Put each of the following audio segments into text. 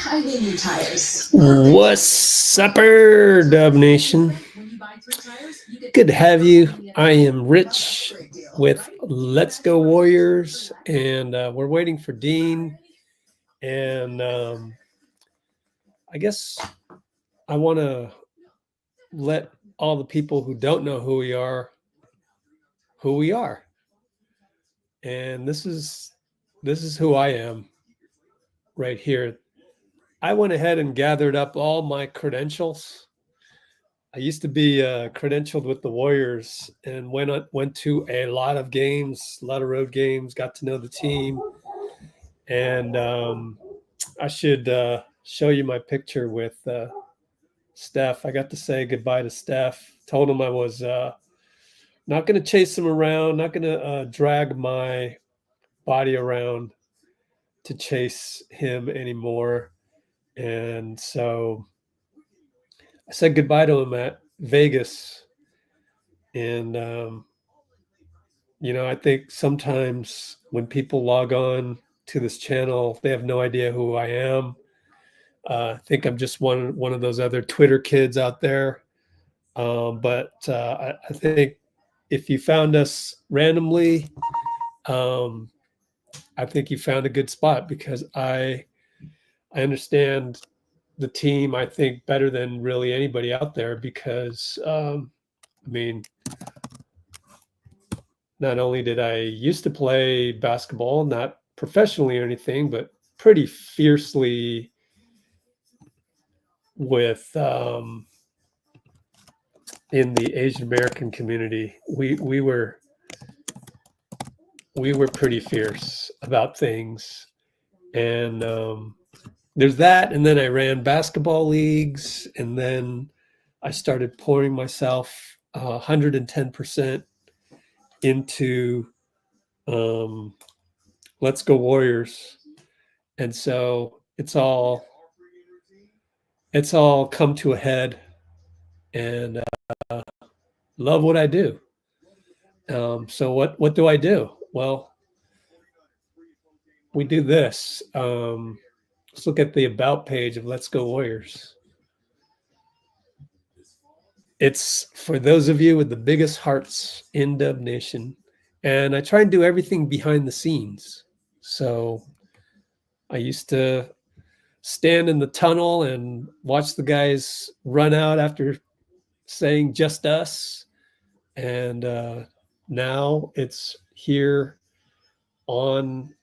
I need new tires. What's upper, Dub Nation? Good to have you. I am Rich with Let's Go Warriors, and we're waiting for Dean. And I guess I want to let all the people who don't know who we are. And this is who I am right here. I went ahead and gathered up all my credentials. I used to be credentialed with the Warriors and went to a lot of games, a lot of road games, got to know the team. And I should show you my picture with Steph. I got to say goodbye to Steph. Told him I was not going to chase him around, not going to drag my body around to chase him anymore. And so I said goodbye to him at Vegas. And, I think sometimes when people log on to this channel, they have no idea who I am. I think I'm just one of those other Twitter kids out there. But I think if you found us randomly, I think you found a good spot because I understand the team, I think, better than really anybody out there because, not only did I used to play basketball, not professionally or anything, but pretty fiercely with in the Asian American community. We were pretty fierce about things. And there's that. And then I ran basketball leagues. And then I started pouring myself 110% into Let's Go Warriors. And so it's all come to a head. And love what I do. So what do I do? Well, we do this. Let's look at the about page of Let's Go Warriors. It's for those of you with the biggest hearts in Dub Nation. And I try and do everything behind the scenes. So I used to stand in the tunnel and watch the guys run out after saying just us. And now it's here on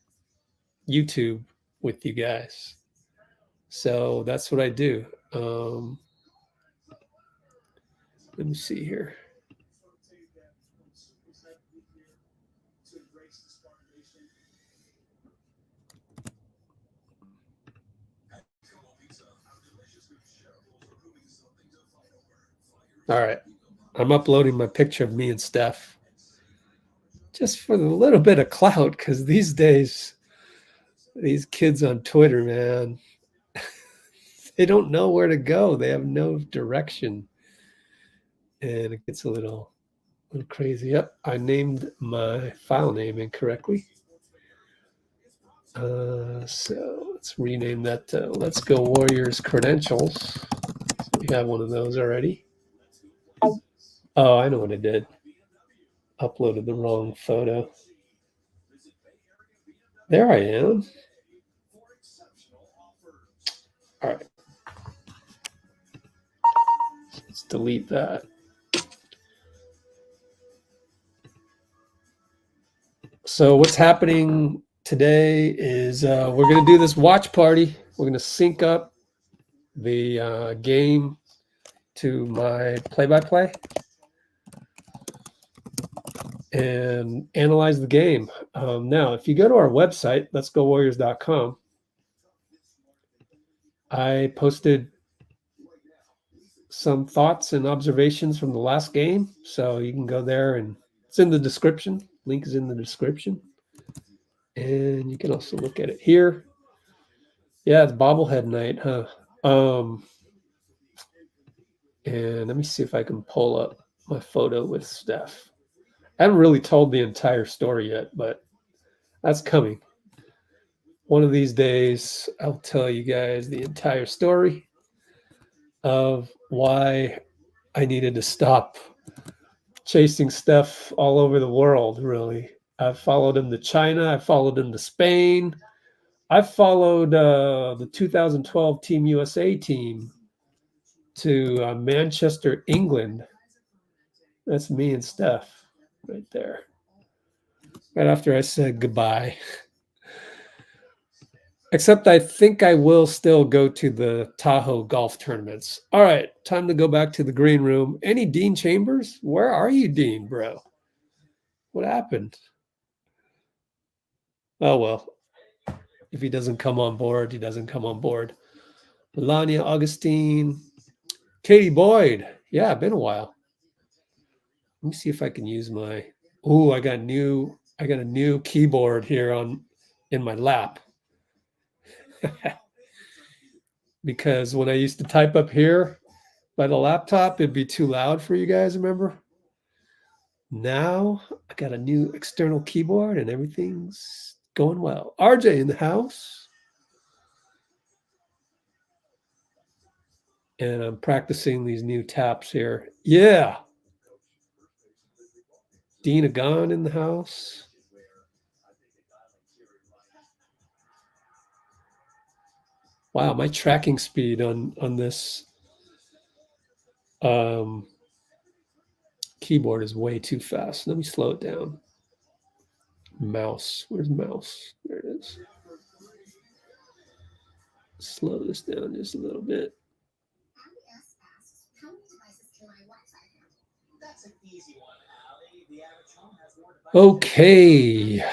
YouTube with you guys. So that's what I do. Let me see here. All right. I'm uploading my picture of me and Steph just for a little bit of clout because these days, these kids on Twitter, man, they don't know where to go. They have no direction. And it gets a little crazy. Yep, I named my file name incorrectly. So let's rename that Let's Go Warriors Credentials. We have one of those already. Oh, I know what I did. Uploaded the wrong photo. There I am. All right. Let's delete that. So what's happening today is we're going to do this watch party. We're going to sync up the game to my play-by-play and analyze the game. Now, if you go to our website, letsgowarriors.com, I posted some thoughts and observations from the last game. So you can go there and it's in the description. Link is in the description. And you can also look at it here. Yeah, it's bobblehead night, huh? And let me see if I can pull up my photo with Steph. I haven't really told the entire story yet, but that's coming. one of these days, I'll tell you guys the entire story of why I needed to stop chasing Steph all over the world, really. I've followed him to China. I followed him to Spain. I followed the 2012 Team USA team to Manchester, England. That's me and Steph right there. Right after I said goodbye. Except I think I will still go to the Tahoe golf tournaments. All right, time to go back to the green room. Any Dean Chambers? Where are you, Dean, bro? What happened? Oh, well, if he doesn't come on board, he doesn't come on board. Melania Augustine, Katie Boyd. Yeah, been a while. Let me see if I can use my. Oh, I got a new keyboard here in my lap. Because when I used to type up here by the laptop, it'd be too loud for you guys, remember? Now I got a new external keyboard and everything's going well. RJ in the house. And I'm practicing these new taps here. Yeah. Dina Gone in the house. Wow, my tracking speed on this keyboard is way too fast. Let me slow it down. Mouse. Where's mouse? There it is. Slow this down just a little bit. Okay.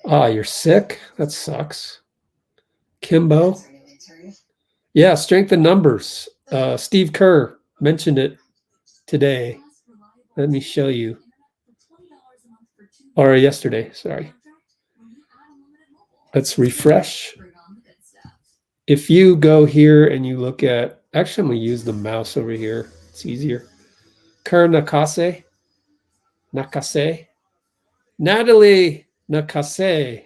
Ah, you're sick? That sucks. Kimbo. Yeah, strength in numbers. Steve Kerr mentioned it today. Let me show you. Or yesterday, sorry. Let's refresh. If you go here and you look at, actually I'm going to use the mouse over here. It's easier. Kerr Nakase. Natalie Nakase.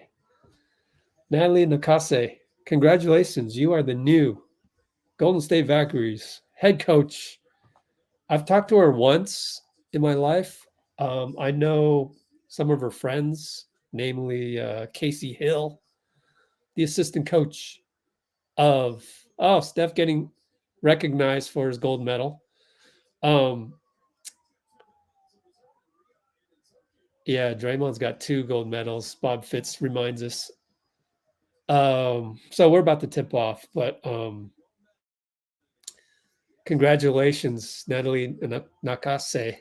Congratulations. You are the new Golden State Valkyries head coach. I've talked to her once in my life. I know some of her friends, namely Casey Hill, the assistant coach of Steph getting recognized for his gold medal. Yeah, Draymond's got 2 gold medals. Bob Fitz reminds us. So we're about to tip off, but congratulations, Natalie Nakase.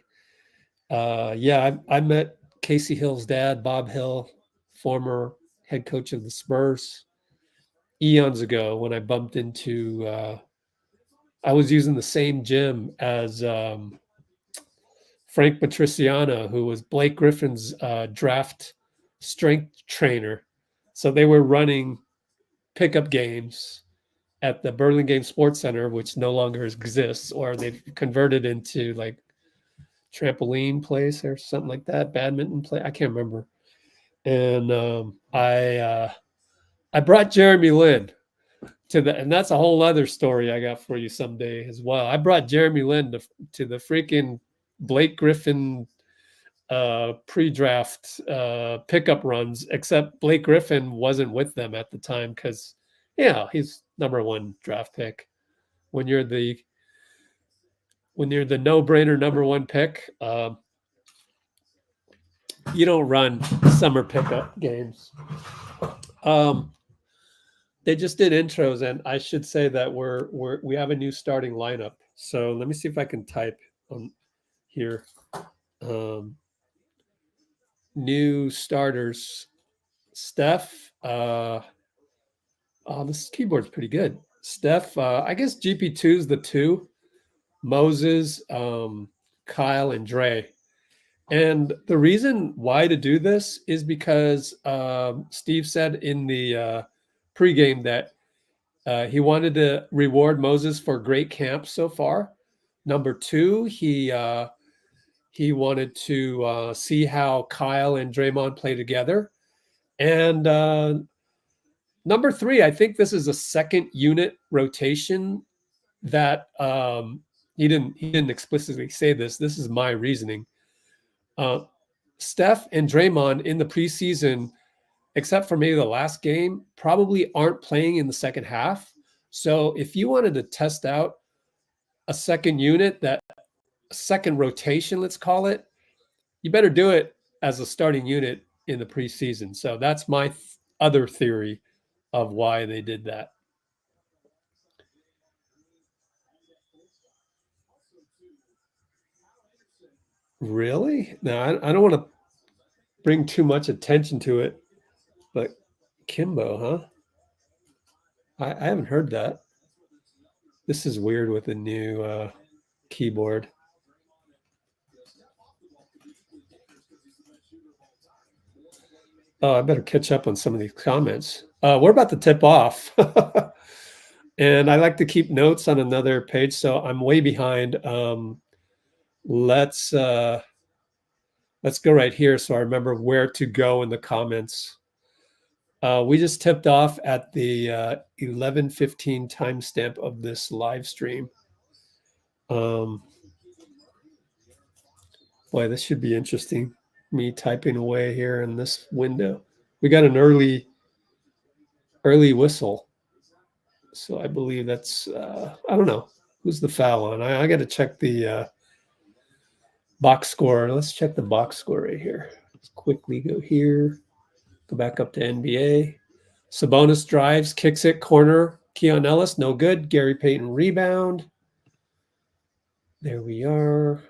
Yeah, I met Casey Hill's dad, Bob Hill, former head coach of the Spurs, eons ago when I bumped into. I was using the same gym as Frank Patriciano, who was Blake Griffin's draft strength trainer. So they were running pickup games at the Burlingame Sports Center, which no longer exists, or they've converted into like trampoline place or something like that, badminton play. I can't remember. And I brought Jeremy Lin to the, and that's a whole other story I got for you someday as well. I brought Jeremy Lin to the freaking Blake Griffin pre-draft pickup runs, except Blake Griffin wasn't with them at the time because, he's #1 draft pick. When you're the no-brainer #1 pick, you don't run summer pickup games. They just did intros, and I should say that we have a new starting lineup. So let me see if I can type on here. New starters. Steph. This keyboard's pretty good. Steph. I guess GP2 is the 2. Moses, Kyle, and Dray. And the reason why to do this is because Steve said in the pregame that he wanted to reward Moses for great camp so far. Number 2, he wanted to see how Kyle and Draymond play together. And number 3, I think this is a second unit rotation that he didn't explicitly say this. This is my reasoning. Steph and Draymond in the preseason, except for maybe the last game, probably aren't playing in the second half. So if you wanted to test out a second unit, that second rotation, let's call it, you better do it as a starting unit in the preseason. So that's my other theory of why they did that. Really? Now, I don't want to bring too much attention to it, but Kimbo, huh? I haven't heard that. This is weird with the new keyboard. Oh, I better catch up on some of these comments. We're about to tip off. And I like to keep notes on another page, so I'm way behind. Let's go right here so I remember where to go in the comments. We just tipped off at the 11:15 timestamp of this live stream. Boy, this should be interesting. Me typing away here in this window. We got an early whistle. So I believe that's, I don't know. Who's the foul on? I got to check the box score. Let's check the box score right here. Let's quickly go here. Go back up to NBA. Sabonis drives, kicks it, corner. Keon Ellis, no good. Gary Payton rebound. There we are.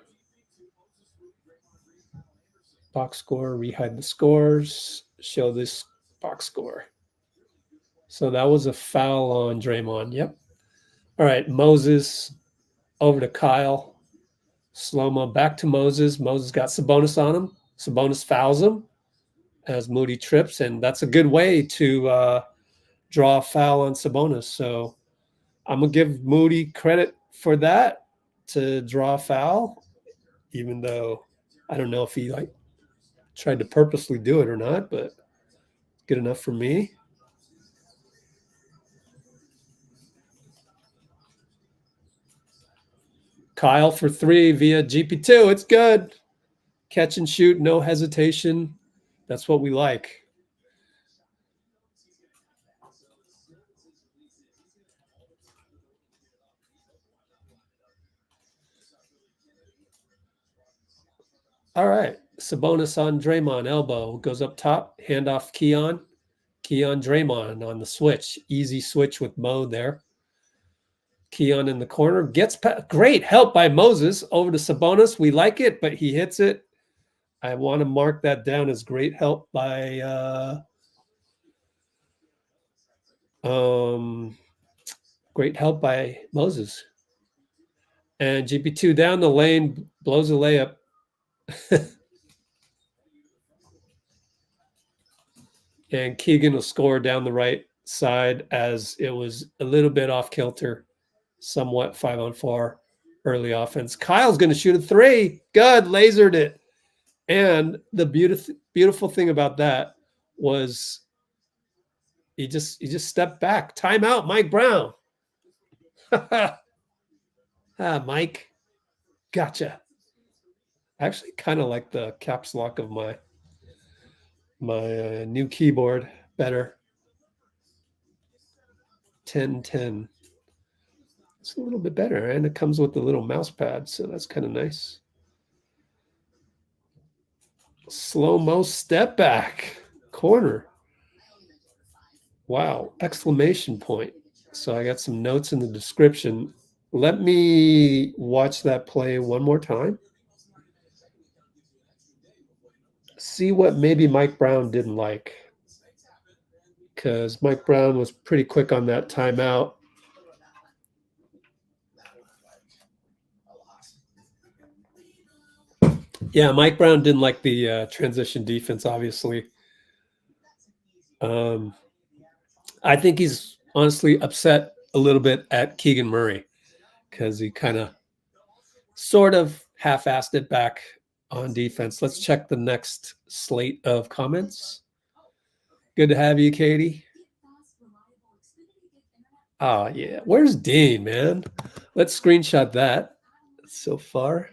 Box score, rehide the scores. Show this box score. So that was a foul on Draymond. Yep. All right, Moses over to Kyle. Slowmo back to Moses. Moses got Sabonis on him. Sabonis fouls him as Moody trips, and that's a good way to draw a foul on Sabonis. So I'm going to give Moody credit for that, to draw a foul, even though I don't know if he tried to purposely do it or not, but good enough for me. Kyle for 3 via GP2. It's good. Catch and shoot, no hesitation. That's what we like. All right. Sabonis on Draymond, elbow, goes up top, handoff Keon. Keon Draymond on the switch. Easy switch with Mo there. Keon in the corner. Gets great help by Moses over to Sabonis. We like it, but he hits it. I want to mark that down as great help by Moses. And GP2 down the lane, blows a layup. And Keegan will score down the right side as it was a little bit off kilter, somewhat 5-on-4 early offense. Kyle's going to shoot a 3. Good, lasered it. And the beautiful thing about that was he just stepped back. Timeout, Mike Brown. Mike, gotcha. I actually kind of like the caps lock of my new keyboard better. 1010. It's a little bit better, and it comes with the little mouse pad, so that's kind of nice. Slowmo step back corner. Wow, exclamation point. So I got some notes in the description. Let me watch that play one more time. See what maybe Mike Brown didn't like, because Mike Brown was pretty quick on that timeout. Yeah, Mike Brown didn't like the transition defense, obviously. I think he's honestly upset a little bit at Keegan Murray because he kind of sort of half-assed it back on defense. Let's check the next slate of comments. Good to have you, Katie. Oh, yeah. Where's Dean, man? Let's screenshot that so far.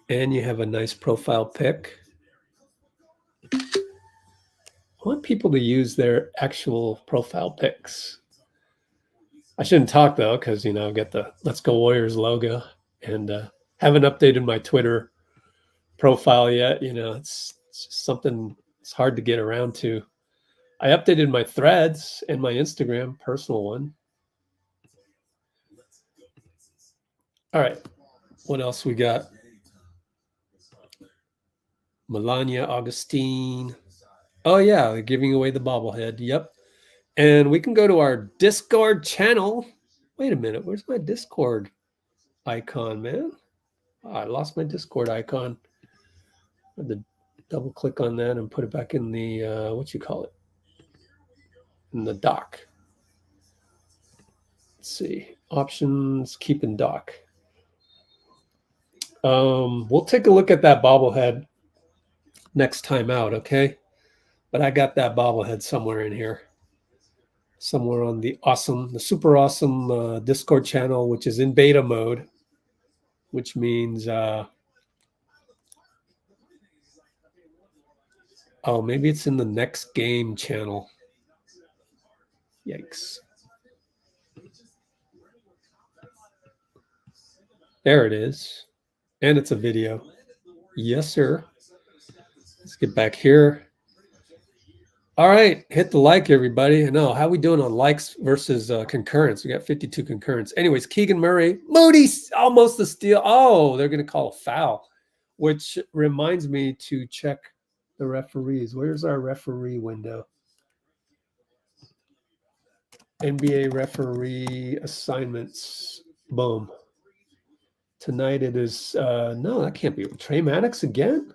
And you have a nice profile pic. I want people to use their actual profile pics. I shouldn't talk, though, because, you know, I've got the Let's Go Warriors logo and haven't updated my Twitter profile yet. You know, it's just something it's hard to get around to. I updated my threads and my Instagram personal one. All right. What else we got? Melania Augustine. Oh, yeah. They're giving away the bobblehead. Yep. And we can go to our Discord channel. Wait a minute. Where's my Discord icon, man? Oh, I lost my Discord icon. I had to double click on that and put it back in the, what you call it? In the dock. Let's see. Options, keep in dock. We'll take a look at that bobblehead next time out, okay? But I got that bobblehead somewhere in here. Somewhere on the super awesome Discord channel, which is in beta mode, which means, oh, maybe it's in the next game channel. Yikes. There it is. And it's a video. Yes, sir. Let's get back here. All right, hit the like, everybody. I know how we doing on likes versus concurrence. We got 52 concurrence. Anyways, Keegan Murray, Moody's almost a steal. Oh, they're going to call a foul, which reminds me to check the referees. Where's our referee window? NBA referee assignments. Boom. Tonight it is. No, that can't be. Trey Maddox again?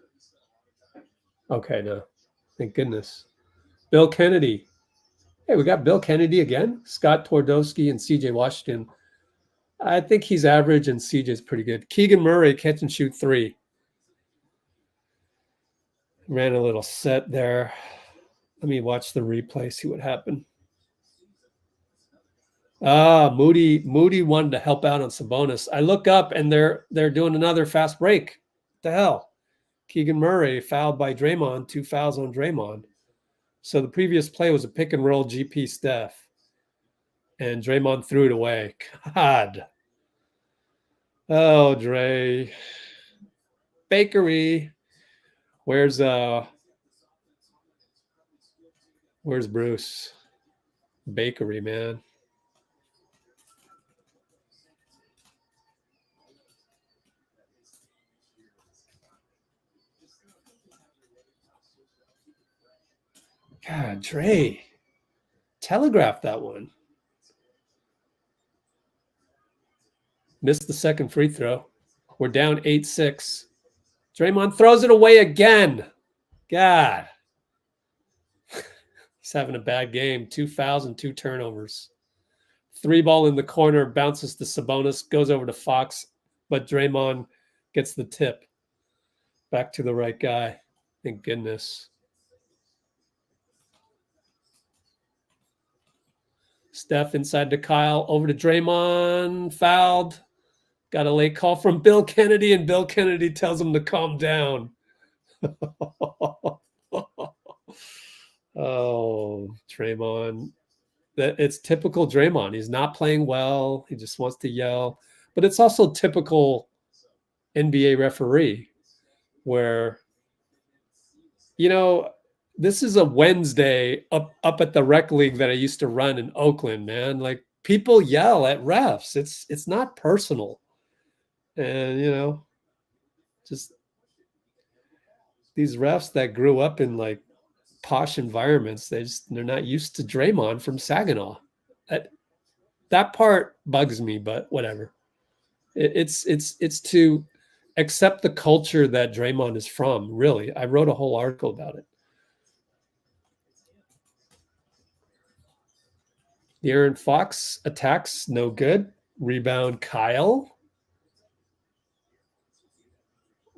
Okay, no. Thank goodness. Bill Kennedy. Hey, we got Bill Kennedy again. Scott Twardowski and CJ Washington. I think he's average and CJ's pretty good. Keegan Murray, catch and shoot 3. Ran a little set there. Let me watch the replay, see what happened. Moody wanted to help out on Sabonis. I look up and they're doing another fast break. What the hell? Keegan Murray fouled by Draymond, 2 fouls on Draymond. So the previous play was a pick and roll GP Steph. And Draymond threw it away. God. Oh, Dray. Bakery. Where's Bruce? Bakery, man. God, Dray. Telegraphed that one. Missed the second free throw. We're down 8-6. Draymond throws it away again. God. He's having a bad game. 2 fouls and 2 turnovers. 3 ball in the corner, bounces to Sabonis, goes over to Fox, but Draymond gets the tip. Back to the right guy. Thank goodness. Steph inside to Kyle, over to Draymond, fouled. Got a late call from Bill Kennedy, and Bill Kennedy tells him to calm down. Oh, Draymond. It's typical Draymond. He's not playing well. He just wants to yell. But it's also typical NBA referee where, you know, this is a Wednesday up at the rec league that I used to run in Oakland, man. Like, people yell at refs. It's not personal. And, you know, just these refs that grew up in like posh environments, they're not used to Draymond from Saginaw. That part bugs me, but whatever. It's to accept the culture that Draymond is from, really. I wrote a whole article about it. The Aaron Fox attacks, no good. Rebound, Kyle.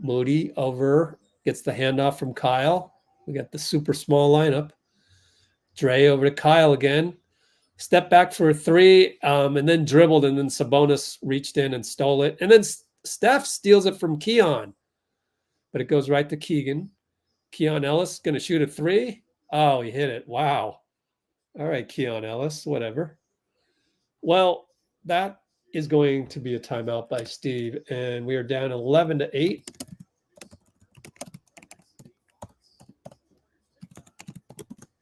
Moody over Gets the handoff from Kyle. We got the super small lineup. Dray over to Kyle again. Step back for a three, and then dribbled, and then Sabonis reached in and stole it. And then Steph steals it from Keon, but it goes right to Keegan. Keon Ellis going to shoot a three. Oh, he hit it. Wow. All right, Keon Ellis, whatever. Well, that is going to be a timeout by Steve, and we are down 11-8.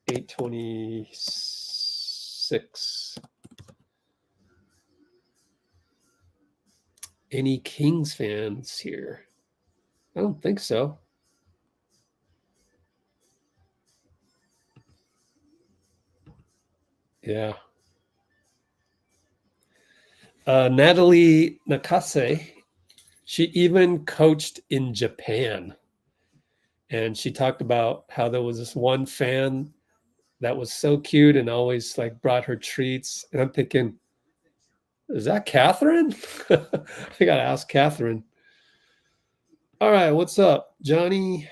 $8:26. Any Kings fans here? I don't think so. Yeah. Natalie Nakase, she even coached in Japan. And she talked about how there was this one fan that was so cute and always like brought her treats. And I'm thinking, is that Catherine? I got to ask Catherine. All right, what's up, Johnny?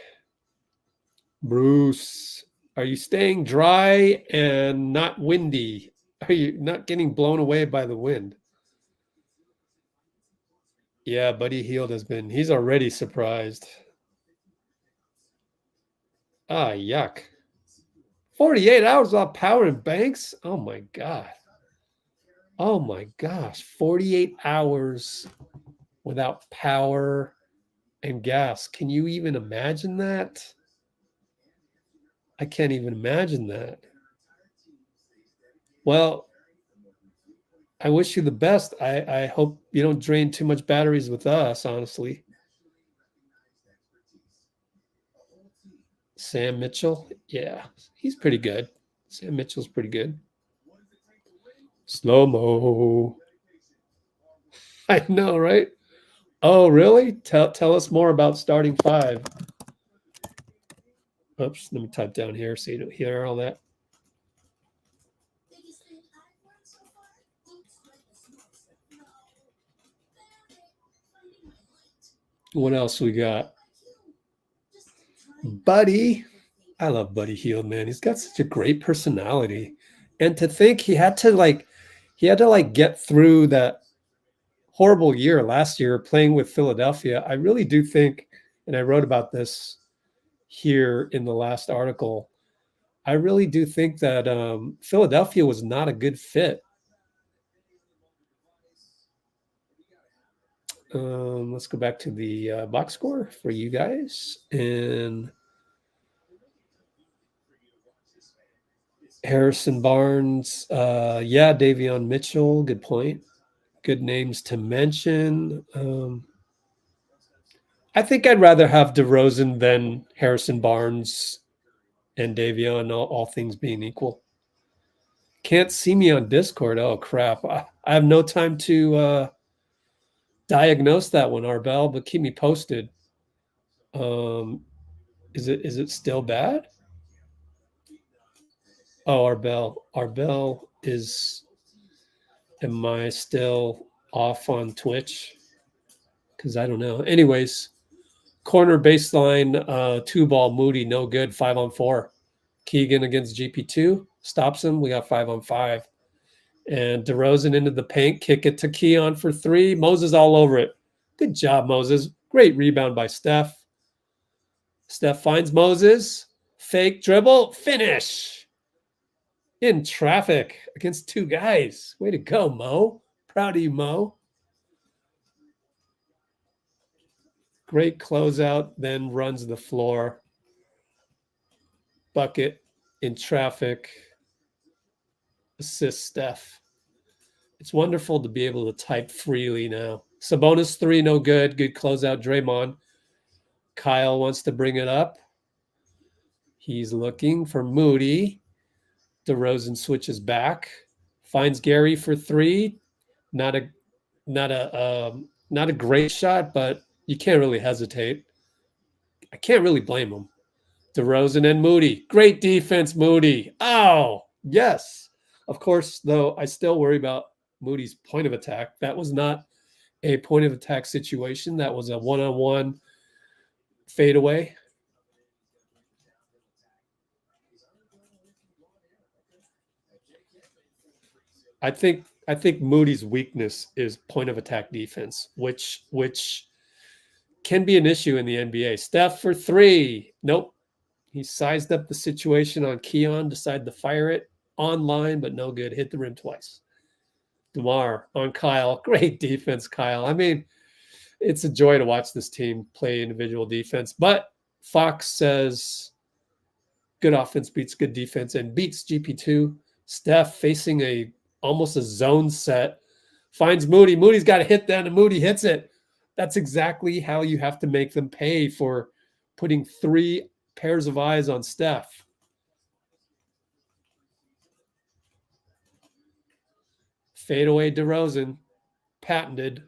Bruce, are you staying dry and not windy? Are you not getting blown away by the wind? Yeah, Buddy Hield he's already surprised. Ah, yuck. 48 hours without power and banks? Oh my God. Oh my gosh. 48 hours without power and gas. Can you even imagine that? I can't even imagine that. Well, I wish you the best. I hope you don't drain too much batteries with us, honestly. Sam Mitchell. Yeah, he's pretty good. Sam Mitchell's pretty good. Slowmo. I know, right? Oh, really? Tell us more about starting five. Oops, let me type down here so you don't hear all that. What else we got? Buddy. I love Buddy Hield, man. He's got such a great personality. And to think he had to get through that horrible year last year playing with Philadelphia. I really do think, and I wrote about this here in the last article, I really do think that Philadelphia was not a good fit. Let's go back to the box score for you guys. And Harrison Barnes, Davion Mitchell, good point. Good names to mention. I think I'd rather have DeRozan than Harrison Barnes and Davion, all things being equal. Can't see me on Discord. Oh, crap. I have no time to diagnose that one, Arbel, but keep me posted. Is it still bad? Oh, Arbel am I still off on Twitch? Because I don't know. Anyways, corner baseline, two ball, Moody, no good, 5-on-4. Keegan against GP2, stops him. We got 5-on-5. And DeRozan into the paint, kick it to Keon for three. Moses all over it. Good job, Moses. Great rebound by Steph. Steph finds Moses. Fake dribble, finish. In traffic against two guys. Way to go, Mo. Proud of you, Mo. Great closeout, then runs the floor. Bucket in traffic. Assist Steph. It's wonderful to be able to type freely now. Sabonis 3, no good. Good closeout, Draymond. Kyle wants to bring it up. He's looking for Moody. DeRozan switches back. Finds Gary for 3. Not a great shot, but you can't really hesitate. I can't really blame him. DeRozan and Moody. Great defense, Moody. Oh, yes. Of course, though, I still worry about Moody's point of attack. That was not a point of attack situation. That was a one-on-one fadeaway. I think Moody's weakness is point of attack defense, which can be an issue in the NBA. Steph for three. Nope. He sized up the situation on Keon, decided to fire it online, but no good. Hit the rim twice. DeMar on Kyle. Great defense, Kyle. I mean, it's a joy to watch this team play individual defense. But Fox says good offense beats good defense and beats GP2. Steph facing almost a zone set. Finds Moody. Moody's got to hit that, and Moody hits it. That's exactly how you have to make them pay for putting three pairs of eyes on Steph. Fadeaway DeRozan, patented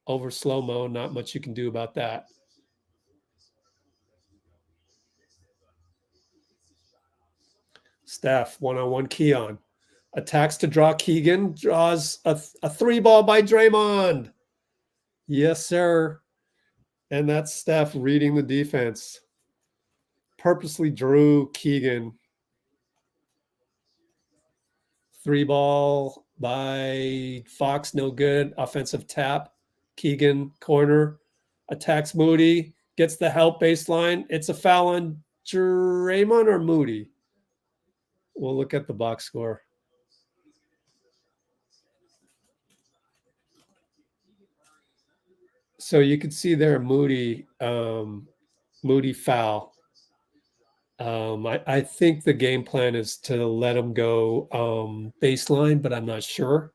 over Slowmo. Not much you can do about that. Steph, one-on-one Keon. Attacks to draw Keegan. Draws a three ball by Draymond. Yes, sir. And that's Steph reading the defense. Purposely drew Keegan. Three ball by Fox, no good. Offensive tap. Keegan, corner. Attacks Moody. Gets the help baseline. It's a foul on Draymond or Moody. We'll look at the box score. So you can see there Moody foul. I think the game plan is to let him go baseline, but I'm not sure.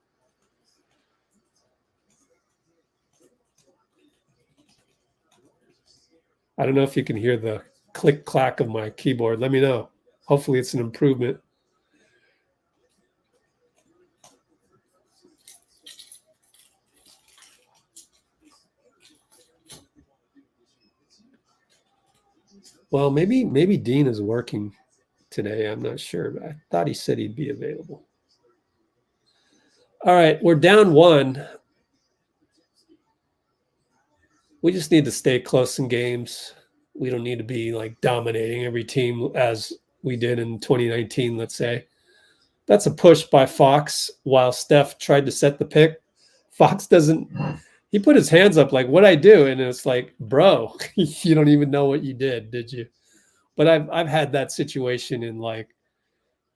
I don't know if you can hear the click clack of my keyboard. Let me know. Hopefully it's an improvement. Well, maybe Dean is working today. I'm not sure, but I thought he said he'd be available. All right, we're down one. We just need to stay close in games. We don't need to be like dominating every team as we did in 2019, let's say. That's a push by Fox while Steph tried to set the pick. Fox doesn't. He put his hands up like, what'd I do? And it's like, bro, you don't even know what you did you? But I've had that situation in like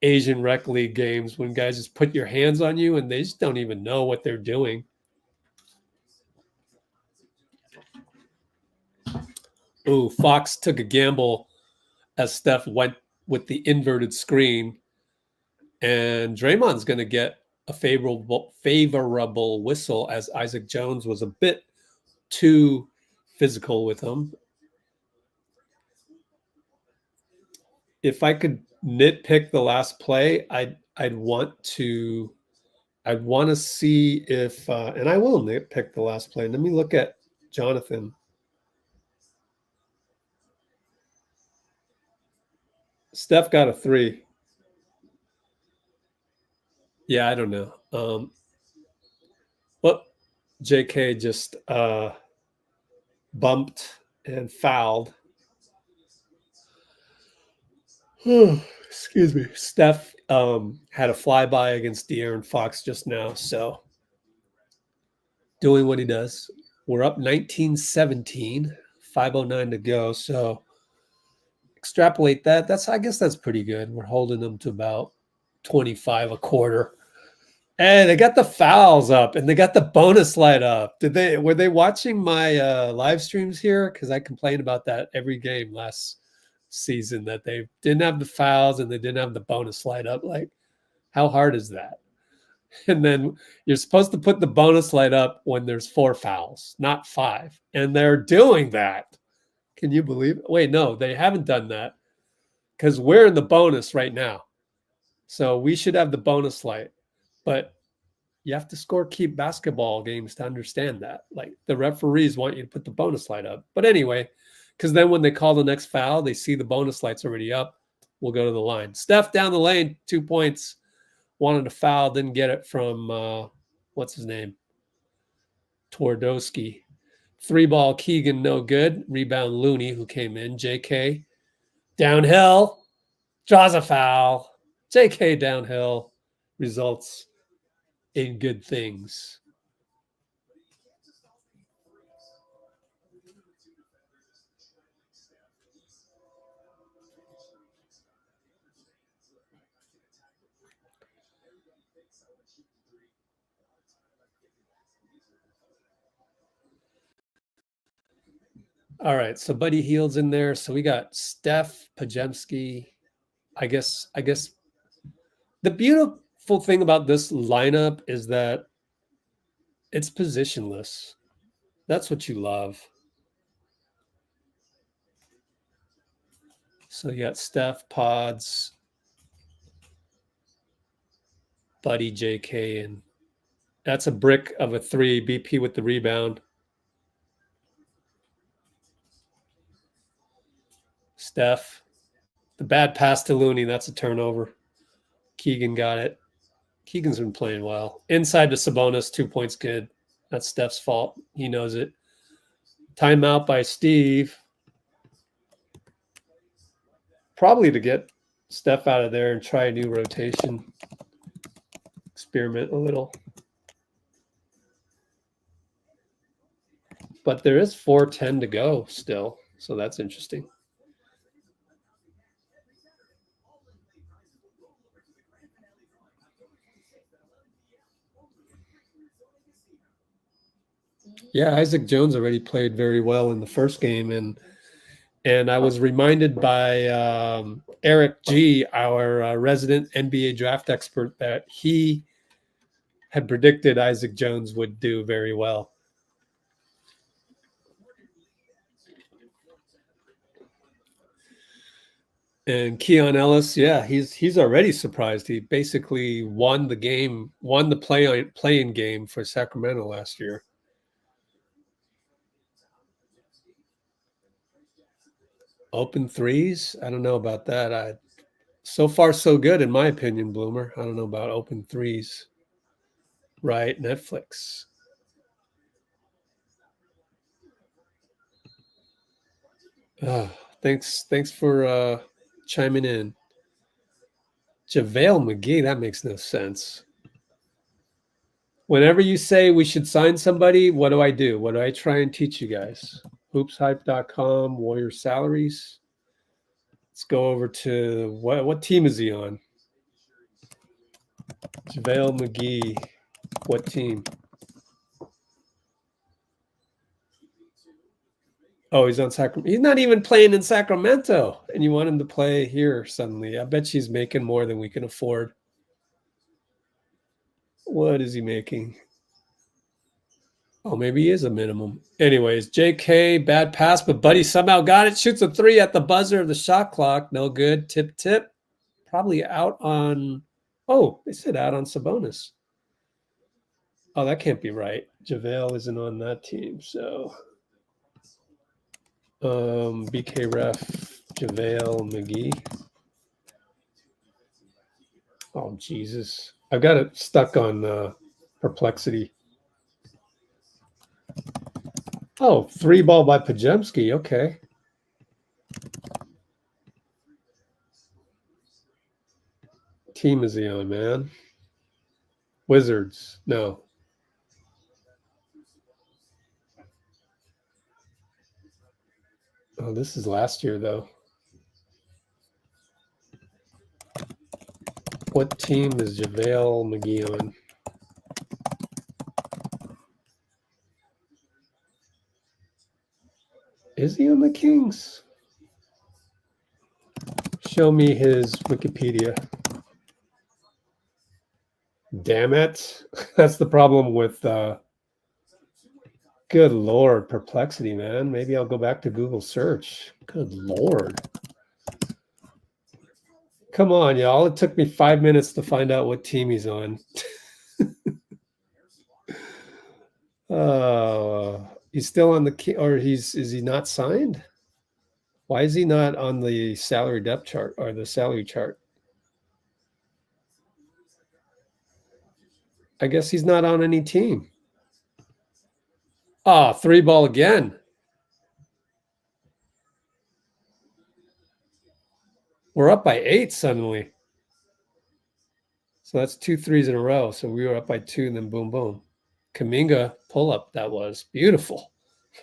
Asian rec league games when guys just put your hands on you and they just don't even know what they're doing. Ooh, Fox took a gamble as Steph went with the inverted screen. And Draymond's going to get a favorable whistle as Isaac Jones was a bit too physical with him. If I could nitpick the last play, I'd want to see if and I will nitpick the last play. Let me look at Jonathan. Steph got a three. Yeah, I don't know. Well, J.K. just bumped and fouled. Excuse me. Steph had a flyby against De'Aaron Fox just now, so doing what he does. We're up 19-17, 5:09 to go, so extrapolate that. I guess that's pretty good. We're holding them to about 25 a quarter. And they got the fouls up and they got the bonus light up. Were they watching my live streams here? Because I complained about that every game last season, that they didn't have the fouls and they didn't have the bonus light up. Like, how hard is that? And then you're supposed to put the bonus light up when there's 4 fouls, not 5. And they're doing that. Can you believe it? Wait, no, they haven't done that because we're in the bonus right now. So we should have the bonus light. But you have to score keep basketball games to understand that. Like, the referees want you to put the bonus light up. But anyway, because then when they call the next foul, they see the bonus light's already up. We'll go to the line. Steph down the lane, 2 points. Wanted a foul, didn't get it from, what's his name? Twardowski. 3-ball Keegan, no good. Rebound Looney, who came in. J.K. downhill. Draws a foul. J.K. downhill. results in good things. All right, so Buddy Hield's in there. So we got Steph, Pajemski. I guess the beautiful thing about this lineup is that it's positionless. That's what you love. So you got Steph, Podz, Buddy, J.K., and that's a brick of a 3. BP with the rebound. Steph, the bad pass to Looney, that's a turnover. Keegan got it. Keegan's been playing well. Inside to Sabonis, 2 points good. That's Steph's fault. He knows it. Timeout by Steve. Probably to get Steph out of there and try a new rotation. Experiment a little. But there is 4:10 to go still, so that's interesting. Yeah, Isaac Jones already played very well in the first game, and I was reminded by Eric G, our resident NBA draft expert, that he had predicted Isaac Jones would do very well. And Keon Ellis, yeah, he's already surprised. He basically won the game, won the play-in game for Sacramento last year. Open threes? I don't know about that. So far so good in my opinion, Bloomer. I don't know about open threes. Right, Netflix. Thanks for chiming in. JaVale McGee, that makes no sense. Whenever you say we should sign somebody, what do I do? What do I try and teach you guys? Hoopshype.com, Warrior Salaries. Let's go over to what team is he on? JaVale McGee. What team? Oh, he's on Sacramento. He's not even playing in Sacramento, and you want him to play here suddenly. I bet she's making more than we can afford. What is he making? Oh, maybe he is a minimum. Anyways, JK, bad pass, but Buddy somehow got it. Shoots a 3 at the buzzer of the shot clock. No good. Tip. Probably out on... Oh, they said out on Sabonis. Oh, that can't be right. JaVale isn't on that team, so... BK Ref, JaVale McGee. Oh, Jesus. I've got it stuck on Perplexity. Oh, 3 ball by Pajemski. Okay. Team is he on, man? Wizards. No. Oh, this is last year, though. What team is JaVale McGee on? Is he on the Kings? Show me his Wikipedia. Damn it. That's the problem with good Lord, Perplexity, man. Maybe I'll go back to Google search. Good Lord. Come on, y'all. It took me 5 minutes to find out what team he's on. He's still on the or is he not signed? Why is he not on the salary depth chart or the salary chart? I guess he's not on any team. Ah, 3 ball again. We're up by 8 suddenly. So that's 2 threes in a row. So we were up by 2 and then boom, boom. Kaminga pull-up, that was beautiful.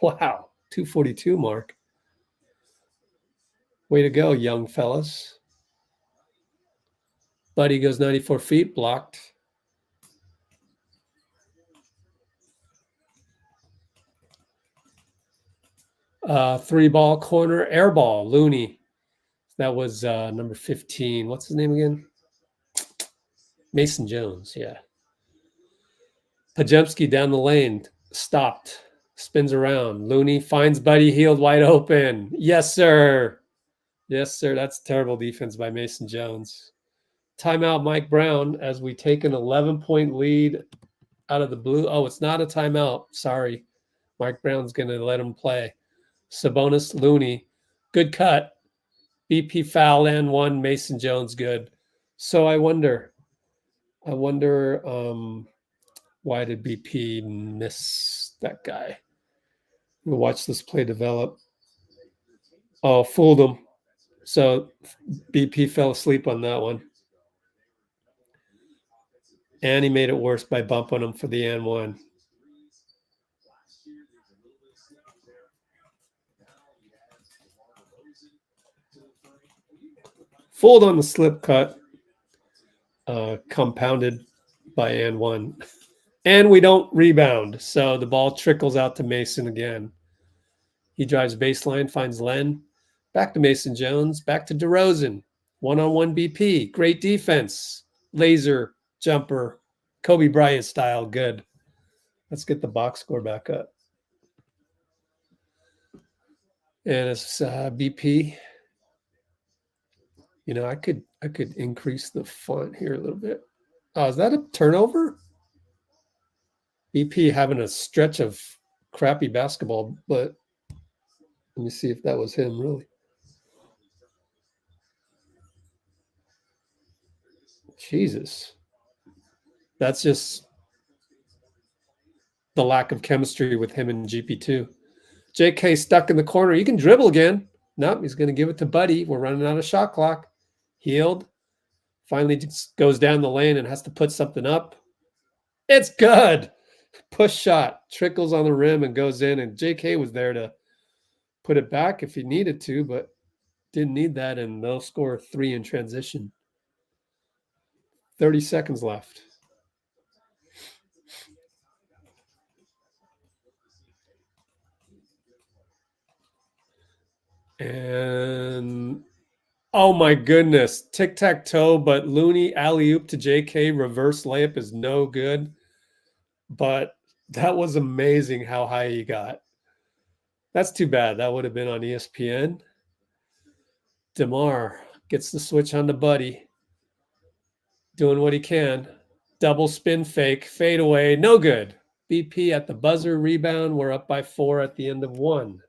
Wow, 242 mark. Way to go, young fellas. Buddy goes 94 feet, blocked. Three ball corner, air ball, Looney. That was number 15. What's his name again? Mason Jones, yeah. Pajemski down the lane, stopped, spins around. Looney finds Buddy Hield wide open. Yes, sir. Yes, sir. That's terrible defense by Mason Jones. Timeout, Mike Brown, as we take an 11-point lead out of the blue. Oh, it's not a timeout. Sorry. Mike Brown's going to let him play. Sabonis, Looney. Good cut. BP foul and one. Mason Jones, good. So I wonder why did BP miss that guy? We'll watch this play develop. Oh, fooled him. So BP fell asleep on that one. And he made it worse by bumping him for the and one. Fooled on the slip cut. Compounded by and one. And we don't rebound. So the ball trickles out to Mason again. He drives baseline, finds Len. Back to Mason Jones. Back to DeRozan. One-on-one BP. Great defense. Laser jumper. Kobe Bryant style. Good. Let's get the box score back up. And it's BP. You know, I could increase the font here a little bit. Oh, is that a turnover? BP having a stretch of crappy basketball, but let me see if that was him, really. Jesus. That's just the lack of chemistry with him and GP2. JK stuck in the corner. He can dribble again. Nope, he's going to give it to Buddy. We're running out of shot clock. Hield. Finally just goes down the lane and has to put something up. It's good. Push shot. Trickles on the rim and goes in. And JK was there to put it back if he needed to, but didn't need that. And they'll score 3 in transition. 30 seconds left. And oh my goodness, tic-tac-toe, but Looney alley-oop to JK, reverse layup is no good. But that was amazing how high he got. That's too bad. That would have been on ESPN. DeMar gets the switch on the Buddy. Doing what he can. Double spin fake, fade away, no good. BP at the buzzer, rebound. We're up by 4 at the end of 1.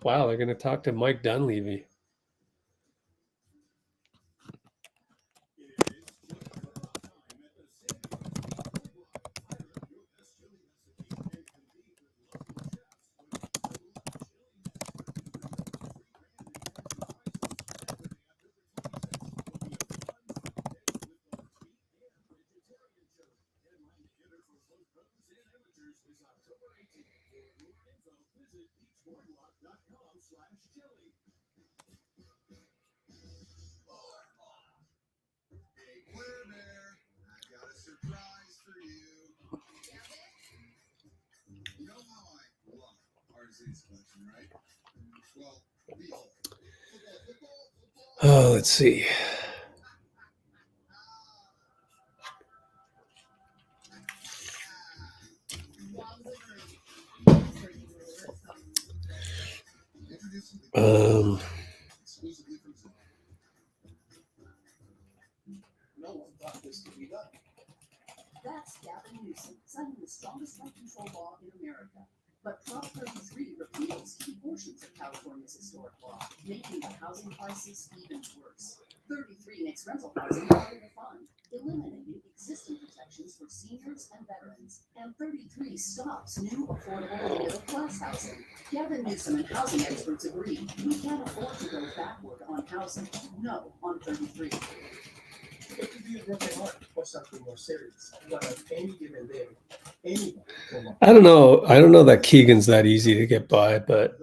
Wow, they're going to talk to Mike Dunleavy. Oh, let's see. That's Gavin Newsom signing the strongest rent control law in America. But Prop 33 repeals key portions of California's historic law, making the housing crisis even worse. 33 makes rental housing harder to find, eliminating existing protections for seniors and veterans. And 33 33 stops new affordable and middle-class housing. Gavin Newsom and housing experts agree we can't afford to go backward on housing. No on 33. It could be a broken heart or something more serious. But on any given day, anyone can walk. I don't know. I don't know that Keegan's that easy to get by, but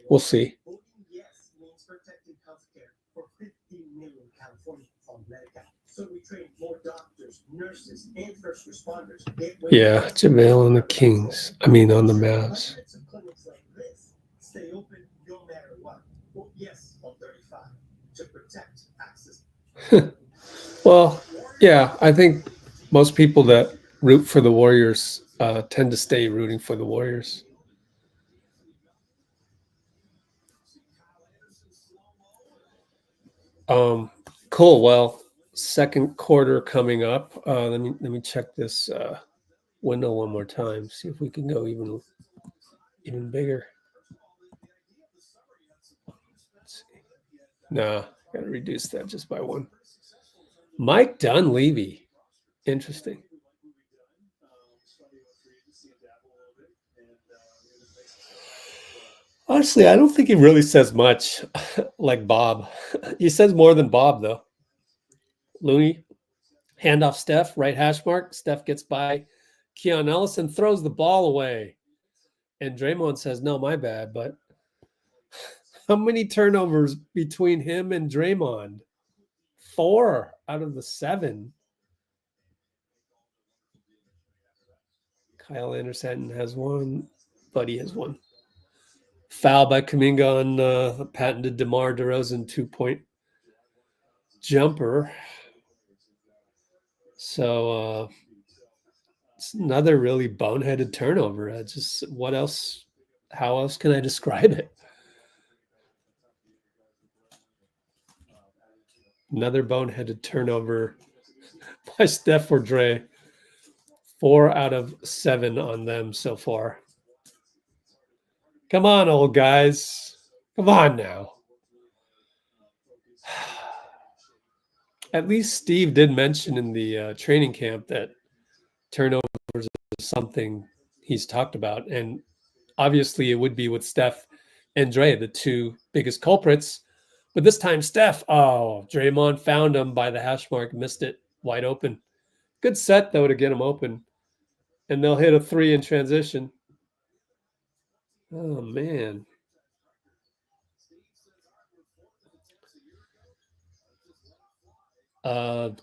we'll see. Voting yes means protecting healthcare for 15 million Californians on Medicaid. So we train more doctors, nurses, and first responders. Yeah, JaVale on the Kings. I mean, on the Mavs. Some clinics like this stay open no matter what. Vote yes on 35 to protect access. Well, yeah, I think most people that root for the Warriors tend to stay rooting for the Warriors. Cool. Well, second quarter coming up. Let me check this window one more time. See if we can go even bigger. Let's see. Nah, gotta reduce that just by one. Mike Dunleavy. Interesting. Honestly, I don't think he really says much like Bob. He says more than Bob, though. Looney, handoff Steph, right hash mark. Steph gets by Keon Ellis and throws the ball away. And Draymond says, no, my bad. But how many turnovers between him and Draymond? 4 out of the 7. Kyle Anderson has 1. Buddy has 1. Foul by Kuminga on patented DeMar DeRozan 2-point jumper. So it's another really boneheaded turnover. How else can I describe it? Another boneheaded turnover by Steph or Dray. 4 out of 7 on them so far. Come on, old guys. Come on now. At least Steve did mention in the training camp that turnovers is something he's talked about. And obviously it would be with Steph and Dray, the 2 biggest culprits. But this time Steph, Draymond found him by the hash mark, missed it wide open. Good set, though, to get him open. And they'll hit a 3 in transition. Oh, man.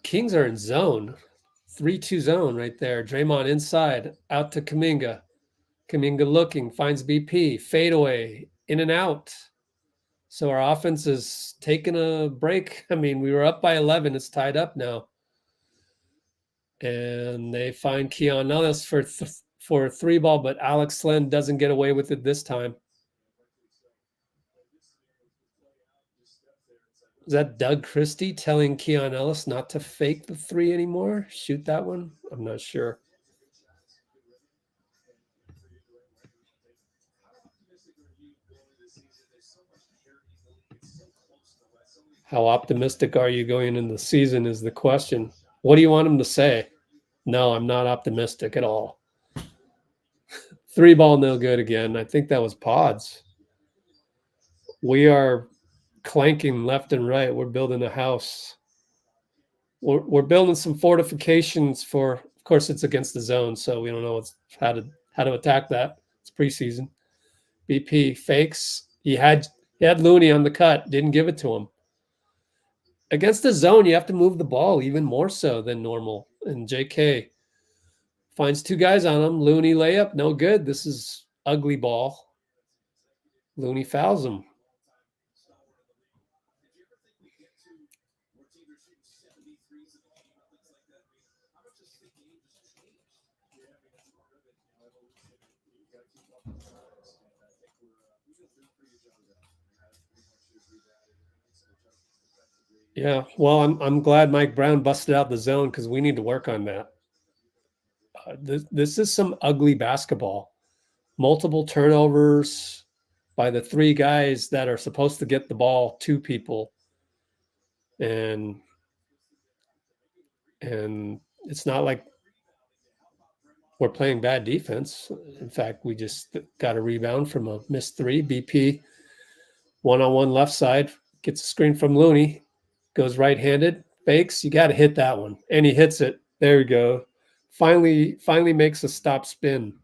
Kings are in zone. 3-2 zone right there. Draymond inside, out to Kuminga. Kuminga looking, finds BP, fadeaway, in and out. So our offense is taking a break. I mean, we were up by 11. It's tied up now. And they find Keon Ellis for a 3-ball, but Alex Len doesn't get away with it this time. Is that Doug Christie telling Keon Ellis not to fake the 3 anymore? Shoot that one? I'm not sure. How optimistic are you going into the season is the question. What do you want him to say? No, I'm not optimistic at all. 3-ball, no good again. I think that was Podz. We are clanking left and right. We're building a house. We're building some fortifications for, of course, it's against the zone, so we don't know how to attack that. It's preseason. BP fakes. He had Looney on the cut, didn't give it to him. Against the zone, you have to move the ball even more so than normal. And J.K. finds 2 guys on him. Looney layup, no good. This is ugly ball. Looney fouls him. Yeah, well, I'm glad Mike Brown busted out the zone because we need to work on that. This is some ugly basketball. Multiple turnovers by the 3 guys that are supposed to get the ball to people. And it's not like we're playing bad defense. In fact, we just got a rebound from a missed three. BP one-on-one left side, gets a screen from Looney, goes right-handed, fakes. You got to hit that one, and he hits it. There we go. Finally makes a stop spin.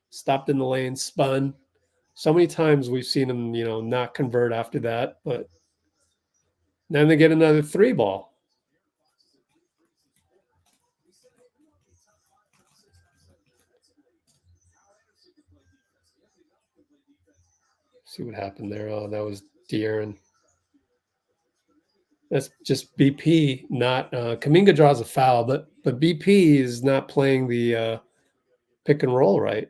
Stopped in the lane, spun. So many times we've seen him, not convert after that, but then they get another three ball. See what happened there. Oh, that was De'Aaron. That's just BP. Not Kuminga draws a foul, but BP is not playing the pick and roll right.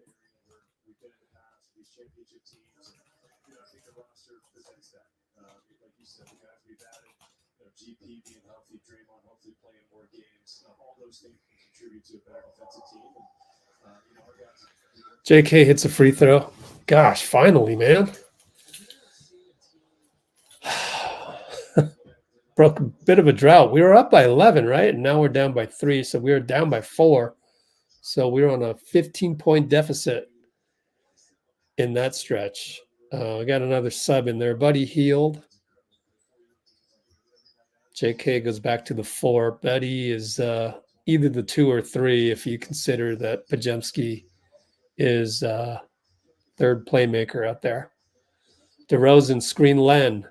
J.K. hits a free throw. Gosh, finally, man. Broke a bit of a drought. We were up by 11, right? And now we're down by 3. So we were down by 4. So we were on a 15-point deficit in that stretch. I got another sub in there. Buddy Hield. JK goes back to the 4. Buddy is either the 2 or 3 if you consider that Pajemski is third playmaker out there. DeRozan screen Len.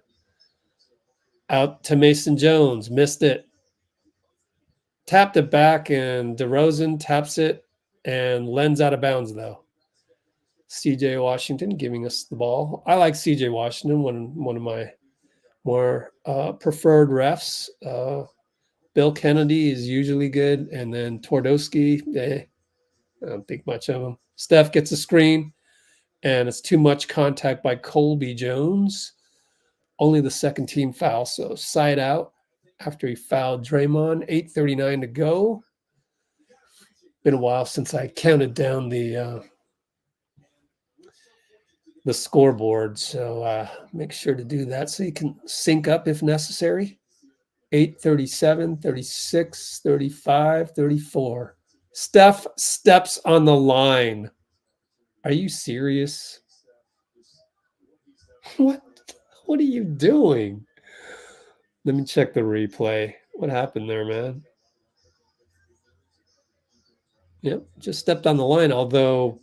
Out to Mason Jones. Missed it. Tapped it back, and DeRozan taps it, and Len's out of bounds, though. CJ Washington giving us the ball. I like CJ Washington, one of my more preferred refs. Bill Kennedy is usually good, and then Twardowski, I don't think much of him. Steph gets a screen, and it's too much contact by Colby Jones. Only the second team foul, so side out after he fouled Draymond. 8:39 to go. Been a while since I counted down the scoreboard, so make sure to do that so you can sync up if necessary. 8:37, 36, 35, 34. Steph steps on the line. Are you serious? What are you doing? Let me check the replay. What happened there, man? Yep, just stepped on the line, although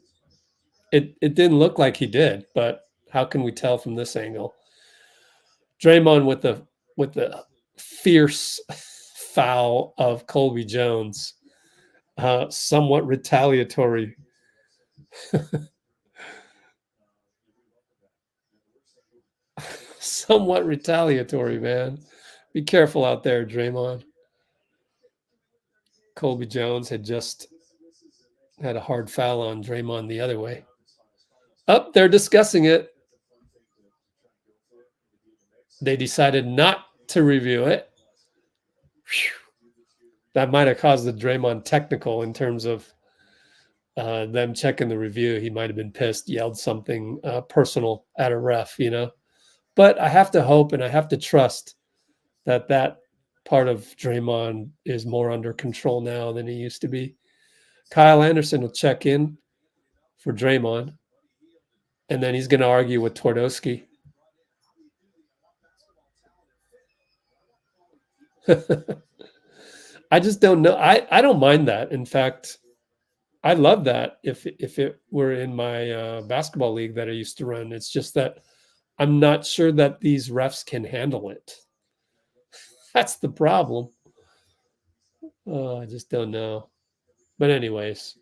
it didn't look like he did, but how can we tell from this angle? Draymond with the fierce foul of Colby Jones, somewhat retaliatory. Somewhat retaliatory, man. Be careful out there, Draymond. Colby Jones had just had a hard foul on Draymond the other way. Up, they're discussing it. They decided not to review it. Whew. That might have caused the Draymond technical in terms of them checking the review. He might have been pissed, yelled something personal at a ref, But I have to hope and I have to trust that part of Draymond is more under control now than he used to be. Kyle Anderson will check in for Draymond, and then he's going to argue with Twardowski. I just don't know. I don't mind that. In fact, I love that if it were in my basketball league that I used to run. It's just that I'm not sure that these refs can handle it. That's the problem. I just don't know. But anyways,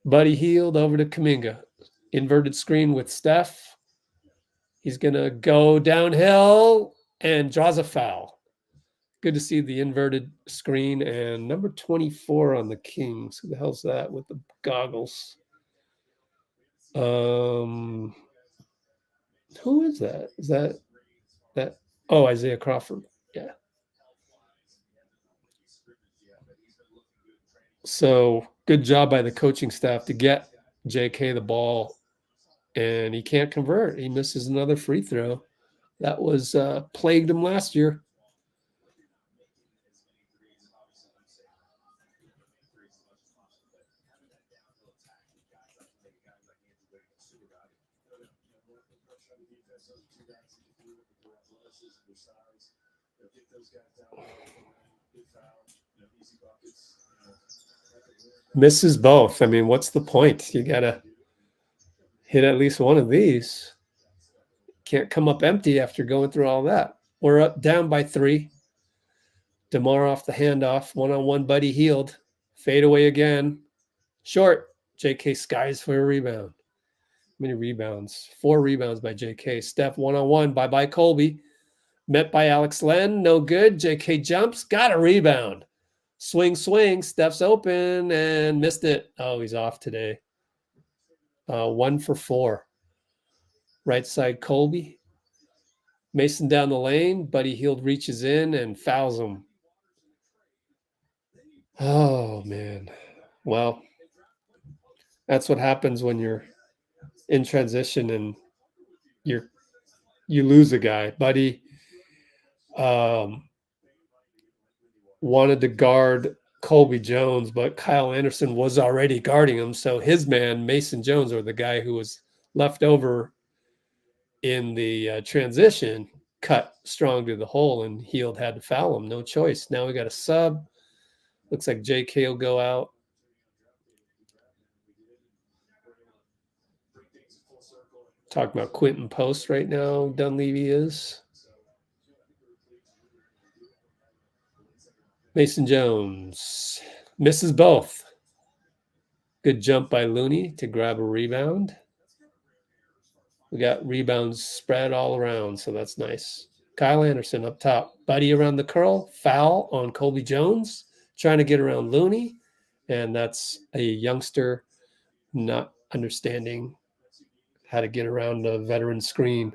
Buddy Hield over to Kuminga. Inverted screen with Steph. He's going to go downhill and draws a foul. Good to see the inverted screen. And number 24 on the Kings. Who the hell's that with the goggles? Who is that? Is that? Oh, Isaiah Crawford. Yeah. So good job by the coaching staff to get JK the ball, and he can't convert. He misses another free throw. That was plagued him last year. Misses both. I mean, what's the point? You got to hit at least one of these. Can't come up empty after going through all that. We're up down by 3. DeMar off the handoff. One-on-one, Buddy healed. Fade away again. Short. J.K. skies for a rebound. How many rebounds? 4 rebounds by J.K. Steph one-on-one. Bye-bye, Colby. Met by Alex Len. No good. J.K. jumps. Got a rebound. Swing, swing. Steph's open and missed it. Oh, he's off today. 1 for 4. Right side, Colby. Mason down the lane. Buddy Hield reaches in and fouls him. Oh, man. Well, that's what happens when you're in transition and you lose a guy. Buddy wanted to guard Colby Jones, but Kyle Anderson was already guarding him. So his man, Mason Jones, or the guy who was left over in the transition, cut strong to the hole, and Hield had to foul him. No choice. Now we got a sub. Looks like J.K. will go out. Talking about Quentin Post right now. Dunleavy is. Mason Jones misses both. Good jump by Looney to grab a rebound. We got rebounds spread all around, so that's nice. Kyle Anderson up top. Buddy around the curl. Foul on Colby Jones. Trying to get around Looney. And that's a youngster not understanding how to get around a veteran screen.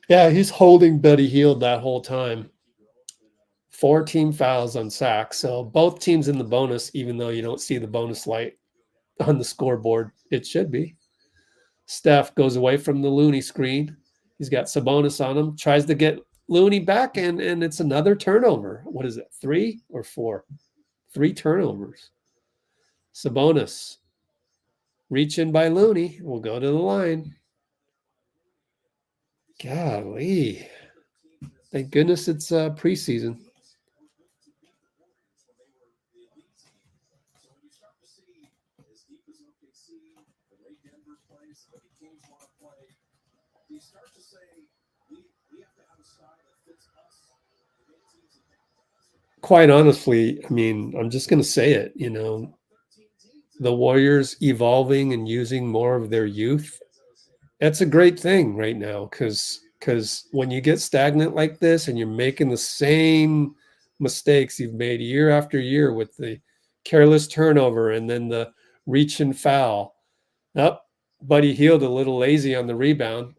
Yeah, he's holding Buddy Hield that whole time. 4 team fouls on Sac. So both teams in the bonus, even though you don't see the bonus light on the scoreboard. It should be. Steph goes away from the Looney screen. He's got Sabonis on him. Tries to get Looney back, and it's another turnover. What is it, 3 or 4? 3 turnovers. Sabonis. Reach in by Looney. We'll go to the line. Golly. Thank goodness it's preseason. Quite honestly, I mean, I'm just going to say it, you know, the Warriors evolving and using more of their youth. That's a great thing right now because when you get stagnant like this and you're making the same mistakes you've made year after year with the careless turnover and then the reach and foul. Buddy Hield a little lazy on the rebound.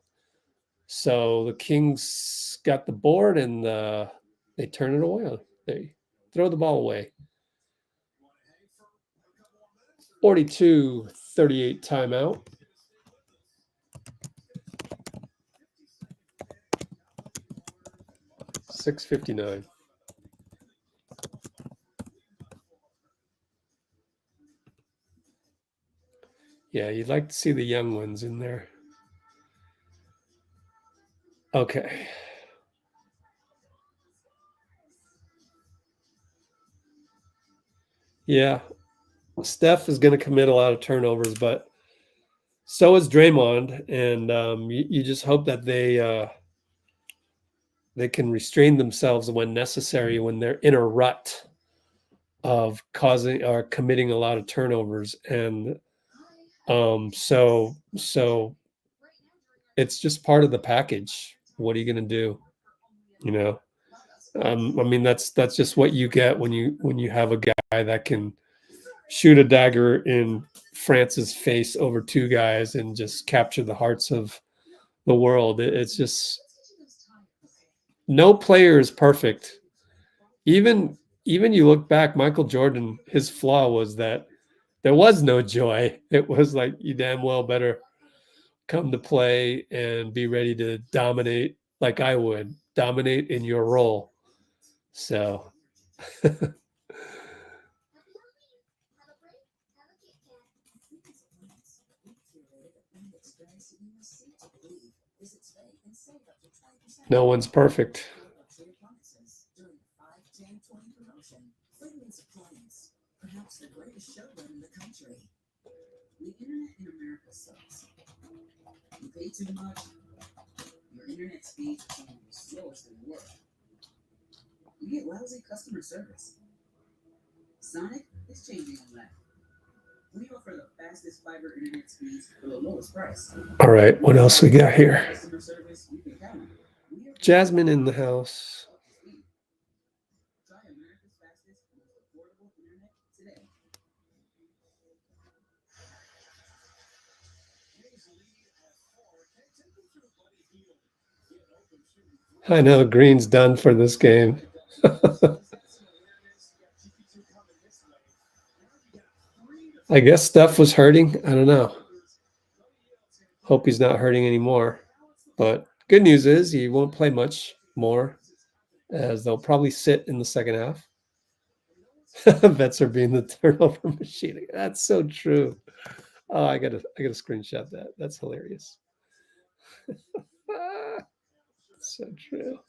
So the Kings got the board and they turn it away. They throw the ball away. 42-38 timeout. $6:59. Yeah, you'd like to see the young ones in there. Okay. Yeah. Steph is going to commit a lot of turnovers, but so is Draymond. And you just hope that they can restrain themselves when necessary when they're in a rut of causing or committing a lot of turnovers. And so it's just part of the package. What are you going to do? You know, I mean, that's just what you get when you have a guy that can shoot a dagger in France's face over 2 guys and just capture the hearts of the world. It's just no player is perfect. Even you look back, Michael Jordan, his flaw was that there was no joy. It was like, you damn well better come to play and be ready to dominate like I would. Dominate in your role. So No one's perfect. Luxury appliances during the 5, 10, 20 promotion. Fragrance Appliance, perhaps the greatest showroom in the country. The internet in America sucks. You pay too much, your internet speeds are some of the slowest in the world. You get lousy customer service. Sonic is changing all that. We offer the fastest fiber internet speeds for the lowest price. All right, what else we got here? Customer service you can count on. We are Jasmine in the house. speed. Try America's fastest, most affordable internet today. I know Green's done for this game. I guess Steph was hurting. I don't know. Hope he's not hurting anymore. But good news is he won't play much more, as they'll probably sit in the second half. Vets are being the turnover machine. That's so true. Oh, I gotta screenshot that. That's hilarious. So true.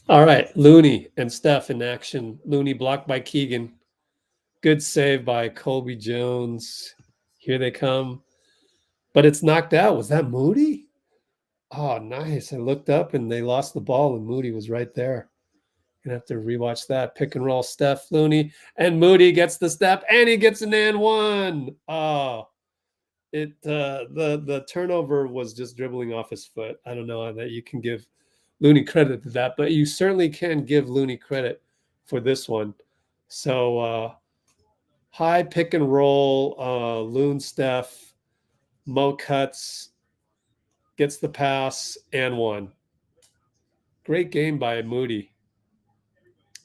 All right, Looney and Steph in action. Looney blocked by Keegan. Good save by Colby Jones. Here they come. But it's knocked out. Was that Moody? Oh, nice. I looked up and they lost the ball and Moody was right there. Gonna have to rewatch that. Pick and roll Steph, Looney, and Moody gets the step and he gets an and one. Oh, the turnover was just dribbling off his foot. I don't know that you can give Looney credit to that, but you certainly can give Looney credit for this one. So high pick and roll, Loon Steph, Mo cuts, gets the pass and one. Great game by Moody.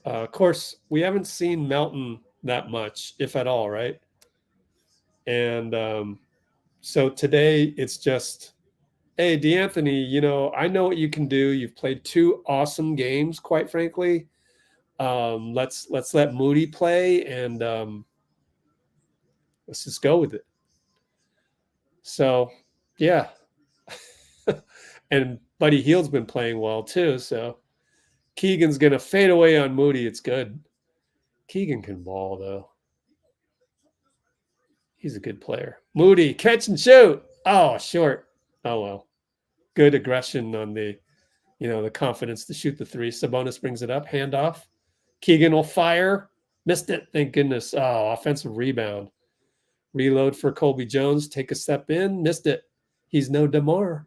Of course, we haven't seen Melton that much, if at all, right? And so today it's just, hey, D'Anthony, you know, I know what you can do. You've played 2 awesome games, quite frankly. Let's let Moody play and let's just go with it. So, yeah. And Buddy Hield's been playing well too. So Keegan's going to fade away on Moody. It's good. Keegan can ball, though. He's a good player. Moody, catch and shoot. Oh, short. Oh, well. Good aggression on the confidence to shoot the 3. Sabonis brings it up. Handoff. Keegan will fire. Missed it. Thank goodness. Oh, offensive rebound. Reload for Colby Jones. Take a step in. Missed it. He's no DeMar.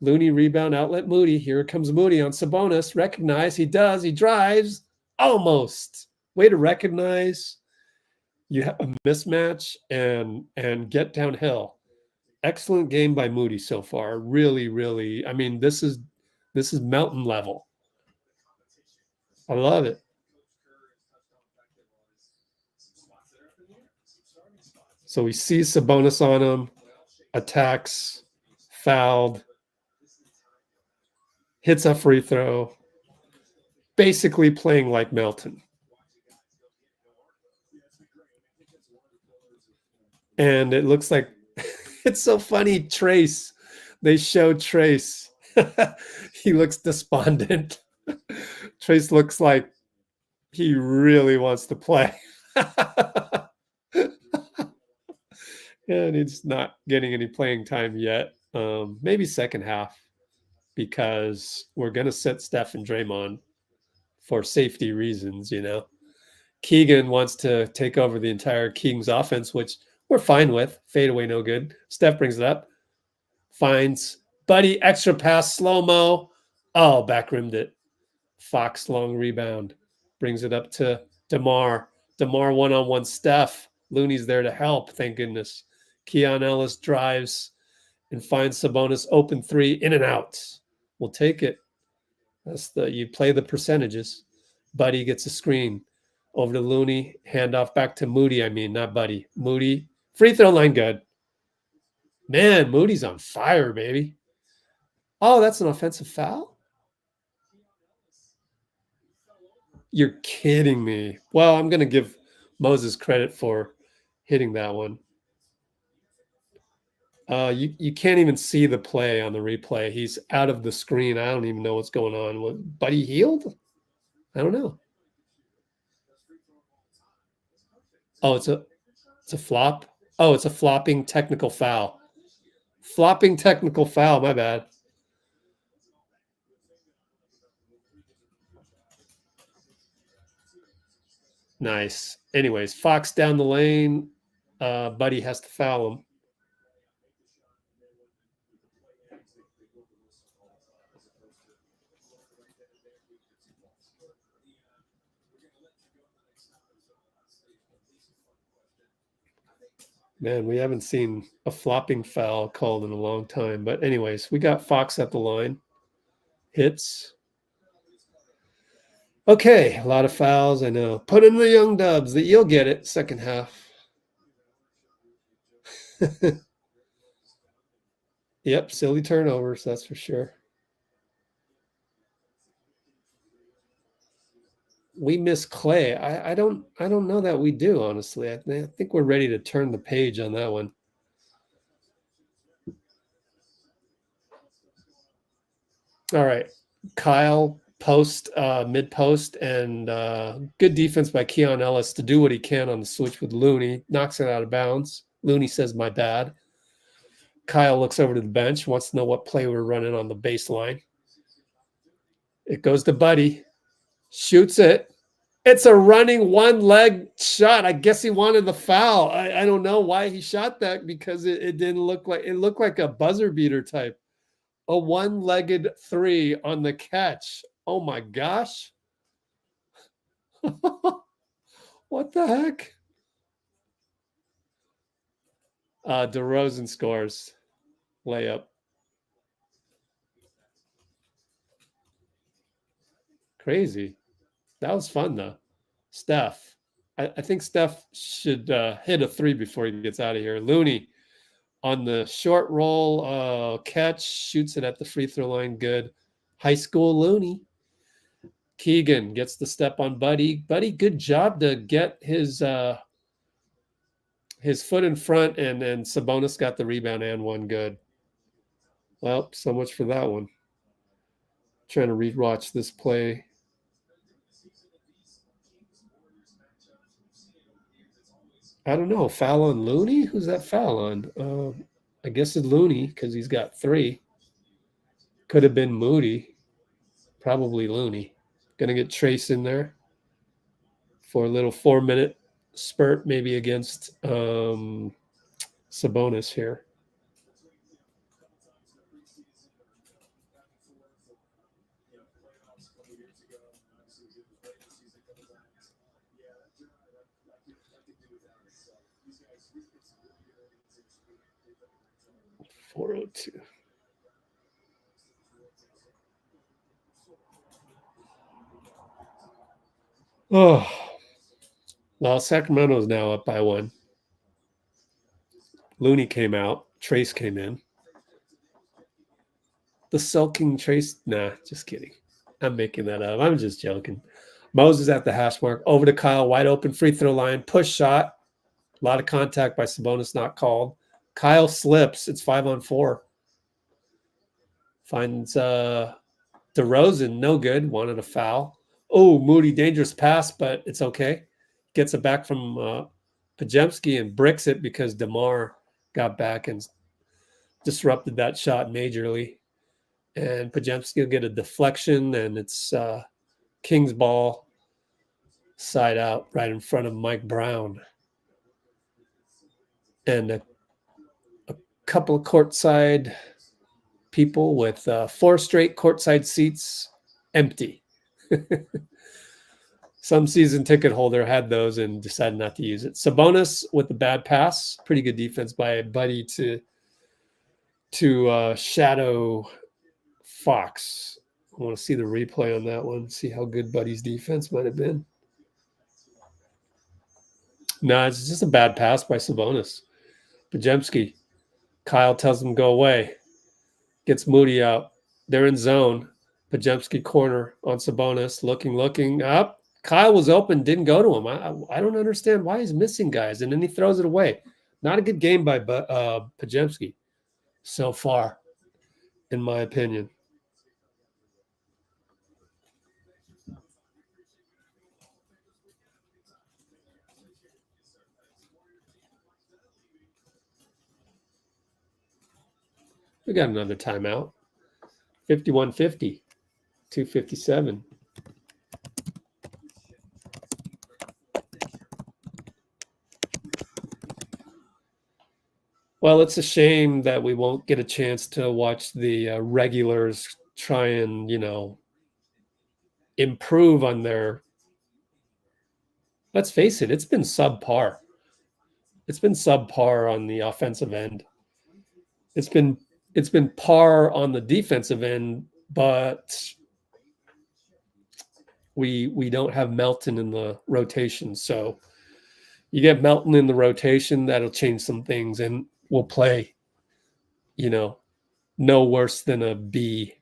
Looney rebound outlet Moody. Here comes Moody on Sabonis. Recognize. He does. He drives. Almost. Way to recognize. You have a mismatch and get downhill. Excellent game by Moody so far. Really, really. I mean, this is Melton level. I love it. So we see Sabonis on him, attacks, fouled, hits a free throw, basically playing like Melton. And it looks like it's so funny. Trayce, they show Trayce. He looks despondent. Trayce looks like he really wants to play. And he's not getting any playing time yet. Maybe second half, because we're going to set Steph and Draymond for safety reasons, you know. Keegan wants to take over the entire Kings offense, which we're fine with. Fade away, no good. Steph brings it up. Finds Buddy, extra pass, Slowmo. Oh, back rimmed it. Fox long rebound. Brings it up to DeMar. DeMar one-on-one Steph. Looney's there to help, thank goodness. Keon Ellis drives and finds Sabonis open 3, in and out. We'll take it. You play the percentages. Buddy gets a screen. Over to Looney. Handoff back to Moody. I mean, not Buddy. Moody. Free throw line good. Man, Moody's on fire, baby. Oh, that's an offensive foul? You're kidding me. Well, I'm going to give Moses credit for hitting that one. You can't even see the play on the replay. He's out of the screen. I don't even know what's going on. But he healed? I don't know. Oh, it's a flop. Oh, it's a flopping technical foul. Flopping technical foul. My bad. Nice. Anyways, Fox down the lane. Buddy has to foul him. Man, we haven't seen a flopping foul called in a long time. But anyways, we got Fox at the line. Hits. Okay, a lot of fouls, I know. Put in the young dubs. You'll get it second half. Yep, silly turnovers, that's for sure. We miss Clay. I don't know that we do, honestly. I think we're ready to turn the page on that one. All right. Kyle post, mid post, and good defense by Keon Ellis to do what he can on the switch with Looney. Knocks it out of bounds. Looney says, my bad. Kyle looks over to the bench, wants to know what play we're running on the baseline. It goes to Buddy. Shoots it. It's a running one leg shot. I guess he wanted the foul. I don't know why he shot that because it didn't look like it looked like a buzzer beater type. A one-legged three on the catch. Oh my gosh. What the heck? DeRozan scores. Layup. Crazy. That was fun, though. Steph. I think Steph should hit a three before he gets out of here. Looney on the short roll catch. Shoots it at the free throw line. Good. High school Looney. Keegan gets the step on Buddy. Buddy, good job to get his foot in front, and Sabonis got the rebound and one. Good. Well, so much for that one. Trying to rewatch this play. I don't know. Foul on Looney? Who's that foul on? I guess it's Looney because he's got three. Could have been Moody. Probably Looney. Going to get Trayce in there for a little 4-minute spurt, maybe against Sabonis here. .402. Oh, well, Sacramento is now up by one. Looney came out. Trayce came in. The sulking Trayce. Nah, just kidding. I'm making that up. I'm just joking. Moses at the hash mark. Over to Kyle. Wide open free throw line. Push shot. A lot of contact by Sabonis, not called. Kyle slips. It's 5-on-4. Finds DeRozan, no good. Wanted a foul. Oh, Moody, dangerous pass, but it's okay. Gets it back from Pajemski and bricks it because DeMar got back and disrupted that shot majorly. And Pajemski will get a deflection, and it's King's ball side out right in front of Mike Brown. And a couple of courtside people with 4 straight courtside seats empty. Some season ticket holder had those and decided not to use it. Sabonis with the bad pass. Pretty good defense by Buddy to shadow Fox. I want to see the replay on that one. See how good Buddy's defense might have been. No, it's just a bad pass by Sabonis. Pajemski. Kyle tells him go away. Gets Moody out. They're in zone. Pajemski corner on Sabonis. Looking up. Kyle was open, didn't go to him. I don't understand why he's missing guys, and then he throws it away. Not a good game by Pajemski so far, in my opinion. We got another timeout. 51-50, 2:57. Well, it's a shame that we won't get a chance to watch the regulars try and, improve on their. Let's face it, it's been subpar. It's been subpar on the offensive end. It's been par on the defensive end, but we don't have Melton in the rotation. So you get Melton in the rotation, that'll change some things, and we'll play, no worse than a B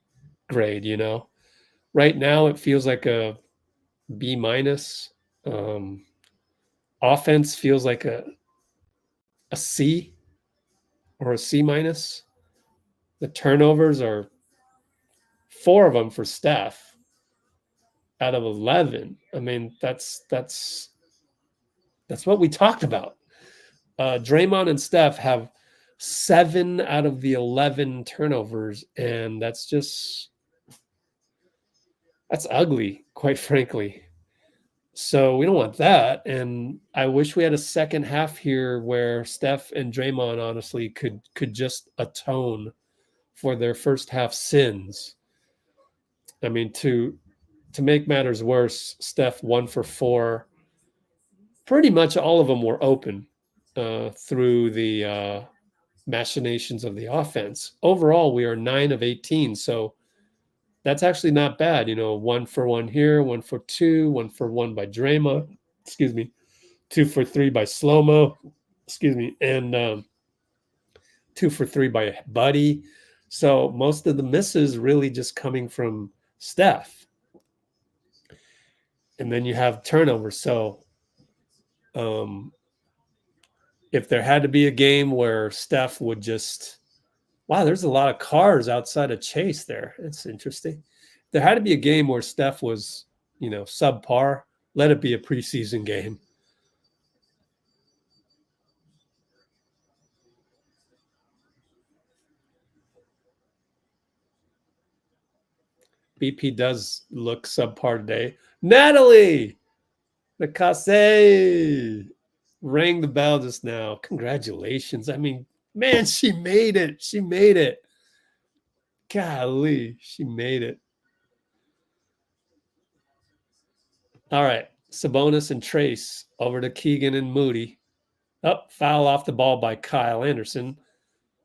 grade, Right now it feels like a B minus. Offense feels like a C or a C minus. The turnovers are 4 of them for Steph out of 11. I mean, that's what we talked about. Draymond and Steph have 7 out of the 11 turnovers, and that's ugly, quite frankly. So we don't want that. And I wish we had a second half here where Steph and Draymond honestly could just atone for their first half sins. I mean, to make matters worse, Steph 1 for 4. Pretty much all of them were open through the machinations of the offense. Overall, we are 9 of 18. So that's actually not bad. 1 for 1 here, 1 for 2, 1 for 1 by Draymond, 2 for 3 by Slowmo, and 2 for 3 by Buddy. So most of the misses really just coming from Steph. And then you have turnovers. So if there had to be a game where Steph would just, wow, there's a lot of cars outside of Chase there. It's interesting. There had to be a game where Steph was, subpar. Let it be a preseason game. BP does look subpar today. Natalie! Nakase! Rang the bell just now. Congratulations. I mean, man, she made it. She made it. Golly, she made it. All right. Sabonis and Trayce over to Keegan and Moody. Foul off the ball by Kyle Anderson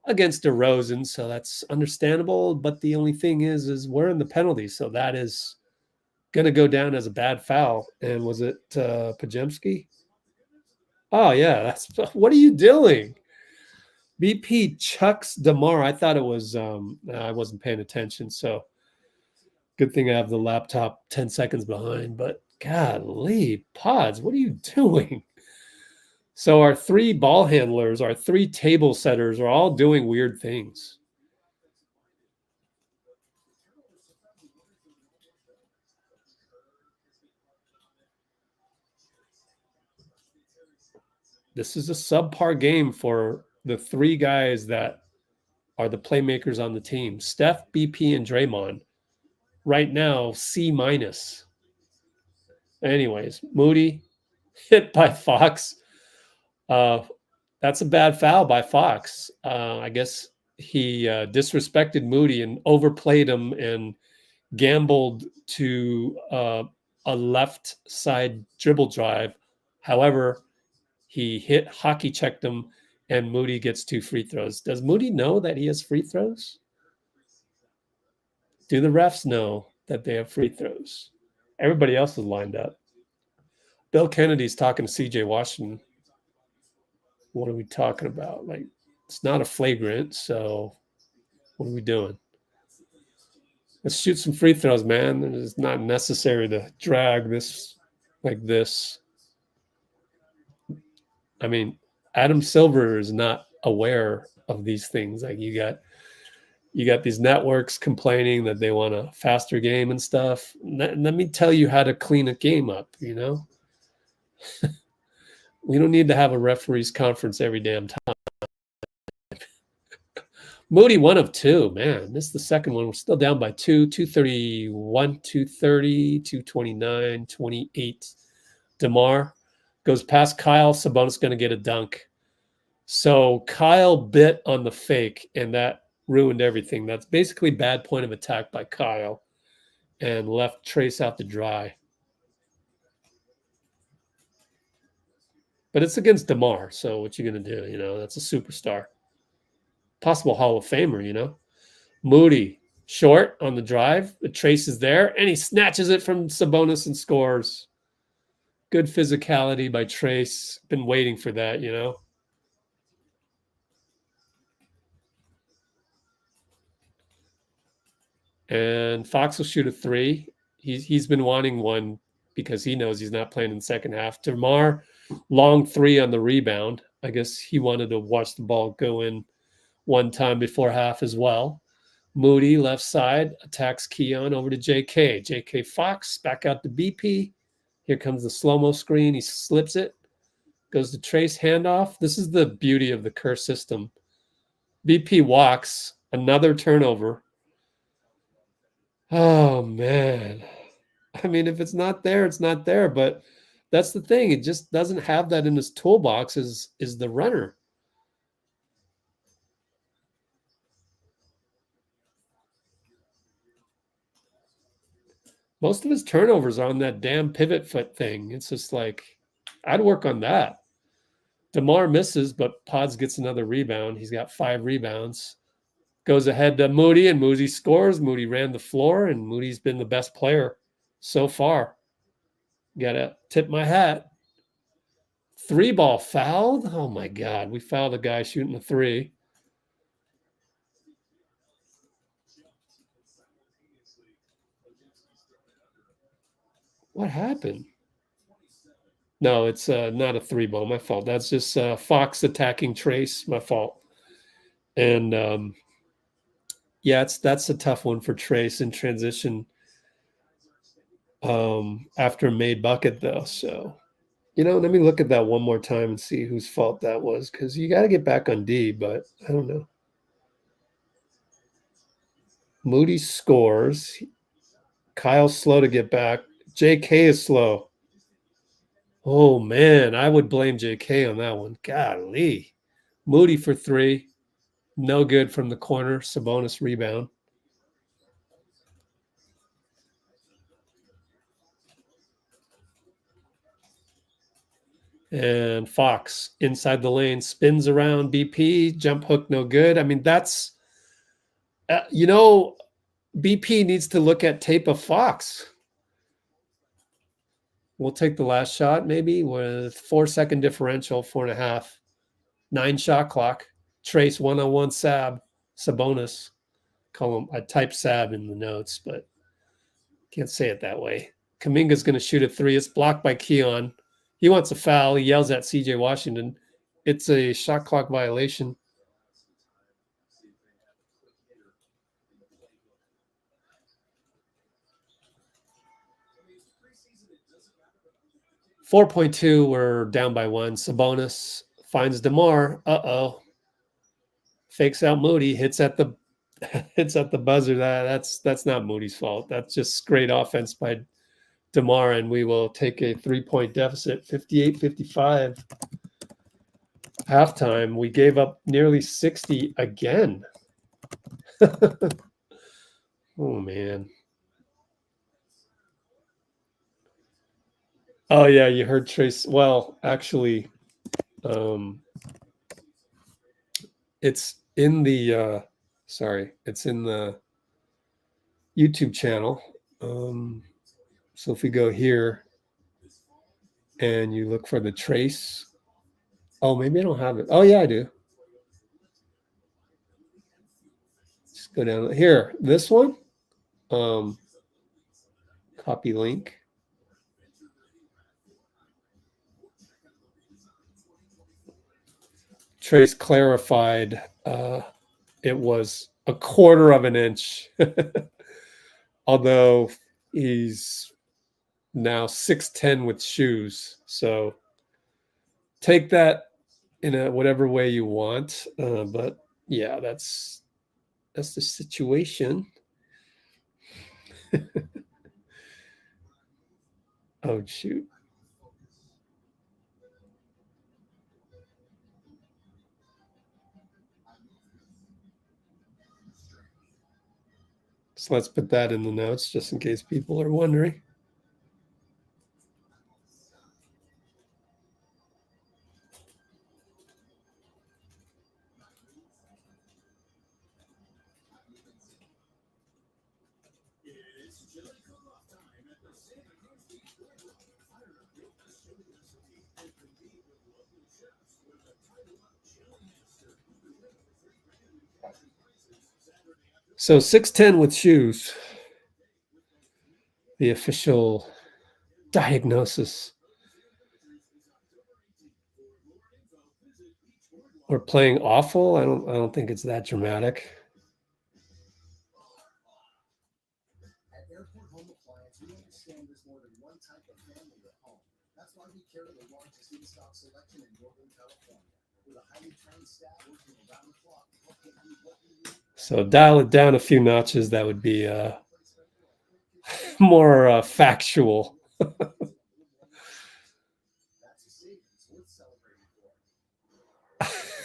against DeRozan. So that's understandable. But the only thing is we're in the penalty. So that is going to go down as a bad foul. And was it Pajemski? Oh, yeah. What are you doing? BP chucks DeMar. I thought it was, I wasn't paying attention. So good thing I have the laptop 10 seconds behind. But golly, Podz, what are you doing? So our 3 ball handlers, our 3 table setters are all doing weird things. This is a subpar game for the 3 guys that are the playmakers on the team. Steph, BP, and Draymond. Right now, C minus. Anyways, Moody hit by Fox. That's a bad foul by Fox. I guess he disrespected Moody and overplayed him and gambled to a left side dribble drive. However, he hit hockey checked him, and Moody gets 2 free throws. Does Moody know that he has free throws? Do the refs know that they have free throws? Everybody else is lined up. Bill Kennedy's talking to CJ Washington. What are we talking about? Like, it's not a flagrant, so what are we doing? Let's shoot some free throws, man. It's not necessary to drag this like this. I mean, Adam Silver is not aware of these things. Like you got these networks complaining that they want a faster game and stuff. Let me tell you how to clean a game up, you know? We don't need to have a referees conference every damn time. Moody 1 of 2, man. This is the second one. We're still down by 2, 231, 230, 229, 28. DeMar goes past Kyle. Sabonis going to get a dunk. So Kyle bit on the fake, and that ruined everything. That's basically bad point of attack by Kyle and left Trayce out to dry. But it's against DeMar, so what you going to do? You know, that's a superstar. Possible Hall of Famer, you know. Moody, short on the drive. The Trayce is there, and he snatches it from Sabonis and scores. Good physicality by Trayce. Been waiting for that, you know. And Fox will shoot a 3. He's been wanting one because he knows he's not playing in the second half. DeMar, long 3 on the rebound. I guess he wanted to watch the ball go in one time before half as well. Moody, left side, attacks Keon over to J.K. J.K. Fox, back out to BP. Here comes the Slowmo screen. He slips it. Goes to Trayce, handoff. This is the beauty of the Kerr system. BP walks, another turnover. Oh, man. I mean, if it's not there, it's not there. But that's the thing. It just doesn't have that in his toolbox is the runner. Most of his turnovers are on that damn pivot foot thing. It's just like, I'd work on that. DeMar misses, but Podz gets another rebound. He's got 5 rebounds. Goes ahead to Moody, and Moody scores. Moody ran the floor, and Moody's been the best player so far. Got to tip my hat. 3-ball fouled? Oh, my God. We fouled a guy shooting a 3. What happened? No, it's not a 3-ball. My fault. That's just Fox attacking Trayce. My fault. And, yeah, that's a tough one for Trayce in transition after a made bucket, though. So, you know, let me look at that one more time and see whose fault that was, because you got to get back on D, but I don't know. Moody scores. Kyle's slow to get back. J.K. is slow. Oh, man, I would blame J.K. on that one. Golly. Moody for 3. No good from the corner. Sabonis rebound. And Fox inside the lane, spins around BP, jump hook, no good. I mean, that's, you know, BP needs to look at tape of Fox. We'll take the last shot maybe with 4-second differential, 4.5. 9 shot clock. Trayce 1-on-1 Sabonis. Call him, I type Sab in the notes, but can't say it that way. Kuminga's going to shoot a 3. It's blocked by Keon. He wants a foul. He yells at CJ Washington. It's a shot clock violation. .2, we're down by 1. Sabonis finds DeMar. Fakes out Moody. Hits at the buzzer. That's not Moody's fault. That's just great offense by DeMar, and we will take a 3-point deficit, 58-55. Halftime, we gave up nearly 60 again. Oh, man. Oh, yeah, you heard Trayce. Well, actually, it's in the it's in the YouTube channel. So if we go here and you look for the Trayce. Oh, maybe I don't have it. Oh, yeah, I do. Just go down here. This one. Copy link. Trayce clarified it was a quarter of an inch, although he's now 6'10" with shoes. So take that in a whatever way you want. But yeah, that's the situation. Oh, shoot. So let's put that in the notes just in case people are wondering. So 6'10" with shoes, the official diagnosis. We're playing awful. I don't think it's that dramatic. At Airport Home Appliance, we understand there's more than one type of family at home. That's why we carry the largest in-stock selection in Northern California, with a highly trained staff working around the clock to help get you what you need. So dial it down a few notches. That would be more factual. That's a savings worth celebrating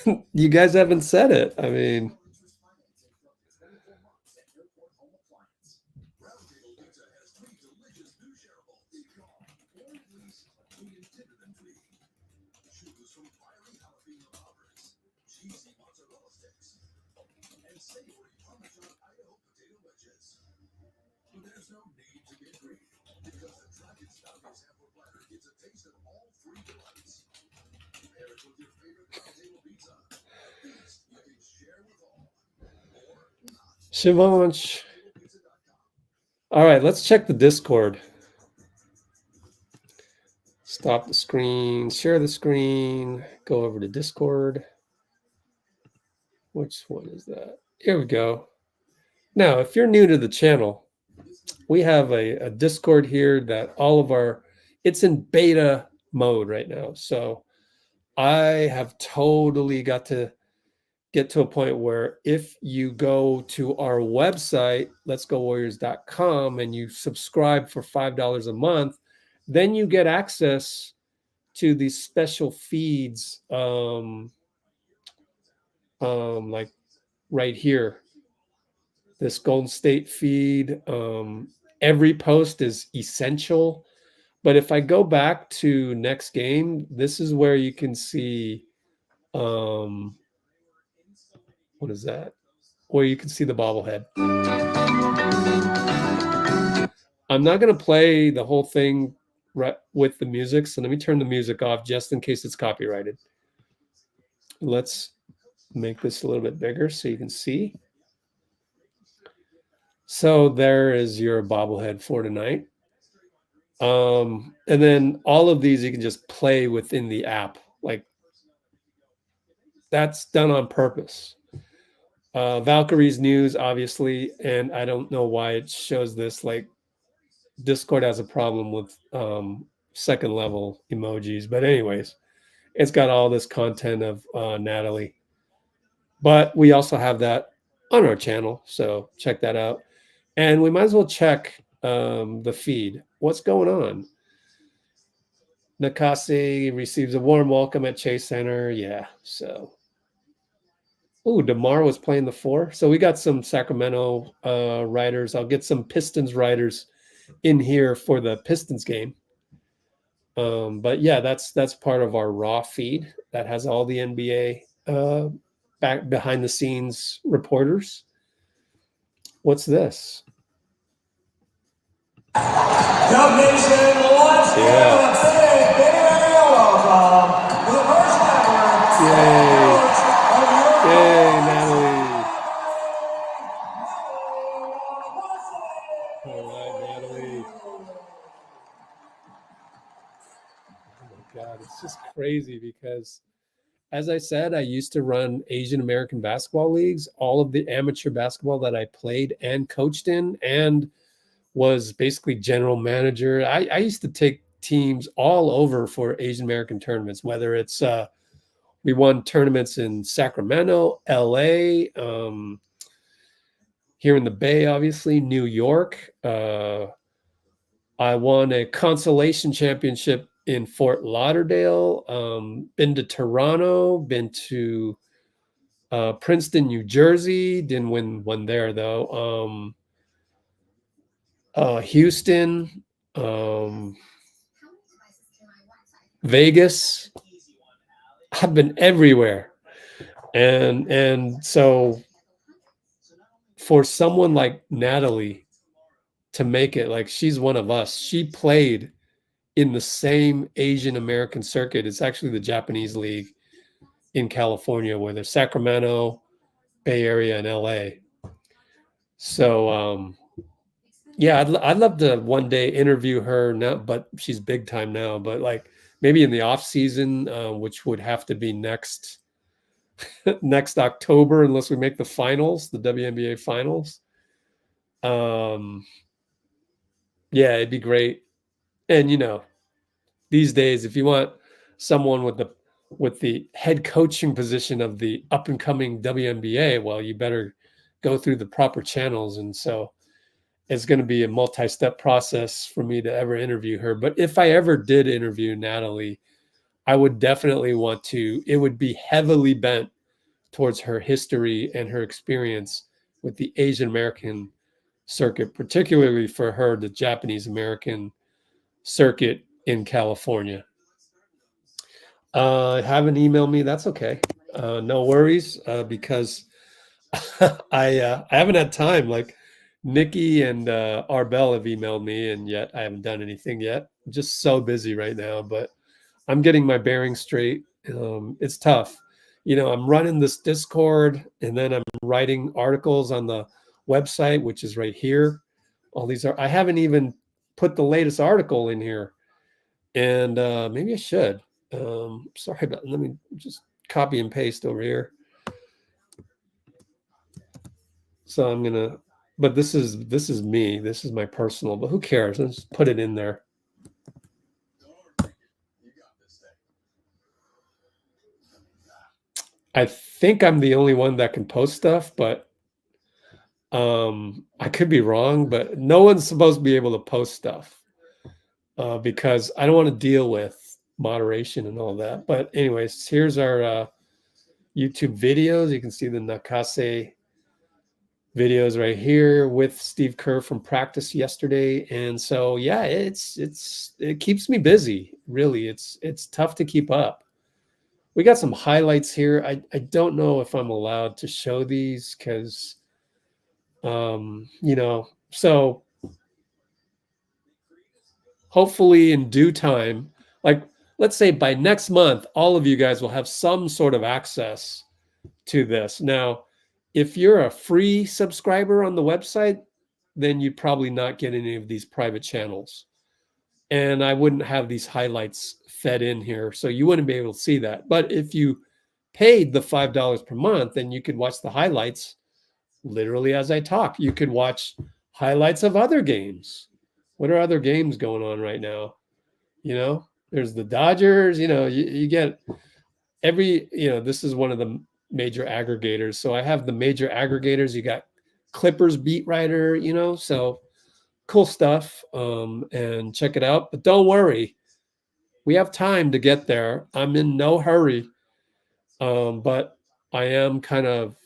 for. You guys haven't said it. I mean, Interest financing for up to 24 months at Airport Home Appliance. Roundtable Pizza has 3 delicious new shareables. Or at least we intended them to be. Choose from fiery jalapeno poppers, cheesy mozzarella sticks, and savory Parmesan Idaho potato wedges. There's no need to get greedy, because the Dragon Stallion sample platter gives a taste of all 3 delights. Pair it with your favorite roundtable pizza. A feast you can share with all. Or not. Shivansh. All right, let's check the Discord. Stop the screen, share the screen, go over to Discord. Which one is that? Here we go. Now, if you're new to the channel, we have a Discord here that all of it's in beta mode right now. So I have totally got to get to a point where if you go to our website, letsgowarriors.com, and you subscribe for $5 a month, then you get access to these special feeds, like right here, this Golden State feed. Every post is essential. But if I go back to next game, this is where you can see, what is that? Where you can see the bobblehead. I'm not going to play the whole thing with the music, so let me turn the music off just in case it's copyrighted. Let's make this a little bit bigger so you can see. So there is your bobblehead for tonight. And then all of these you can just play within the app. Like, that's done on purpose. Valkyrie's news, obviously, and I don't know why it shows this. Like, Discord has a problem with second level emojis, but anyways, it's got all this content of Natalie. But we also have that on our channel, so check that out. And we might as well check the feed. What's going on? Nakase receives a warm welcome at Chase Center. Yeah, so. Ooh, DeMar was playing the 4. So we got some Sacramento writers. I'll get some Pistons writers in here for the Pistons game. But yeah, that's part of our raw feed that has all the NBA back behind the scenes reporters. What's this? Dub Nation, let's give a big welcome to the first ever Yay. Yay, Natalie. All right, Natalie. Oh my God, it's just crazy because as I said, I used to run Asian American basketball leagues. All of the amateur basketball that I played and coached in and was basically general manager. I used to take teams all over for Asian American tournaments, whether it's we won tournaments in Sacramento, LA, here in the Bay, obviously, New York. I won a consolation championship in Fort Lauderdale, been to Toronto, been to Princeton, New Jersey. Didn't win one there though. Houston, Vegas. I've been everywhere, and so for someone like Natalie to make it, like she's one of us. She played in the same Asian American circuit. It's actually the Japanese league in California, where there's Sacramento, Bay Area, and LA. So yeah, I'd love to one day interview her now, but she's big time now. But like maybe in the off season, which would have to be next October, unless we make the finals, the WNBA finals. Yeah, it'd be great. And you know, these days, if you want someone with the head coaching position of the up and coming WNBA, well, you better go through the proper channels. And so it's going to be a multi-step process for me to ever interview her. But if I ever did interview Natalie, I would definitely want to. It would be heavily bent towards her history and her experience with the Asian American circuit, particularly for her, the Japanese American circuit in California. Haven't emailed me. That's okay. No worries, because I haven't had time. Like Nikki and Arbel have emailed me, and yet I haven't done anything yet. I'm just so busy right now, but I'm getting my bearings straight. It's tough. You know, I'm running this Discord, and then I'm writing articles on the website, which is right here. All these are, I haven't even put the latest article in here, and maybe I should. Sorry about, let me just copy and paste over here. So I'm gonna, but this is me. This is my personal, but who cares? Let's put it in there. I think I'm the only one that can post stuff, but I could be wrong, but no one's supposed to be able to post stuff because I don't want to deal with moderation and all that. But anyways, here's our YouTube videos. You can see the Nakase videos right here with Steve Kerr from practice yesterday. And so, yeah, it keeps me busy. Really, it's tough to keep up. We got some highlights here. I don't know if I'm allowed to show these because, you know, so hopefully in due time, like let's say by next month, all of you guys will have some sort of access to this. Now, if you're a free subscriber on the website, then you'd probably not get any of these private channels. And I wouldn't have these highlights fed in here, so you wouldn't be able to see that. But if you paid the $5 per month, then you could watch the highlights literally as I talk. You could watch highlights of other games. What are other games going on right now? You know, there's the Dodgers, you know, you get every, you know, this is one of the major aggregators. So I have the major aggregators. You got Clippers beat writer, you know, so cool stuff, and check it out. But don't worry, we have time to get there. I'm in no hurry, but I am kind of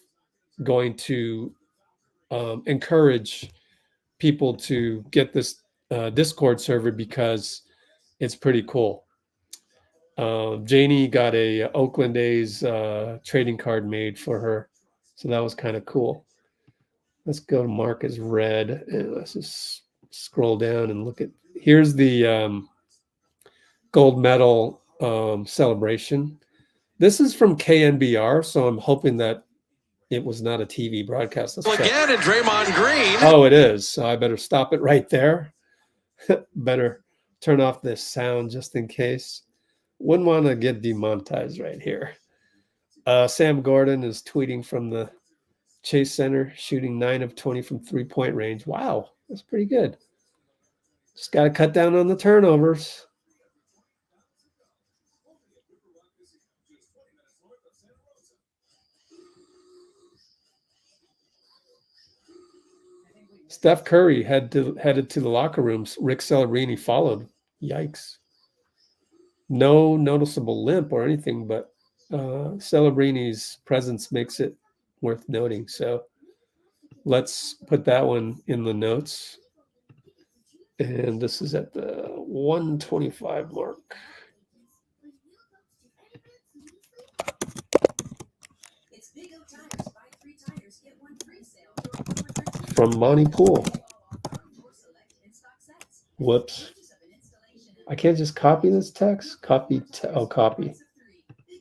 going to encourage people to get this Discord server because it's pretty cool. Janie got a Oakland A's trading card made for her, so that was kind of cool. Let's go to mark as red, and let's just scroll down and look at. Here's the gold medal celebration. This is from KNBR, so I'm hoping that it was not a TV broadcast. Let's check. Again, and Draymond Green. Oh, it is. So I better stop it right there. Better turn off this sound just in case. Wouldn't want to get demonetized right here. Sam Gordon is tweeting from the Chase Center, shooting 9 of 20 from 3-point range. Wow, that's pretty good. Just got to cut down on the turnovers. Steph Curry headed to the locker rooms. Rick Celebrini followed. Yikes. No noticeable limp or anything, but Celebrini's presence makes it worth noting. So let's put that one in the notes. And this is at the 125 mark. From Monte Poole. Whoops. I can't just copy this text. Copy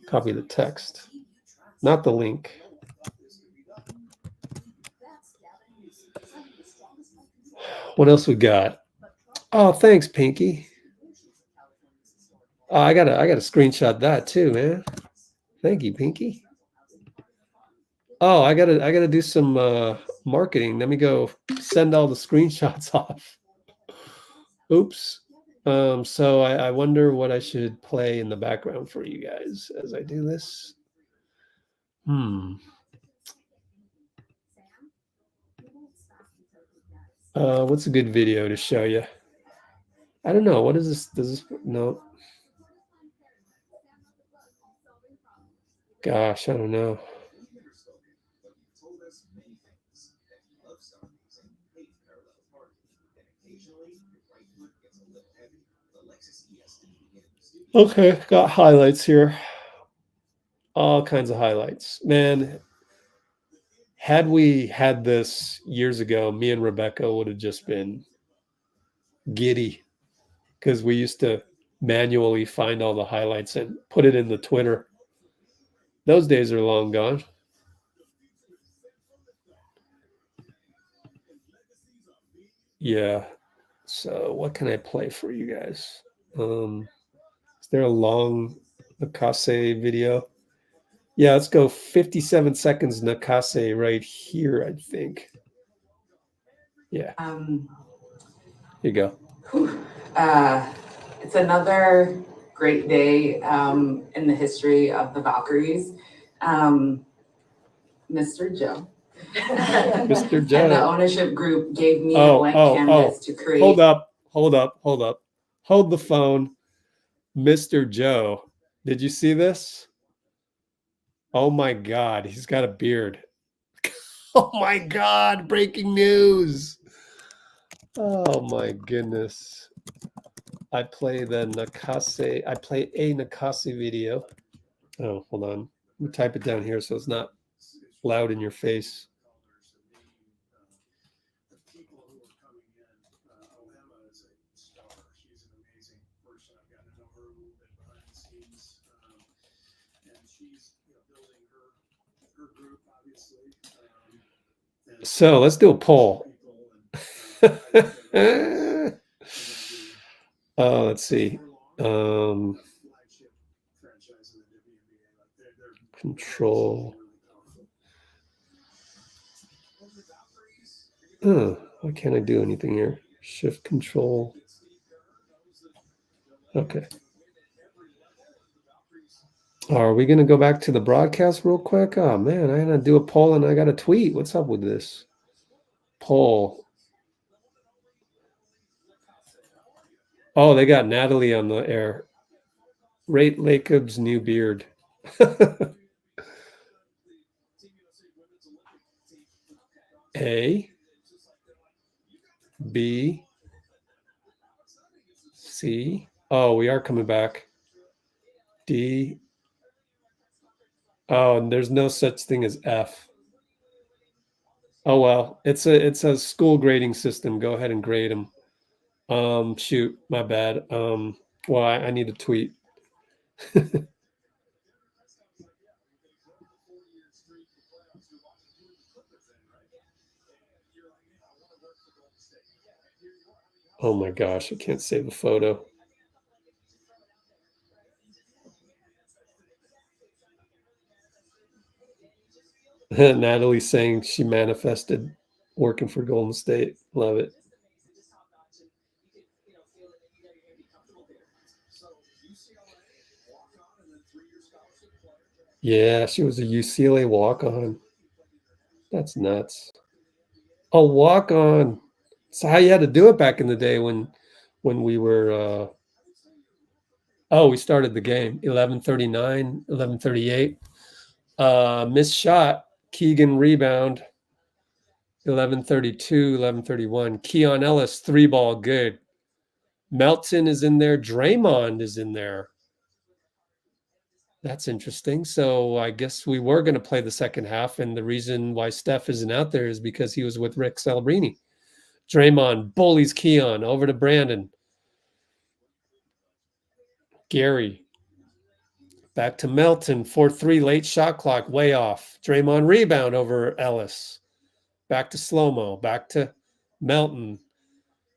the text, not the link. What else we got? Oh, thanks, Pinky. Oh, I gotta screenshot that too, man. Thank you, Pinky. Oh, I gotta do some marketing. Let me go send all the screenshots off. Oops. So I wonder what I should play in the background for you guys as I do this. What's a good video to show you? I don't know. What is this? Does this? No. Gosh, I don't know. Okay, got highlights here. All kinds of highlights. Man, had we had this years ago, me and Rebecca would have just been giddy because we used to manually find all the highlights and put it in the Twitter. Those days are long gone. Yeah. So what can I play for you guys? Is there a long Nakase video? Yeah, let's go 57 seconds Nakase right here, I think. Yeah. Here you go. It's another great day in the history of the Valkyries. Mr. Joe. Mr. Joe. And the ownership group gave me a blank canvas to create. Hold up. Hold the phone. Mr. Joe. Did you see this? Oh my God, he's got a beard. Oh my God, breaking news. Oh my goodness. I play a Nakase video. Oh, hold on. Let me type it down here so it's not loud in your face. So let's do a poll. Let's see. Control. Why can't I do anything here? Shift control. Okay. Are we going to go back to the broadcast real quick? Oh, man, I got to do a poll and I got a tweet. What's up with this? Poll. Oh, they got Natalie on the air. Rate Lacob's new beard. A, B, C. Oh, we are coming back. D. Oh, and there's no such thing as F. Oh well, it's a school grading system. Go ahead and grade them. Shoot, my bad. Well, I need a tweet. Oh my gosh, I can't save a photo. Natalie saying she manifested working for Golden State. Love it. Yeah, she was a UCLA walk-on. That's nuts. A walk-on. It's how you had to do it back in the day when we were we started the game 11:39, 11:38. Missed shot, Keegan rebound 11:32, 11:31. Keon Ellis 3-ball good. Melton is in there, Draymond is in there. That's interesting. So I guess we were going to play the second half, and the reason why Steph isn't out there is because he was with Rick Celebrini. Draymond bullies Keon over to Brandon. Gary. Back to Melton. 4-3 late shot clock. Way off. Draymond rebound over Ellis. Back to Slowmo. Back to Melton.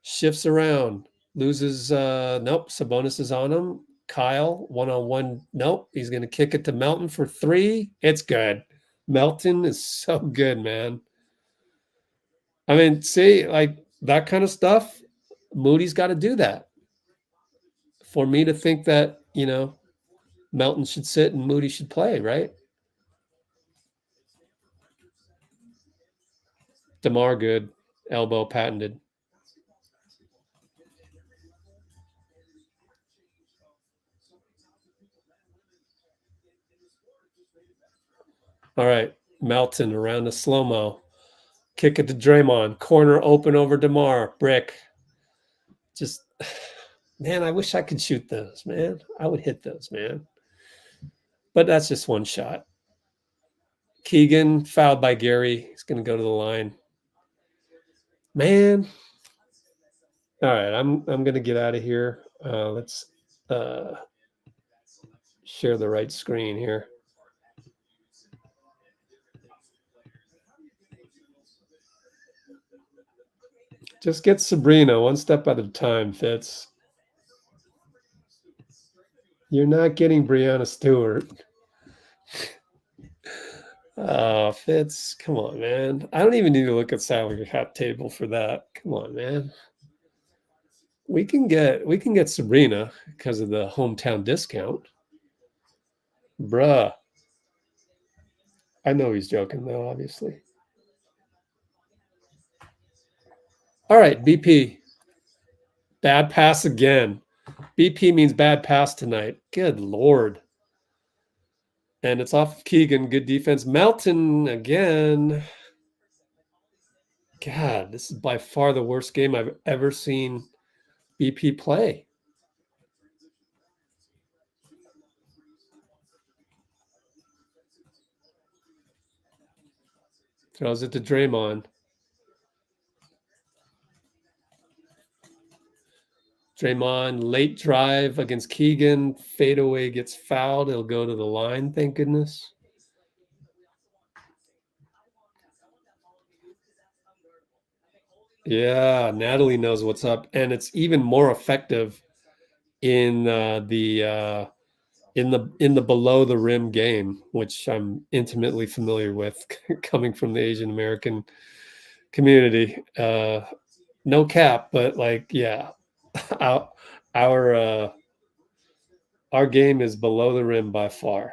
Shifts around. Loses. Nope. Sabonis is on him. Kyle, one-on-one. Nope. He's going to kick it to Melton for 3. It's good. Melton is so good, man. I mean, see, like that kind of stuff, Moody's got to do that. For me to think that, Melton should sit and Moody should play, right? DeMar good. Elbow patented. All right. Melton around the Slowmo. Kick it to Draymond. Corner open over DeMar. Brick. Just, man, I wish I could shoot those, man. I would hit those, man. But that's just one shot. Keegan fouled by Gary. He's going to go to the line. Man. All right, I'm going to get out of here. Let's share the right screen here. Just get Sabrina one step at a time, Fitz. You're not getting Breanna Stewart. Fitz, come on, man. I don't even need to look at salary cap table for that. Come on, man. We can get Sabrina because of the hometown discount. Bruh. I know he's joking though, obviously. All right, BP. Bad pass again. BP means bad pass tonight. Good Lord. And it's off of Keegan. Good defense. Melton again. God, this is by far the worst game I've ever seen BP play. Throws it to Draymond. Draymond, late drive against Keegan. Fadeaway gets fouled. He'll go to the line, thank goodness. Yeah, Natalie knows what's up. And it's even more effective in the below the rim game, which I'm intimately familiar with coming from the Asian American community. No cap, but like, yeah, our game is below the rim by far.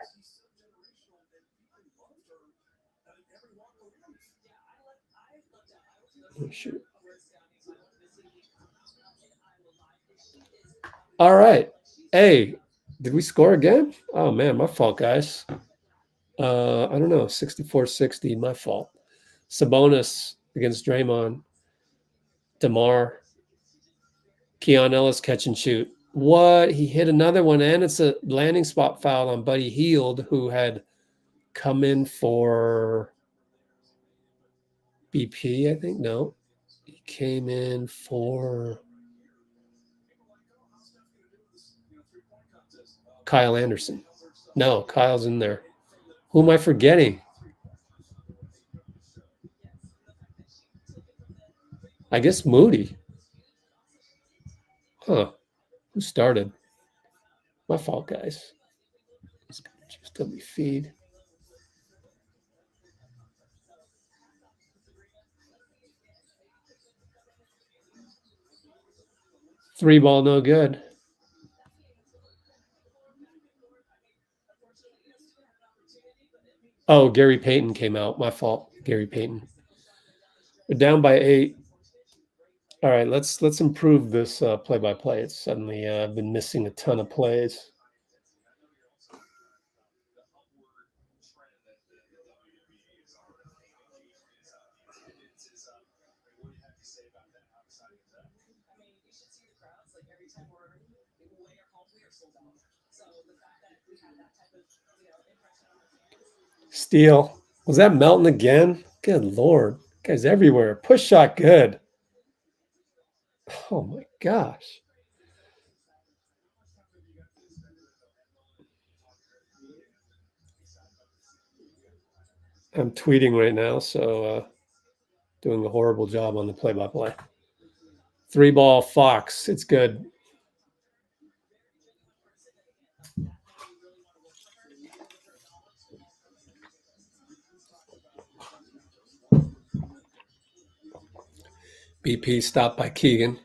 Oh, shoot. All right. Hey, did we score again? Oh man, my fault, guys. I don't know. 64-60, my fault. Sabonis against Draymond. DeMar. Keon Ellis catch and shoot. What? He hit another one, and it's a landing spot foul on Buddy Hield, who had come in for BP, I think. No. He came in for Kyle Anderson. No, Kyle's in there. Who am I forgetting? I guess Moody. Huh. Who started? My fault, guys. Just let me feed. 3 ball, no good. Oh, Gary Payton came out. My fault, Gary Payton. We're down by 8. All right, let's improve this play-by-play. It's suddenly I've been missing a ton of plays. Steal. Was that Melton again? Good Lord. Guys everywhere. Push shot good. Oh my gosh. I'm tweeting right now, so doing a horrible job on the play-by-play. 3 ball, Fox. It's good. BP stopped by Keegan.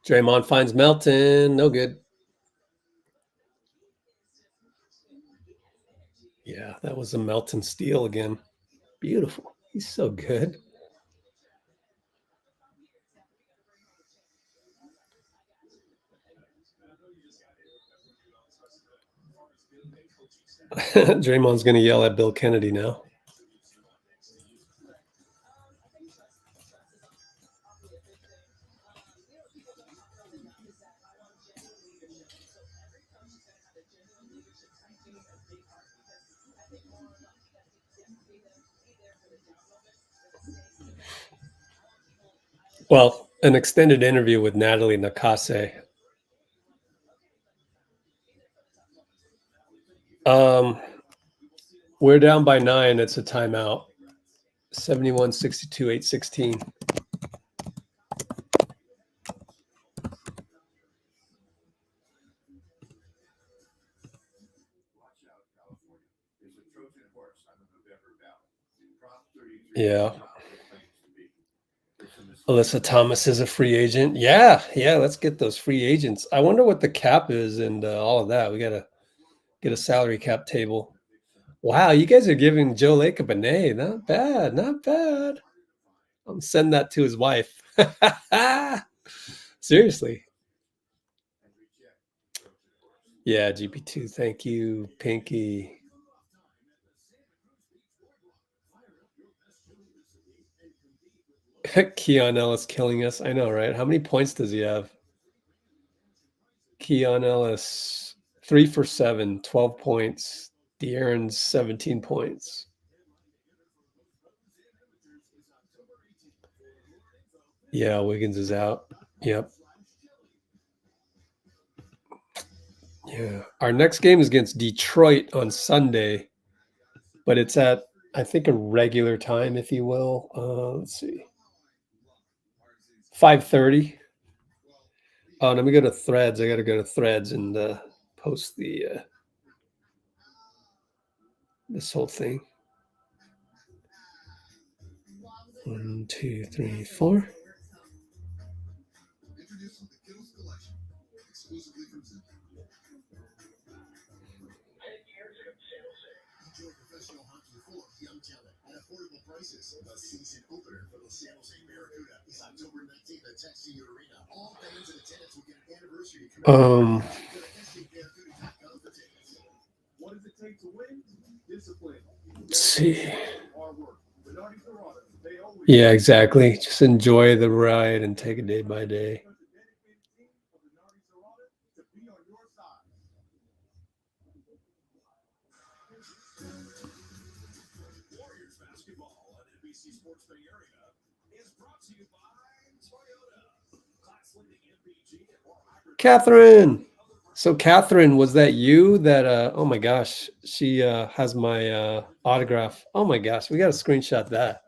Draymond finds Melton. No good. Yeah, that was a Melton steal again. Beautiful. He's so good. Draymond's going to yell at Bill Kennedy now. Well, an extended interview with Natalie Nakase. We're down by 9. It's a timeout. 71-62, 8-16. Yeah. Alyssa Thomas is a free agent. Yeah, let's get those free agents. I wonder what the cap is and all of that. We got to get a salary cap table. Wow, you guys are giving Joe Lacob an A. Not bad, not bad. I'm sending that to his wife. Seriously. Yeah, GP2. Thank you, Pinky. Keon Ellis killing us. I know, right? How many points does he have? Keon Ellis, 3 for 7, 12 points. De'Aaron's 17 points. Yeah, Wiggins is out. Yep. Yeah. Our next game is against Detroit on Sunday, but it's at, I think, a regular time, if you will. Let's see. 5:30. Oh, let me go to Threads. I got to go to Threads and post the this whole thing. 1, 2, 3, 4. The season opener for the San Jose Barracuda is October 19th at Texas Arena. All fans in attendance will get an anniversary commemoration. What does it take to win? Discipline. Let's see. Yeah, exactly. Just enjoy the ride and take it day by day. Catherine. So Catherine, was that you that oh my gosh, she has my autograph. Oh my gosh, we got to screenshot that.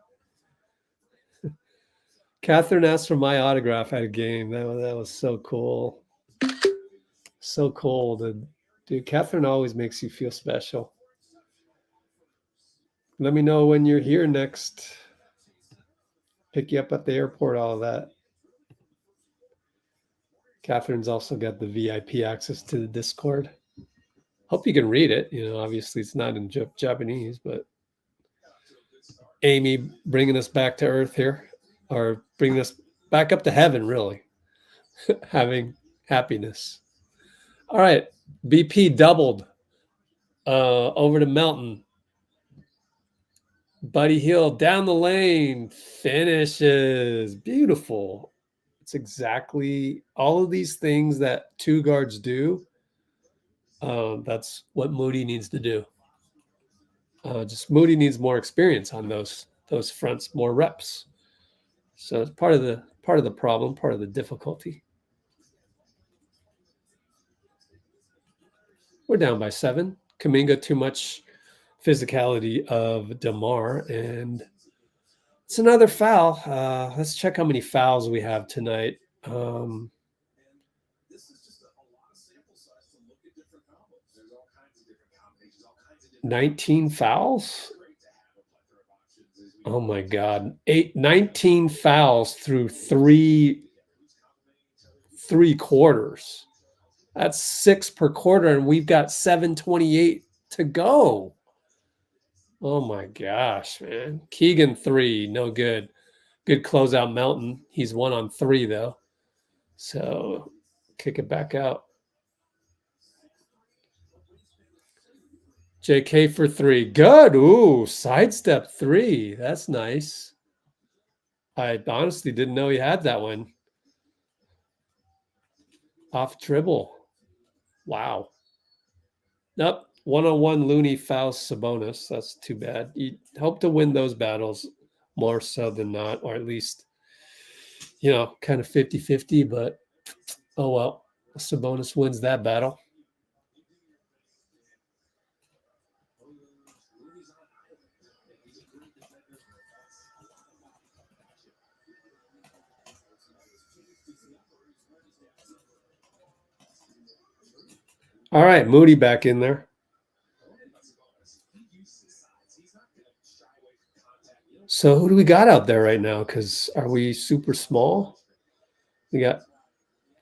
Catherine asked for my autograph at a game. That was so cool. So cool. Dude, Catherine always makes you feel special. Let me know when you're here next. Pick you up at the airport, all of that. Catherine's also got the VIP access to the Discord. Hope you can read it. Obviously it's not in Japanese, but Amy bringing us back to earth here, or bringing us back up to heaven, really. Having happiness. All right, BP doubled over to Melton. Buddy Hield down the lane, finishes. Beautiful. It's exactly all of these things that two guards do. That's what Moody needs to do. Just Moody needs more experience on those fronts, more reps. So it's part of the problem, part of the difficulty. We're down by 7. Kuminga too much physicality of DeMar, and it's another foul. Let's check how many fouls we have tonight. This is just a lot of sample size to look at different combos. There's all kinds of different combinations, all kinds of different 19 fouls? great to have a plethora of options. Oh my God. 19 fouls through three quarters. That's 6 per quarter, and we've got 7:28 to go. Oh my gosh, man. Keegan 3, no good. Good closeout Melton. He's 1 on 3 though. So kick it back out. JK for 3. Good. Ooh, sidestep 3. That's nice. I honestly didn't know he had that one. Off dribble. Wow. Nope. 1-on-1 Looney fouls Sabonis. That's too bad. You hope to win those battles more so than not, or at least, kind of 50-50, but oh well. Sabonis wins that battle. All right, Moody back in there. So who do we got out there right now? Because are we super small? We got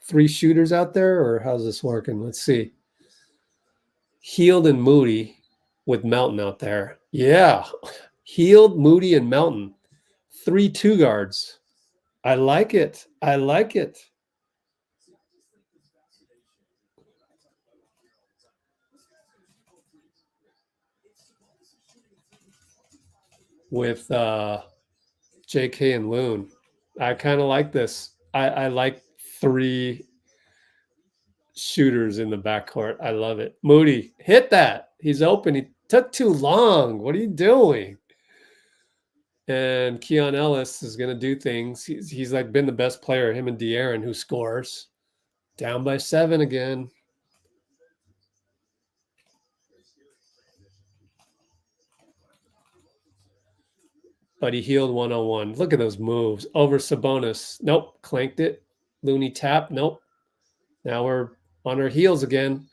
3 shooters out there, or how's this working? Let's see. Hield and Moody with Melton out there. Yeah. Hield, Moody, and Melton. 3 2 guards. I like it. I like it. With JK and Loon. I kind of like this. I like 3 shooters in the backcourt. I love it. Moody, hit that. He's open. He took too long. What are you doing? And Keon Ellis is going to do things. He's like been the best player, him and De'Aaron, who scores. Down by 7 again. But he healed 1-on-1. Look at those moves. Over Sabonis. Nope. Clanked it. Looney tap. Nope. Now we're on our heels again.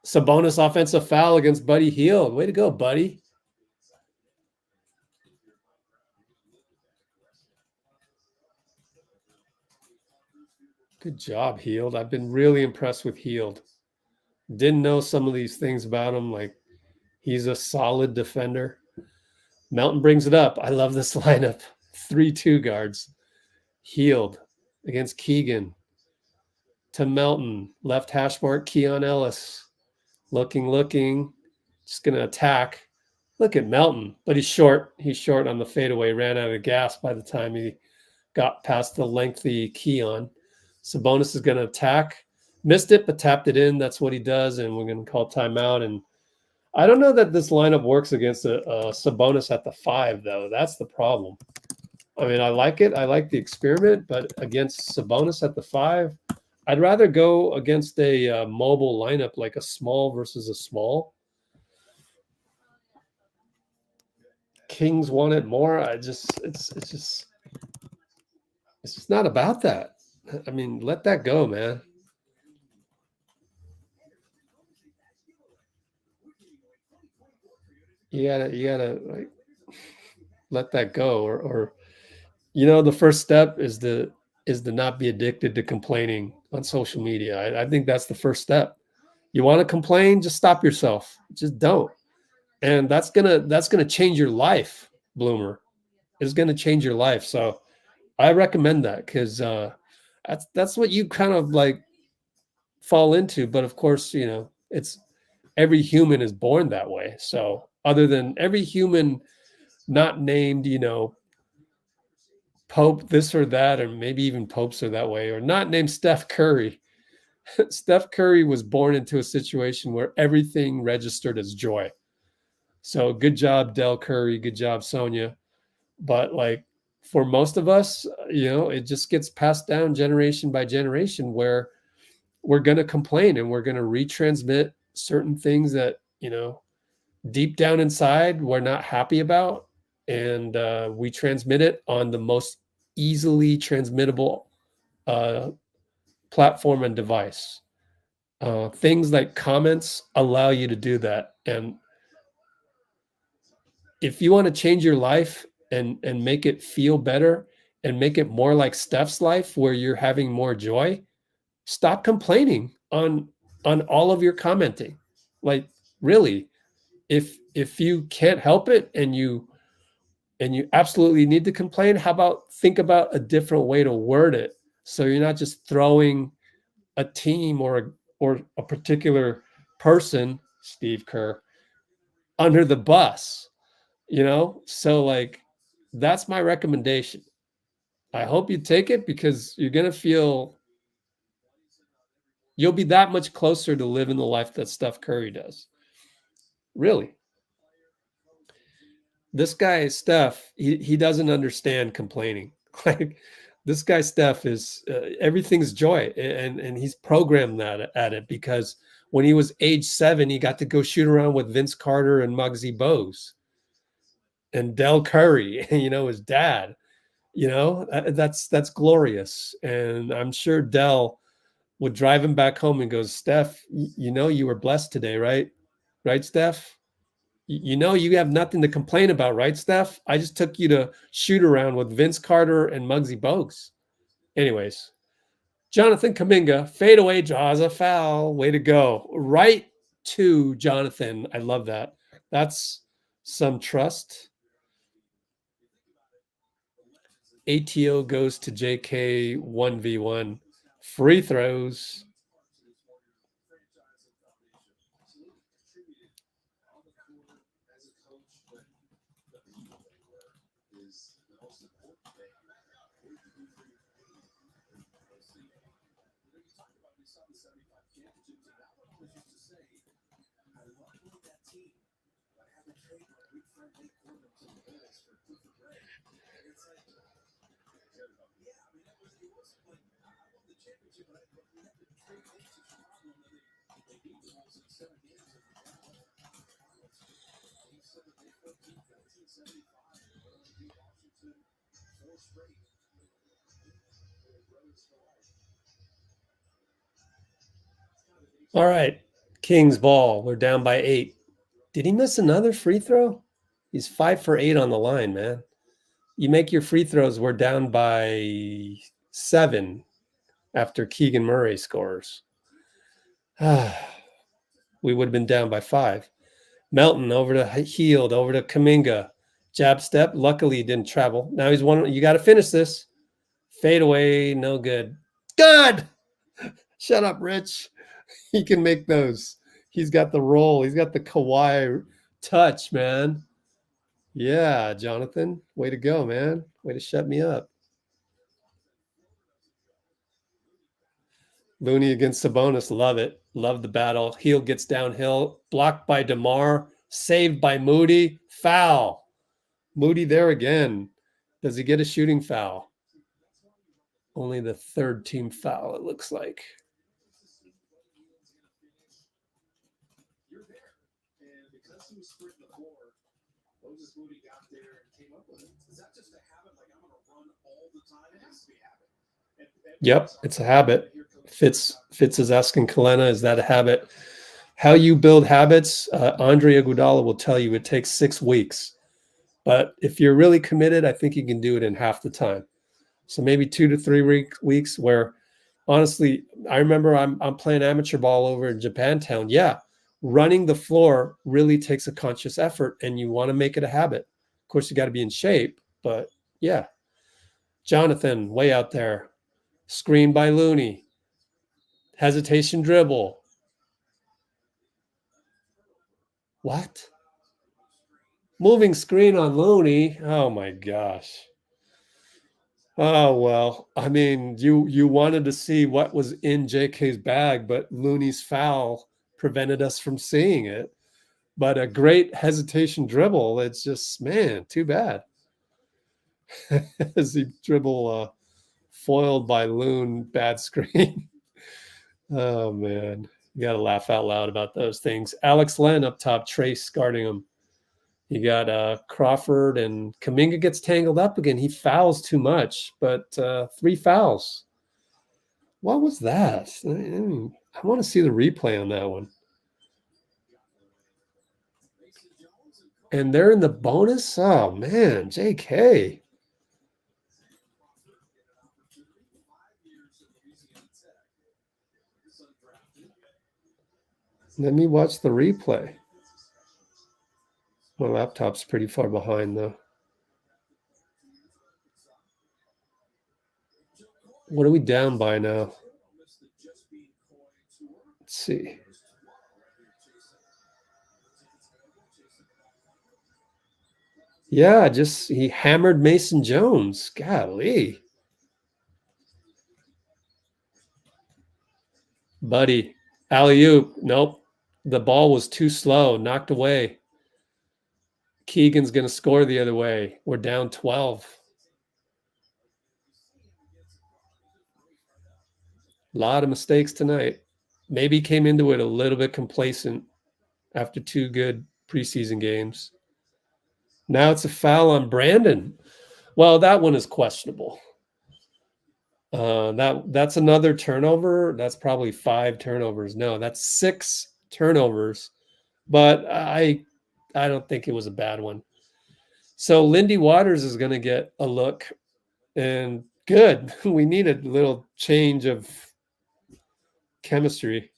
Sabonis offensive foul against Buddy Hield. Way to go, buddy. Good job, Hield. I've been really impressed with Hield. Didn't know some of these things about him. Like, he's a solid defender. Melton brings it up. I love this lineup. 3 2 guards. Hield against Keegan. To Melton. Left hash mark, Keon Ellis. Looking. Just going to attack. Look at Melton. But he's short. He's short on the fadeaway. Ran out of gas by the time he got past the lengthy Keon. Sabonis is going to attack. Missed it, but tapped it in. That's what he does. And we're going to call timeout. And I don't know that this lineup works against a Sabonis at the 5, though. That's the problem. I mean, I like it. I like the experiment. But against Sabonis at the 5, I'd rather go against a mobile lineup, like a small versus a small. Kings want it more. It's just not about that. I mean, let that go, man. You gotta like let that go, or the first step is to is to not be addicted to complaining on social media. I think that's the first step. You want to complain, just stop yourself. Just don't. And that's gonna change your life, Bloomer. It's gonna change your life. So I recommend that because that's what you kind of like fall into. But of course, you know, it's every human is born that way. So other than every human not named, you know, Pope this or that, or maybe even popes are that way, or not named Steph Curry. Steph Curry was born into a situation where everything registered as joy. So good job, Del Curry. Good job, Sonia. But like for most of us, you know, it just gets passed down generation by generation where we're going to complain and we're going to retransmit certain things that, you know, deep down inside we're not happy about. And we transmit it on the most easily transmittable platform and device. Things like comments allow you to do that. And if you want to change your life and make it feel better and make it more like Steph's life where you're having more joy, stop complaining on all of your commenting. Like really, if you can't help it and you absolutely need to complain, how about think about a different way to word it so you're not just throwing a team or a particular person, Steve Kerr, under the bus, you know? So like that's my recommendation. I hope you take it because you're going to feel you'll be that much closer to living the life that Steph Curry does. Really. This guy, Steph, he doesn't understand complaining. Like this guy, Steph, is everything's joy. And he's programmed that at it because when he was age 7, he got to go shoot around with Vince Carter and Muggsy Bogues and Del Curry, you know, his dad. You know, that's glorious. And I'm sure Del would drive him back home and goes, Steph, you know, you were blessed today, right? Right, Steph? You know, you have nothing to complain about, right, Steph? I just took you to shoot around with Vince Carter and Muggsy Bogues. Anyways, Jonathan Kuminga, fadeaway draws a foul. Way to go. Right to Jonathan. I love that. That's some trust. ATO goes to JK 1v1. Free throws. All right, Kings ball. We're down by 8. Did he miss another free throw? He's 5 for 8 on the line, man. You make your free throws. We're down by 7 after Keegan Murray scores. We would have been down by 5. Melton over to Heald, over to Kuminga. Jab step. Luckily, he didn't travel. Now he's one. You got to finish this. Fade away. No good. Good. Shut up, Rich. He can make those. He's got the roll. He's got the Kawhi touch, man. Yeah, Jonathan. Way to go, man. Way to shut me up. Looney against Sabonis. Love it. Love the battle. Heel gets downhill. Blocked by DeMar. Saved by Moody. Foul. Moody there again. Does he get a shooting foul? Only the 3rd team foul, it looks like. Moody got there and came up with it. Is that just a habit? Like I'm going to run all the time? It has to be a habit. Yep, it's a habit. Fitz is asking Kalena, is that a habit? How you build habits, Andre Iguodala will tell you it takes 6 weeks. But if you're really committed, I think you can do it in half the time. So maybe 2 to 3 weeks where honestly, I remember I'm playing amateur ball over in Japantown. Yeah, running the floor really takes a conscious effort and you want to make it a habit. Of course, you got to be in shape, but yeah. Jonathan, way out there. Screen by Looney. Hesitation dribble. What? Moving screen on Looney. Oh my gosh. Oh well, I mean, you wanted to see what was in JK's bag, but Looney's foul prevented us from seeing it. But a great hesitation dribble. It's just, man, too bad. As he dribble foiled by Loon, bad screen. Oh man, you gotta laugh out loud about those things. Alex Len up top, Trayce guarding him. You got Crawford, and Kuminga gets tangled up again. He fouls too much, but 3 fouls. What was that? I want to see the replay on that one. And they're in the bonus? Oh, man, JK. Let me watch the replay. My laptop's pretty far behind, though. What are we down by now? Let's see. Yeah, just he hammered Mason Jones. Golly. Buddy. Alley-oop. Nope. The ball was too slow. Knocked away. Keegan's going to score the other way. We're down 12. A lot of mistakes tonight. Maybe came into it a little bit complacent after 2 good preseason games. Now it's a foul on Brandon. Well, that one is questionable. That's another turnover. That's probably 5 turnovers. No, that's 6 turnovers. But I don't think it was a bad one. So Lindy Waters is going to get a look, and good. We need a little change of chemistry.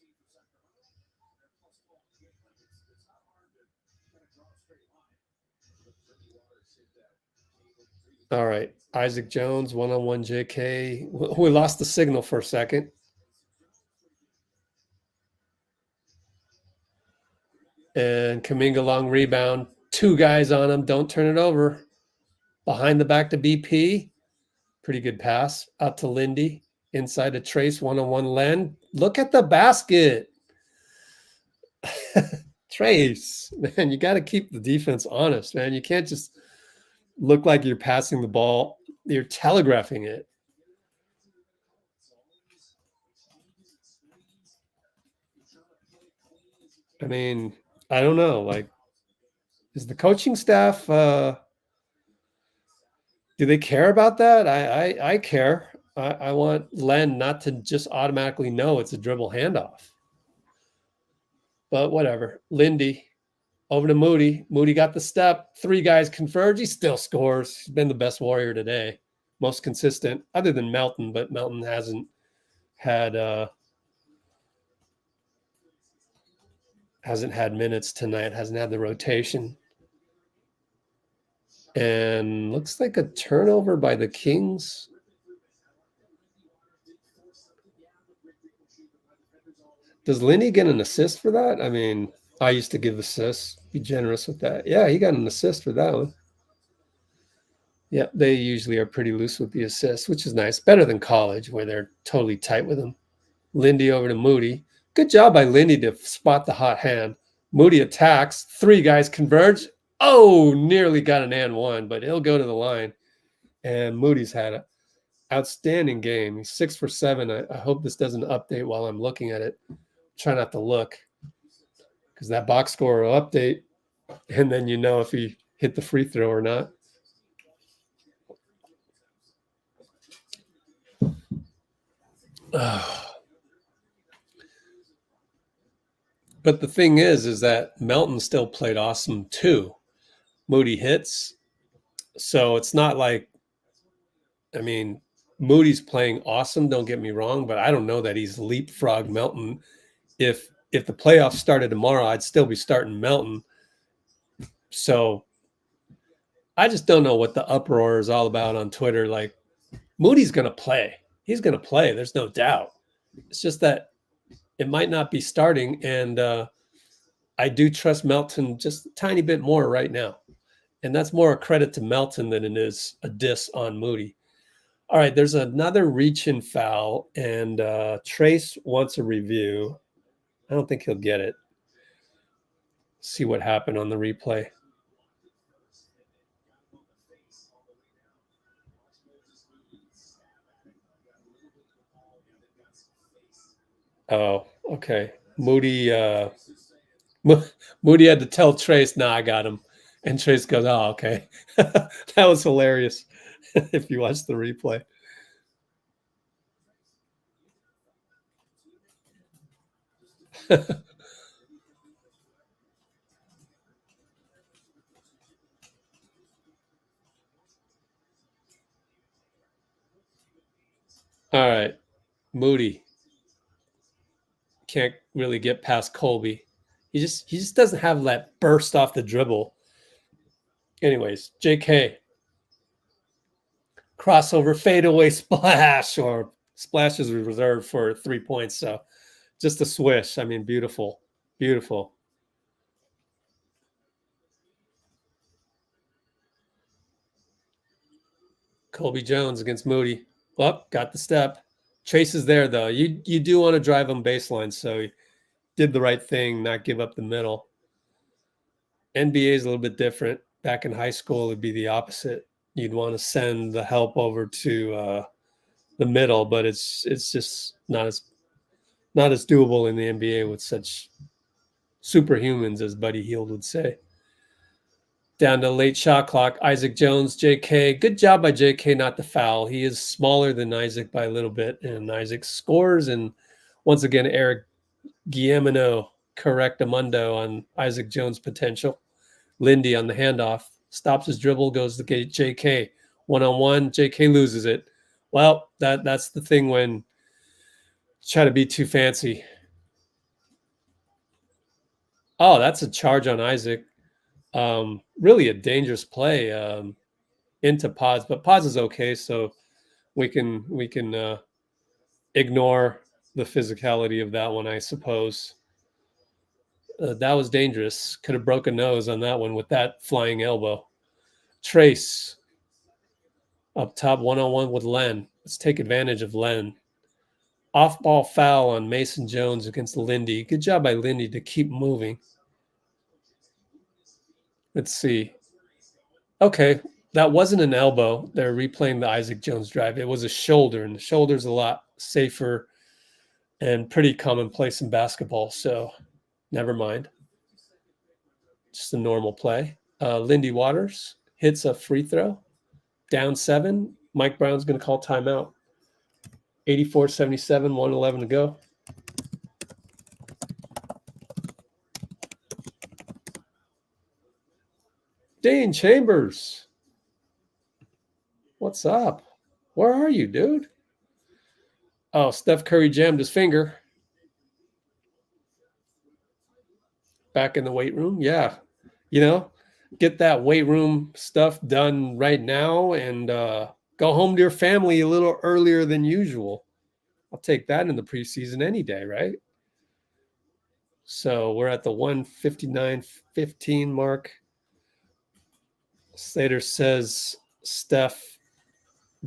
All right. Isaac Jones, one-on-one JK. We lost the signal for a second. And Kuminga long rebound. 2 guys on him. Don't turn it over. Behind the back to BP. Pretty good pass. Out to Lindy. Inside to Trayce, one-on-one Len. Look at the basket. Trayce. Man, you got to keep the defense honest, man. You can't just look like you're passing the ball. You're telegraphing it. I mean, I don't know. Like, is the coaching staff, do they care about that? I care. I want Len not to just automatically know it's a dribble handoff. But whatever. Lindy over to Moody. Moody got the step. 3 guys converge. He still scores. He's been the best Warrior today. Most consistent, other than Melton, but Melton hasn't had minutes tonight, hasn't had the rotation. And looks like a turnover by the Kings. Does Lindy get an assist for that? I mean, I used to give assists. Be generous with that. Yeah, he got an assist for that one. Yeah, they usually are pretty loose with the assists, which is nice. Better than college where they're totally tight with them. Lindy over to Moody. Good job by Lindy to spot the hot hand. Moody attacks. 3 guys converge. Oh, nearly got an and one, but he'll go to the line. And Moody's had an outstanding game. He's 6 for 7. I hope this doesn't update while I'm looking at it. Try not to look because that box score will update, and then you know if he hit the free throw or not. But the thing is that Melton still played awesome too. Moody hits. So it's not like, I mean, Moody's playing awesome, don't get me wrong, but I don't know that he's leapfrog Melton. If the playoffs started tomorrow, I'd still be starting Melton. So I just don't know what the uproar is all about on Twitter. Like, Moody's going to play. He's going to play. There's no doubt. It's just that it might not be starting. And I do trust Melton just a tiny bit more right now. And that's more a credit to Melton than it is a diss on Moody. All right, there's another reach-in foul, and Trayce wants a review. I don't think he'll get it. See what happened on the replay. Oh, okay. Moody Moody had to tell Trayce, "Nah, I got him," and Trayce goes, "Oh, okay." That was hilarious. If you watch the replay. All right, Moody can't really get past Colby. He just doesn't have that burst off the dribble. Anyways, JK crossover fadeaway splash, or splash is reserved for 3 points. So just a swish. I mean, beautiful, beautiful. Colby Jones against Moody. Well, got the step. Trayce is there though. You do want to drive him baseline, so he did the right thing, not give up the middle. NBA is a little bit different. Back in high school, it'd be the opposite. You'd want to send the help over to the middle, but it's just not as doable in the NBA with such superhumans, as Buddy Hield would say. Down to late shot clock. Isaac Jones, JK. Good job by JK not to foul. He is smaller than Isaac by a little bit, and Isaac scores. And once again, Eric Guillemino correctamundo on Isaac Jones' potential. Lindy on the handoff. Stops his dribble, goes to JK. One-on-one, JK loses it. Well, that's the thing when you try to be too fancy. Oh, that's a charge on Isaac. Really a dangerous play into Podz, but Podz is okay, so we can ignore the physicality of that one, I suppose. That was dangerous. Could have broken nose on that one with that flying elbow. Trayce up top, one-on-one with Len. Let's take advantage of Len. Off-ball foul on Mason Jones against Lindy. Good job by Lindy to keep moving. Let's see. Okay, that wasn't an elbow. They're replaying the Isaac Jones drive. It was a shoulder, and the shoulder's a lot safer and pretty commonplace in basketball, so never mind. Just a normal play. Lindy Waters hits a free throw. Down 7. Mike Brown's going to call timeout. 84-77, 1:11 to go. Dane Chambers. What's up? Where are you, dude? Oh, Steph Curry jammed his finger. Back in the weight room? Yeah. Get that weight room stuff done right now and go home to your family a little earlier than usual. I'll take that in the preseason any day, right? So we're at the 1:59:15 mark. Slater says Steph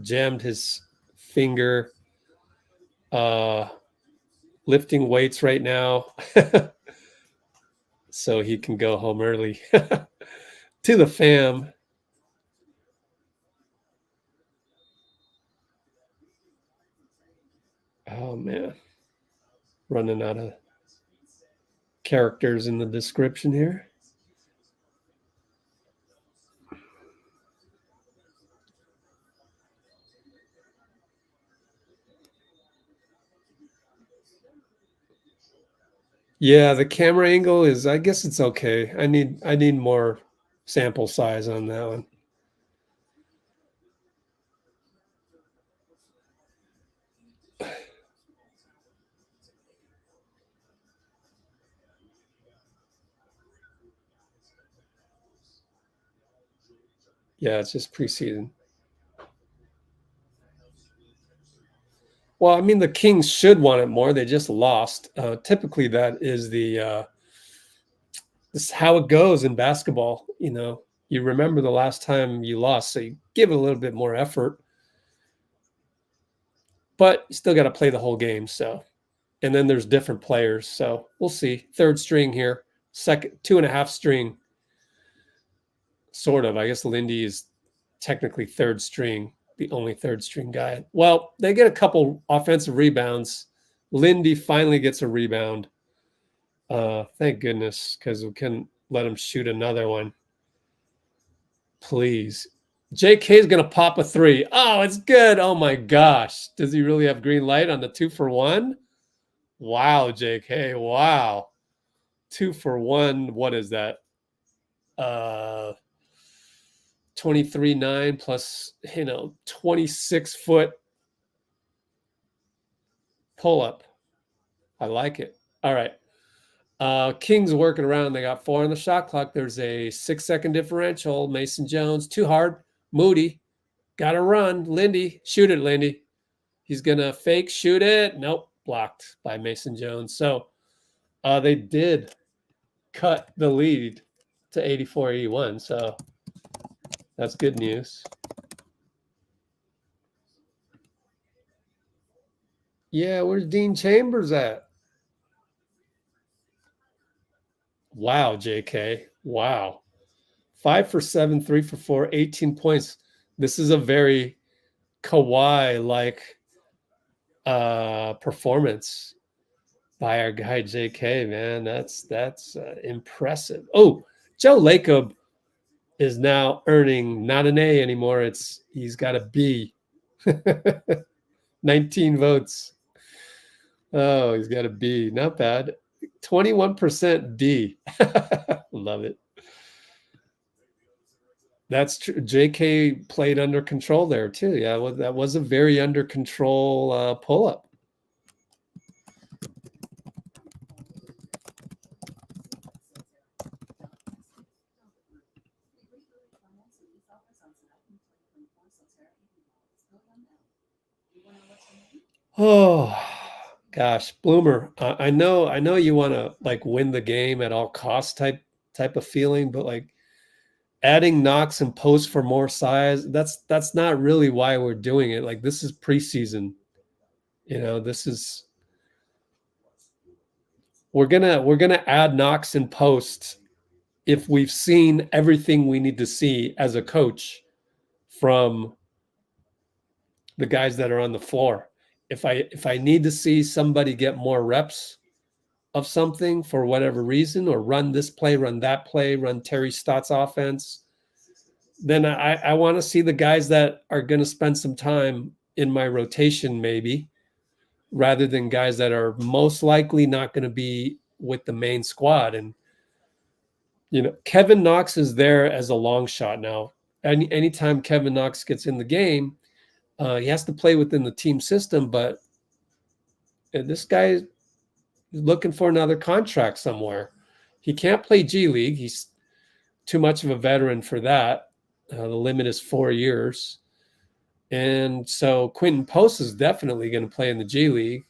jammed his finger, lifting weights right now, so he can go home early. To the fam. Oh, man. Running out of characters in the description here. Yeah, the camera angle is, I guess it's okay. I need more sample size on that one. Yeah, it's just preseason. Well, I mean, the Kings should want it more. They just lost. Typically, that is this is how it goes in basketball. You know, you remember the last time you lost, so you give it a little bit more effort, but you still got to play the whole game. So, and then there's different players. So we'll see. Third string here, second 2.5 string, sort of. I guess Lindy is technically third string, the only third string guy. Well, they get a couple offensive rebounds. Lindy finally gets a rebound. Thank goodness, because we couldn't let him shoot another one. Please. J.K. is going to pop a 3. Oh, it's good. Oh, my gosh. Does he really have green light on the 2-for-1? Wow, J.K. Wow. 2-for-1. What is that? 23.9 plus, 26-foot pull-up. I like it. All right. Kings working around. They got 4 on the shot clock. There's a 6-second differential. Mason Jones, too hard. Moody, got to run. Lindy, shoot it, Lindy. He's going to fake shoot it. Nope, blocked by Mason Jones. So they did cut the lead to 84-81. So that's good news. Yeah, where's Dean Chambers at? Wow, JK. Wow. 5 for 7, 3 for 4, 18 points. This is a very Kawhi-like performance by our guy JK, man. That's impressive. Oh, Joe Lacob is now earning not an A anymore. He's got a B. 19 votes. Oh, he's got a B. Not bad. 21% D. Love it. That's true. JK played under control there too. Yeah, well, that was a very under control pull-up. Oh gosh, Bloomer. I know you want to like win the game at all costs type of feeling, but like adding knocks and posts for more size, that's not really why we're doing it. Like this is preseason. We're gonna add knocks and posts if we've seen everything we need to see as a coach from the guys that are on the floor. If I need to see somebody get more reps of something for whatever reason, or run this play, run that play, run Terry Stott's offense, then I want to see the guys that are going to spend some time in my rotation, maybe, rather than guys that are most likely not going to be with the main squad. And, Kevin Knox is there as a long shot now. Anytime Kevin Knox gets in the game, he has to play within the team system, but this guy is looking for another contract somewhere. He can't play G League. He's too much of a veteran for that. The limit is 4 years. And so Quentin Post is definitely going to play in the G League.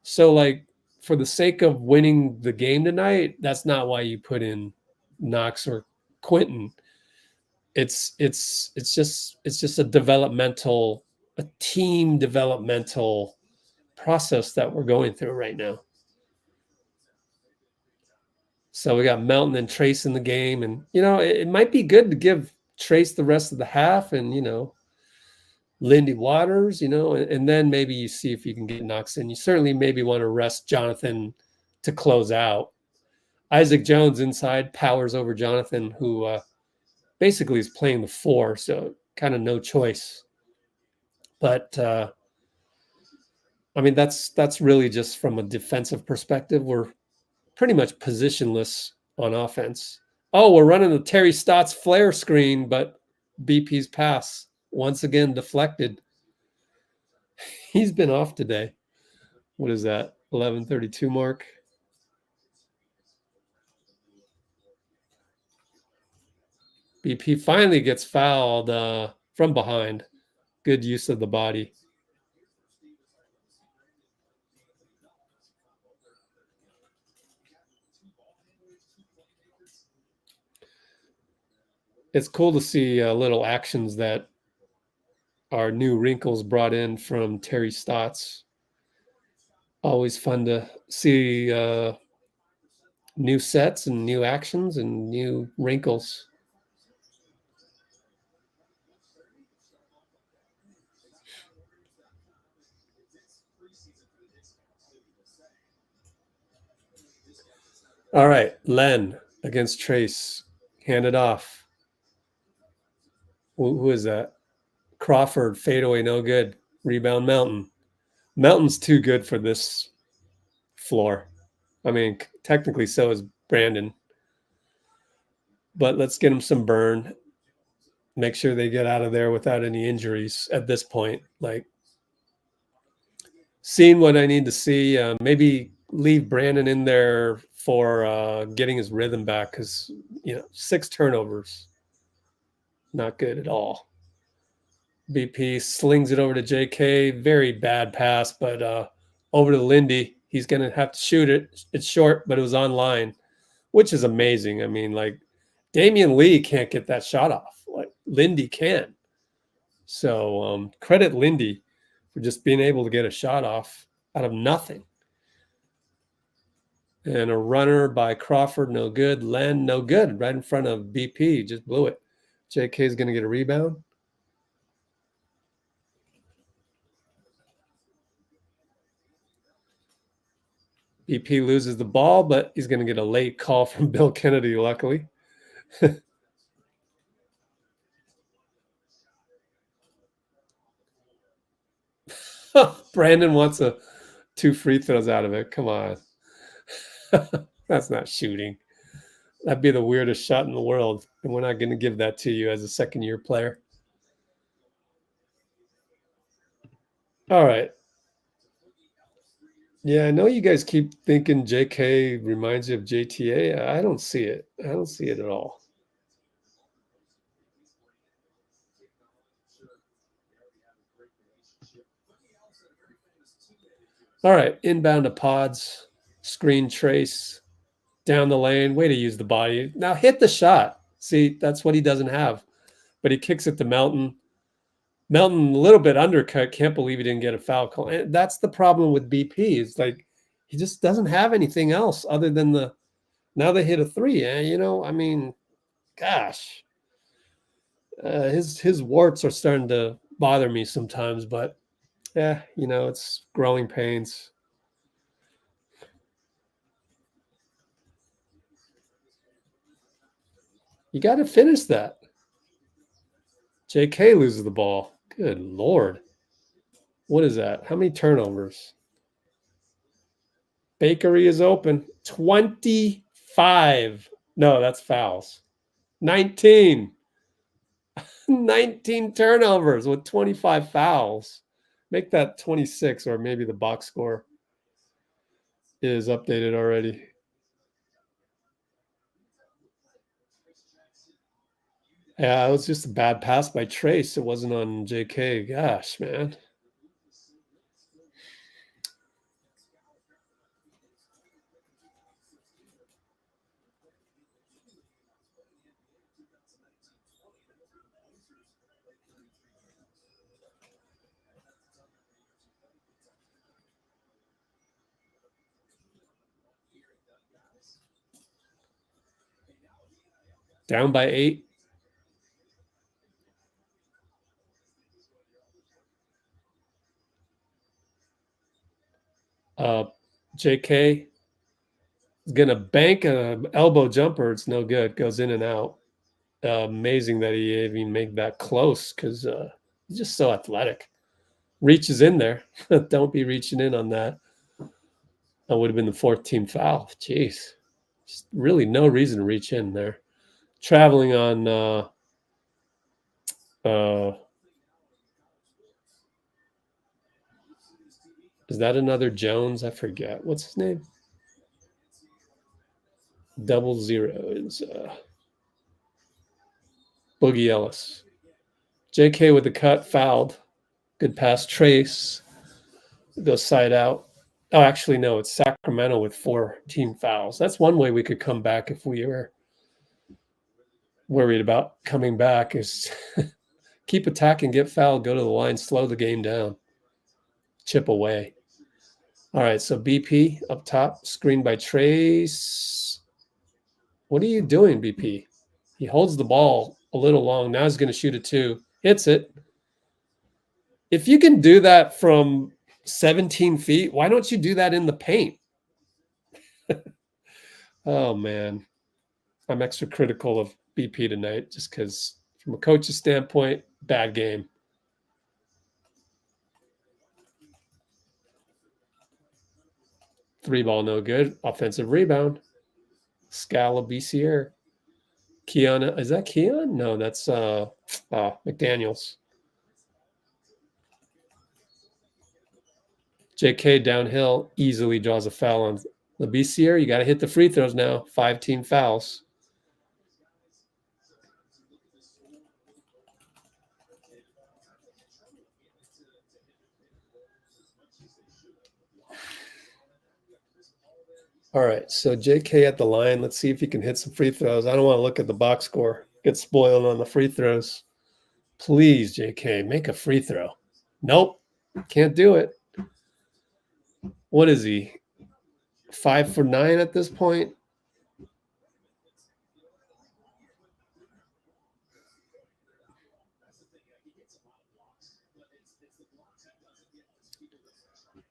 So, like, for the sake of winning the game tonight, that's not why you put in Knox or Quentin. It's just a team developmental process that we're going through right now. So we got Melton and Trayce in the game, and it might be good to give Trayce the rest of the half, and Lindy Waters, and then maybe you see if you can get Knox in. You certainly maybe want to rest Jonathan to close out. Isaac Jones inside powers over Jonathan, who basically is playing the 4, so kind of no choice. But I mean, that's really just from a defensive perspective. We're pretty much positionless on offense. Oh, we're running the Terry Stotts flare screen, but BP's pass once again deflected. He's been off today. What is that? 11:32 mark. BP finally gets fouled from behind. Good use of the body. It's cool to see little actions that are new wrinkles brought in from Terry Stotts. Always fun to see new sets and new actions and new wrinkles. All right, Len against Trayce. Hand it off. Who is that? Crawford, fadeaway, no good. Rebound, Mountain. Mountain's too good for this floor. I mean, technically so is Brandon. But let's get him some burn. Make sure they get out of there without any injuries at this point. Like, seeing what I need to see. Maybe leave Brandon in there for getting his rhythm back because, 6 turnovers. Not good at all. BP slings it over to J.K. Very bad pass, but over to Lindy. He's going to have to shoot it. It's short, but it was on line, which is amazing. I mean, like, Damian Lee can't get that shot off. Like, Lindy can. So credit Lindy for just being able to get a shot off out of nothing. And a runner by Crawford, no good. Len, no good. Right in front of BP, just blew it. JK is going to get a rebound. BP loses the ball, but he's going to get a late call from Bill Kennedy, luckily. Brandon wants 2 free throws out of it. Come on. That's not shooting. That'd be the weirdest shot in the world. And we're not going to give that to you as a second-year player. All right. Yeah, I know you guys keep thinking JK reminds you of JTA. I don't see it. I don't see it at all. All right, inbound to Podz. Screen Trayce. Down the lane. Way to use the body. Now hit the shot. See, that's what he doesn't have. But he kicks it to Melton. Melton, a little bit undercut. Can't believe he didn't get a foul call. And that's the problem with BP. It's like he just doesn't have anything else other than now they hit a 3. I mean, gosh. His warts are starting to bother me sometimes, but it's growing pains. You got to finish that. JK loses the ball. Good Lord. What is that? How many turnovers? Bakery is open. 25. No, that's fouls. 19. 19 turnovers with 25 fouls. Make that 26, or maybe the box score is updated already. Yeah, it was just a bad pass by Trayce. It wasn't on JK. Gosh, man. Down by 8. JK is going to bank an elbow jumper. It's no good. Goes in and out. Amazing that he even made that close because he's just so athletic. Reaches in there. Don't be reaching in on that. That would have been the 4th team foul. Jeez. Just really no reason to reach in there. Traveling on Is that another Jones? I forget. What's his name? 00 is Boogie Ellis. J.K. with the cut, fouled. Good pass, Trayce. Goes side out. Oh, actually, no, it's Sacramento with 4 team fouls. That's one way we could come back if we were worried about coming back, is keep attacking, get fouled, go to the line, slow the game down, chip away. All right, so BP up top, screened by Trayce. What are you doing, BP? He holds the ball a little long. Now he's going to shoot a 2. Hits it. If you can do that from 17 feet, why don't you do that in the paint? Oh, man. I'm extra critical of BP tonight just because from a coach's standpoint, bad game. Three ball, no good. Offensive rebound. Scala BCR. Keon, is that Keon? No, that's McDaniels. JK downhill easily draws a foul on the BCR. You got to hit the free throws now. 5 team fouls. All right, so JK at the line. Let's see if he can hit some free throws. I don't want to look at the box score. Get spoiled on the free throws. Please, JK, make a free throw. Nope, can't do it. What is he? 5 for 9 at this point?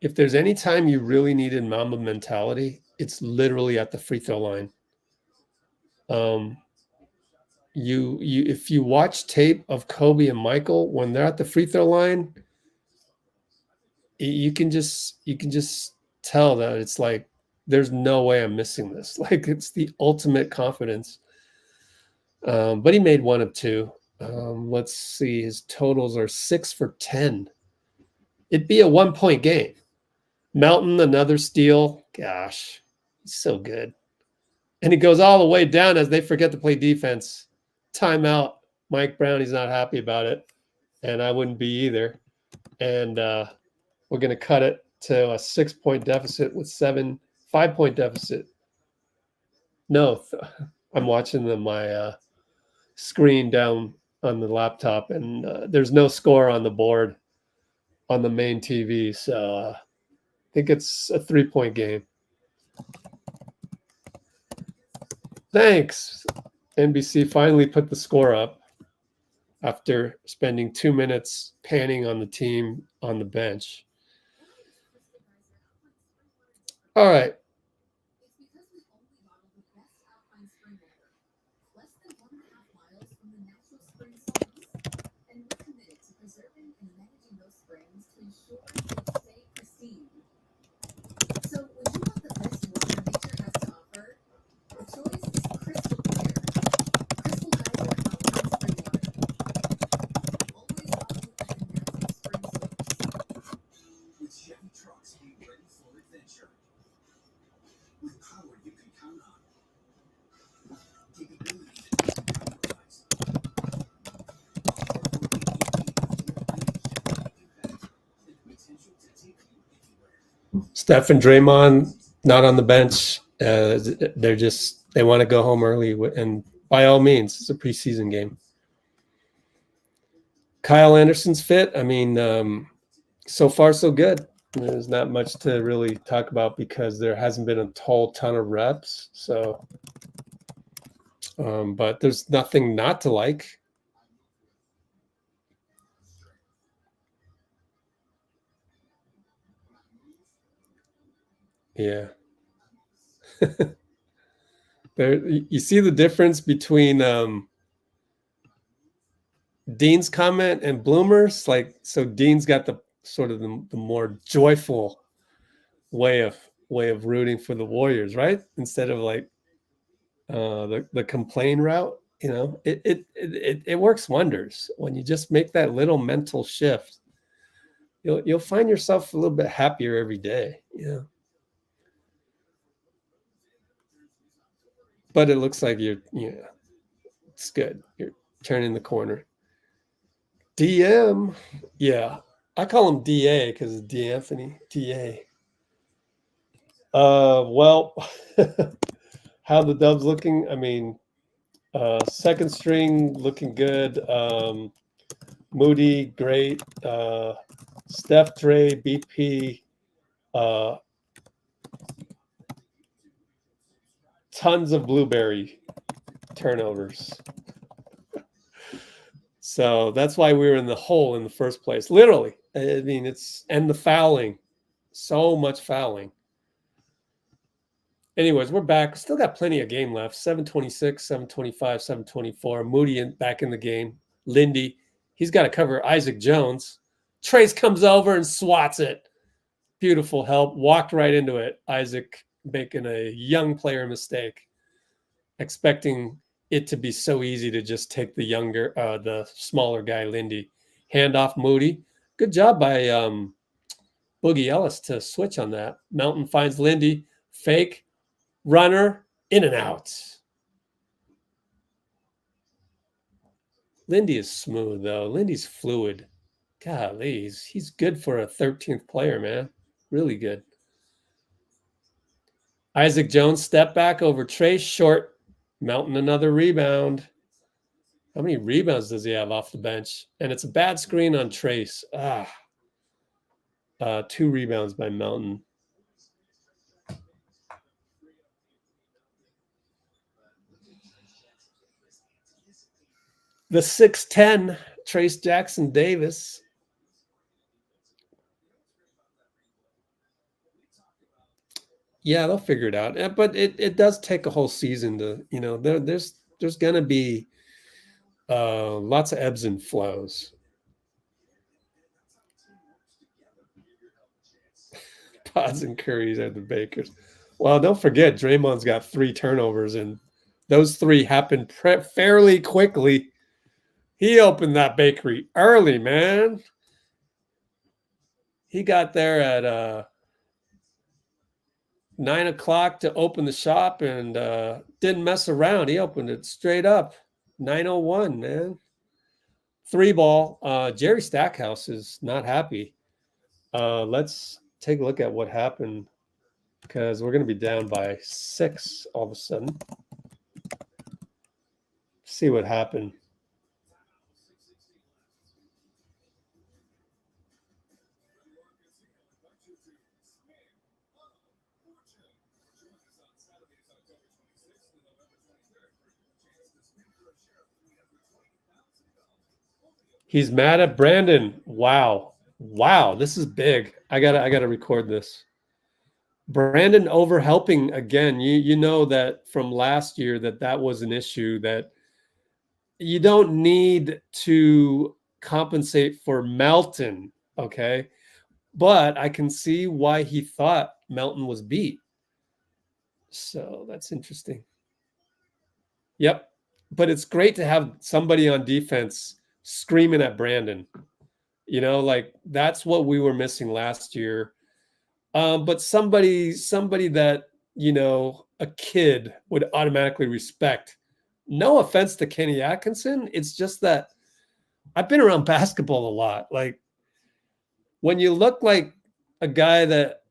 If there's any time you really needed Mamba mentality, it's literally at the free throw line. If you watch tape of Kobe and Michael when they're at the free throw line, you can just tell that it's like there's no way I'm missing this. Like it's the ultimate confidence. But he made 1 of 2. Let's see, his totals are 6 for 10. It'd be a 1-point game. Melton, another steal. Gosh, he's so good. And he goes all the way down as they forget to play defense. Timeout. Mike Brown, he's not happy about it. And I wouldn't be either. And we're going to cut it to a 6-point deficit with 5-point deficit. No, I'm watching my screen down on the laptop, and there's no score on the board on the main TV. So I think it's a 3-point game. Thanks. NBC finally put the score up after spending 2 minutes panning on the team on the bench. All right. Steph and Draymond not on the bench. They want to go home early, and by all means, it's a preseason game. Kyle Anderson's fit. I mean, so far so good. There's not much to really talk about because there hasn't been a whole ton of reps. So, but there's nothing not to like. Yeah. There, you see the difference between Dean's comment and Bloomer's. Like, so Dean's got the sort of the more joyful way of rooting for the Warriors, right? Instead of like the complain route. You know, it works wonders when you just make that little mental shift you'll find yourself a little bit happier every day. Yeah. But it looks like it's good. You're turning the corner. DM, yeah. I call him DA because it's D'Anthony. DA. Well, how the Dubs looking? I mean, second string looking good. Moody, great. Steph, Dray, BP. Tons of blueberry turnovers. So that's why we were in the hole in the first place. Literally. I mean, and the fouling. So much fouling. Anyways, we're back. Still got plenty of game left. 726, 725, 724. Moody back in the game. Lindy. He's got to cover Isaac Jones. Trayce comes over and swats it. Beautiful help. Walked right into it. Isaac making a young player mistake. Expecting it to be so easy to just take the smaller guy, Lindy. Handoff Moody. Good job by Boogie Ellis to switch on that. Mountain finds Lindy. Fake. Runner. In and out. Lindy is smooth, though. Lindy's fluid. Golly, he's good for a 13th player, man. Really good. Isaac Jones, step back over Trayce, short. Mountain another rebound. How many rebounds does he have off the bench? And it's a bad screen on Trayce. 2 rebounds by Mountain. The 6'10", Trayce Jackson Davis. Yeah, they'll figure it out. But it does take a whole season to, there's going to be lots of ebbs and flows. Podz and Curry's are the bakers. Well, don't forget, Draymond's got 3 turnovers, and those 3 happened fairly quickly. He opened that bakery early, man. He got there at 9 o'clock to open the shop and didn't mess around. He opened it straight up. 9:01, man. 3 ball. Jerry Stackhouse is not happy. Let's take a look at what happened because we're going to be down by 6 all of a sudden. See what happened. He's mad at Brandon. Wow. This is big. I gotta record this. Brandon over helping again. You know that from last year that was an issue that you don't need to compensate for Melton. Okay. But I can see why he thought Melton was beat. So that's interesting. Yep. But it's great to have somebody on defense screaming at Brandon. Like that's what we were missing last year. But somebody that, a kid would automatically respect. No offense to Kenny Atkinson. It's just that I've been around basketball a lot. Like when you look like a guy that,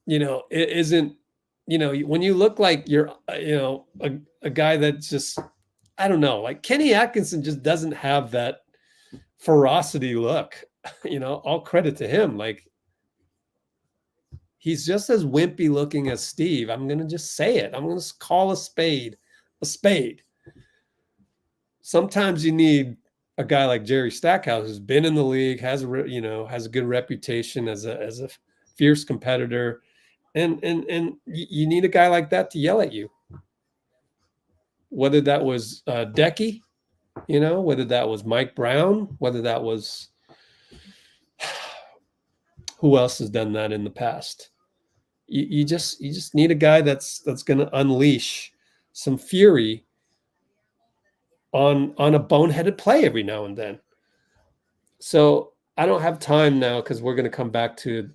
it isn't, when you look like you're, a guy that's just, I don't know, like Kenny Atkinson just doesn't have that ferocity look, all credit to him. Like he's just as wimpy looking as Steve. I'm going to just say it. I'm going to call a spade a spade. Sometimes you need a guy like Jerry Stackhouse who's been in the league, has a good reputation as a fierce competitor. And you need a guy like that to yell at you. Whether that was Decky, whether that was Mike Brown, whether that was who else has done that in the past. You just need a guy that's going to unleash some fury on a boneheaded play every now and then. So I don't have time now because we're going to come back to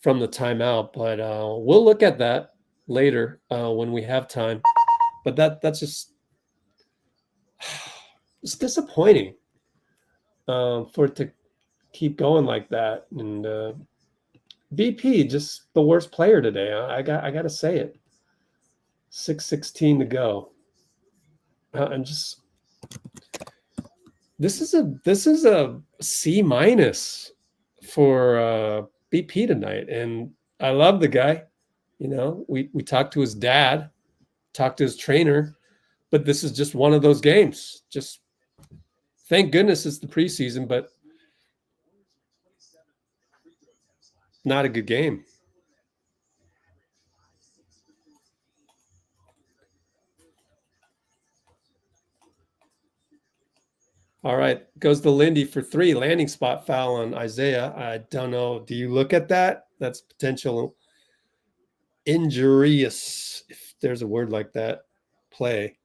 from the timeout, but we'll look at that later when we have time. But that's just it's disappointing for it to keep going like that. And BP just the worst player today. I got to say it. 6:16 to go. I'm just this is a C- for BP tonight, and I love the guy. You know, we talked to his dad, talked to his trainer, but this is just one of those games. Just thank goodness it's the preseason, but not a good game. All right, goes to Lindy for 3. Landing spot foul on Isaiah. I don't know. Do you look at that? That's potential injurious, if there's a word like that, play.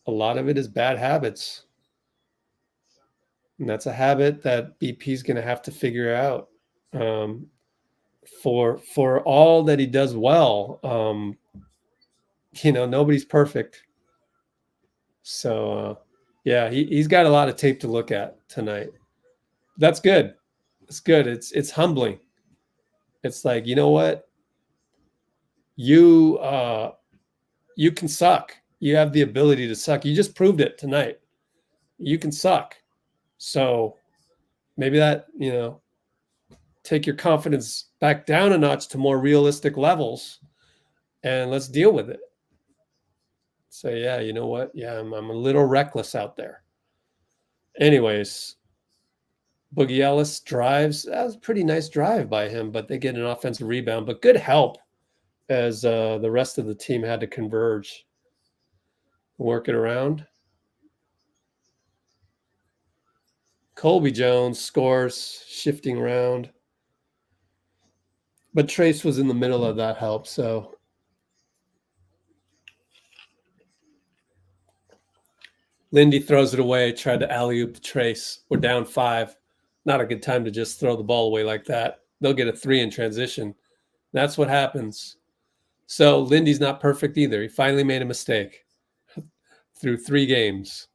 A lot of it is bad habits. And that's a habit that BP is going to have to figure out. For all that he does well, nobody's perfect. So, yeah, he's got a lot of tape to look at tonight. That's good. It's good. It's humbling. It's like, you know what? You can suck. You have the ability to suck. You just proved it tonight. You can suck. So maybe that, take your confidence back down a notch to more realistic levels, and let's deal with it. So yeah, you know what? Yeah, I'm a little reckless out there. Anyways, Boogie Ellis drives. That was a pretty nice drive by him, but they get an offensive rebound. But good help as the rest of the team had to converge, work it around. Colby Jones scores, shifting around. But Trayce was in the middle of that help, so Lindy throws it away, tried to alley-oop to Trayce. We're down 5. Not a good time to just throw the ball away like that. They'll get a 3 in transition. That's what happens. So Lindy's not perfect either. He finally made a mistake through 3 games.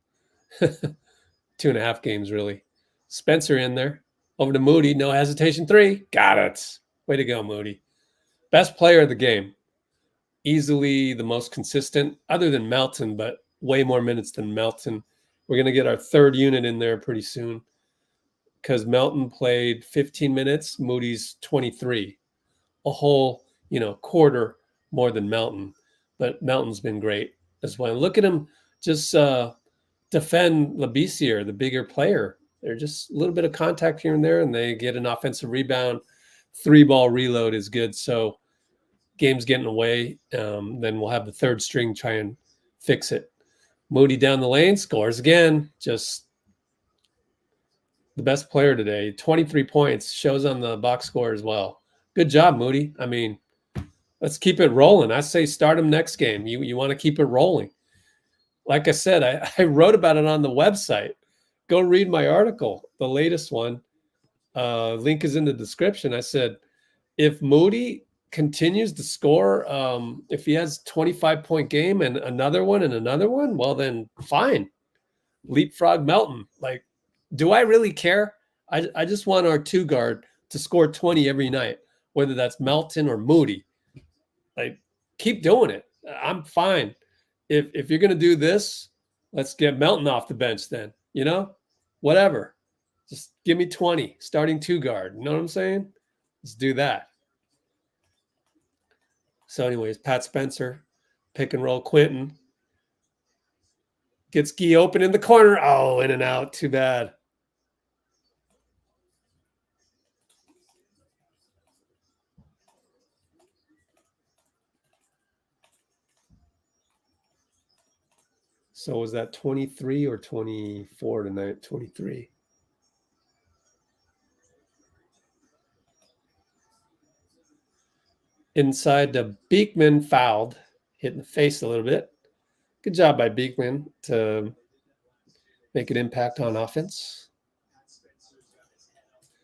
2.5 games, really. Spencer in there. Over to Moody. No hesitation. 3. Got it. Way to go, Moody. Best player of the game. Easily the most consistent, other than Melton, but way more minutes than Melton. We're going to get our 3rd unit in there pretty soon because Melton played 15 minutes, Moody's 23. A whole, quarter more than Melton. But Melton's been great as well. Look at him just defend Labissiere, the bigger player. They're just a little bit of contact here and there, and they get an offensive rebound. 3-ball reload is good. So game's getting away. Then we'll have the 3rd string try and fix it. Moody down the lane, scores again. Just the best player today. 23 points, shows on the box score as well. Good job, Moody. I mean, let's keep it rolling. I say start him next game. You want to keep it rolling. Like I said, I wrote about it on the website. Go read my article, the latest one. Link is in the description. I said, if Moody continues to score, if he has 25-point game and another one, well, then fine. Leapfrog Melton. Like, do I really care? I just want our 2 guard to score 20 every night, whether that's Melton or Moody. Like, keep doing it. I'm fine. If you're going to do this, let's get Melton off the bench then, whatever. Just give me 20, starting 2 guard. You know what I'm saying? Let's do that. So anyways, Pat Spencer, pick and roll Quentin. Gets Gee open in the corner. Oh, in and out. Too bad. So was that 23 or 24 tonight? 23. inside to Beekman, fouled, hit in the face a little bit. Good job by Beekman to make an impact on offense.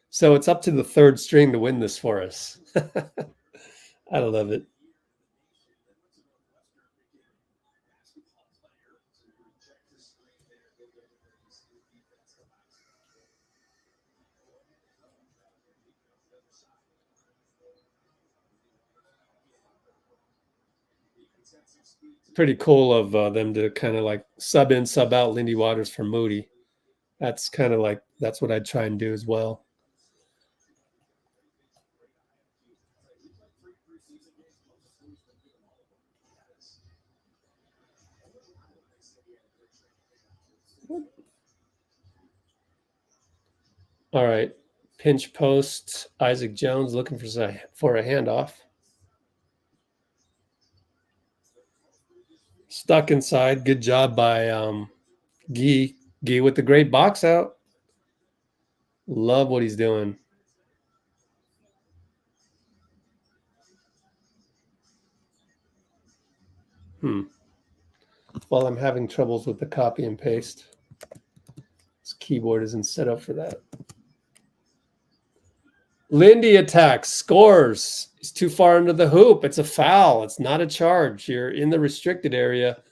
So it's up to the third string to win this for us. I love it. Pretty cool of them to kind of like sub in, sub out Lindy Waters for Moody. That's kind of like, that's what I'd try and do as well. All right. Pinch post, Isaac Jones looking for a handoff. Stuck inside. Good job by Guy. Guy with the great box out. Love what he's doing. Well, I'm having troubles with the copy and paste. This keyboard isn't set up for that. Lindy attacks, scores. He's too far into the hoop. It's a foul. It's not a charge. You're in the restricted area.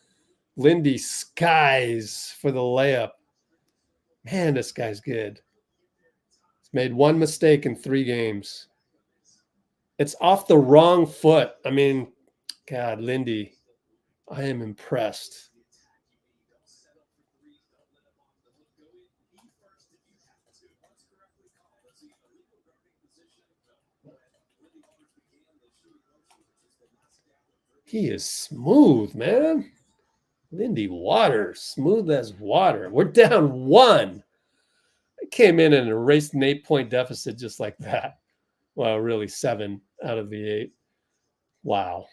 Lindy skies for the layup. Man, this guy's good. He's made one mistake in 3 games. It's off the wrong foot. I mean, God, Lindy, I am impressed. He is smooth, man. Lindy Waters, smooth as water. We're down 1. I came in and erased an 8-point deficit just like that. Well, really 7 out of the 8. Wow.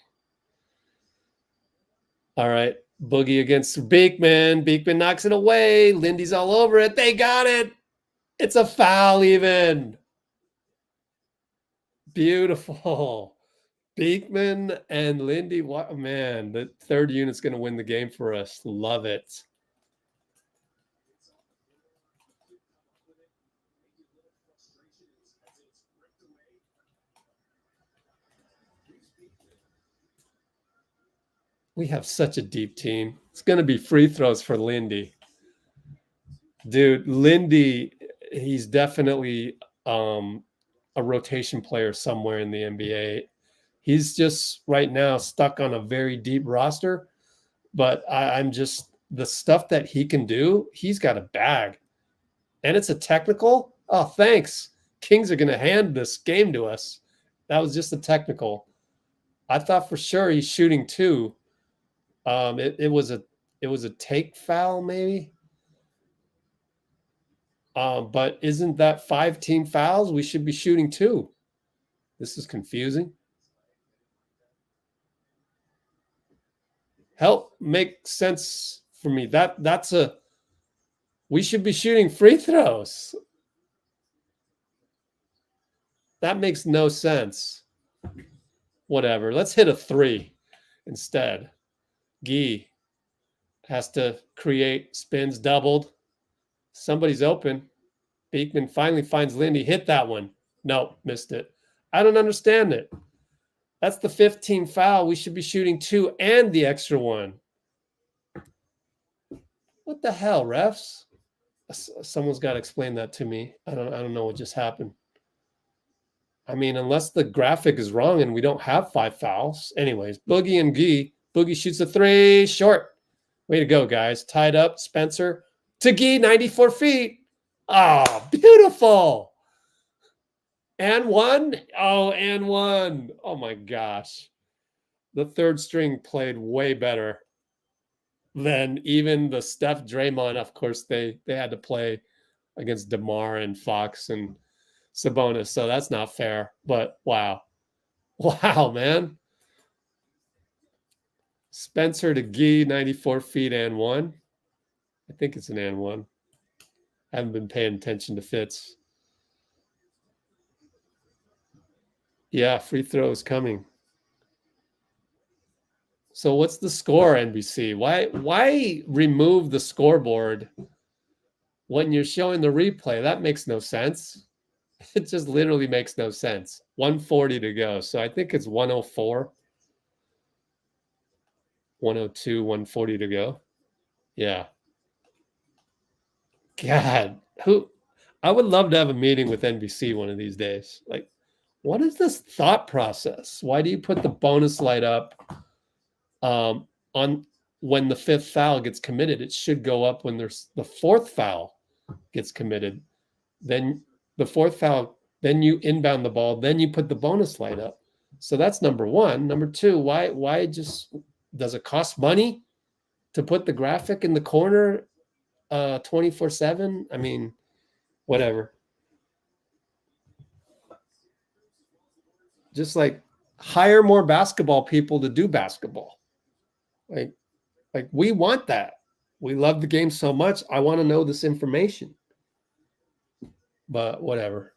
All right. Boogie against Beekman. Beekman knocks it away. Lindy's all over it. They got it. It's a foul even. Beautiful. Beekman and Lindy, man, the third unit's going to win the game for us. Love it. We have such a deep team. It's going to be free throws for Lindy. Dude, Lindy, he's definitely a rotation player somewhere in the NBA. He's just right now stuck on a very deep roster, but I'm just, the stuff that he can do, he's got a bag. And it's a technical. Oh, thanks. Kings are going to hand this game to us. That was just a technical. I thought for sure he's shooting 2. It was a take foul maybe. But isn't that 5 team fouls? We should be shooting 2. This is confusing. Help make sense for me. We should be shooting free throws. That makes no sense. Whatever. Let's hit a 3 instead. Guy has to create, spins doubled. Somebody's open. Beekman finally finds Lindy. Hit that one. No, missed it. I don't understand it. That's the 15 foul. We should be shooting 2 and the extra 1. What the hell, refs? Someone's got to explain that to me. I don't know what just happened. I mean, unless the graphic is wrong and we don't have 5 fouls. Anyways, Boogie and Guy. Boogie shoots a 3 short. Way to go, guys. Tied up. Spencer to Guy, 94 feet. Oh, beautiful. And 1. Oh, and 1. Oh, my gosh. The third string played way better than even the Steph Draymond. Of course, they had to play against DeMar and Fox and Sabonis, so that's not fair. But wow. Wow, man. Spencer to Guy, 94 feet and 1. I think it's an and 1. I haven't been paying attention to Fitz. Yeah, free throw is coming. So what's the score, NBC? Why remove the scoreboard when you're showing the replay? That makes no sense. It just literally makes no sense. 140 to go. So I think it's 104, 102, 140 to go. Yeah. God, I would love to have a meeting with NBC one of these days. Like, what is this thought process? Why do you put the bonus light up on when the 5th foul gets committed? It should go up when there's the 4th foul gets committed. Then the 4th foul, then you inbound the ball, then you put the bonus light up. So that's number one. Number two, why just does it cost money to put the graphic in the corner 24/7? I mean, whatever. Just like hire more basketball people to do basketball. Like we want that. We love the game so much. I want to know this information. But whatever.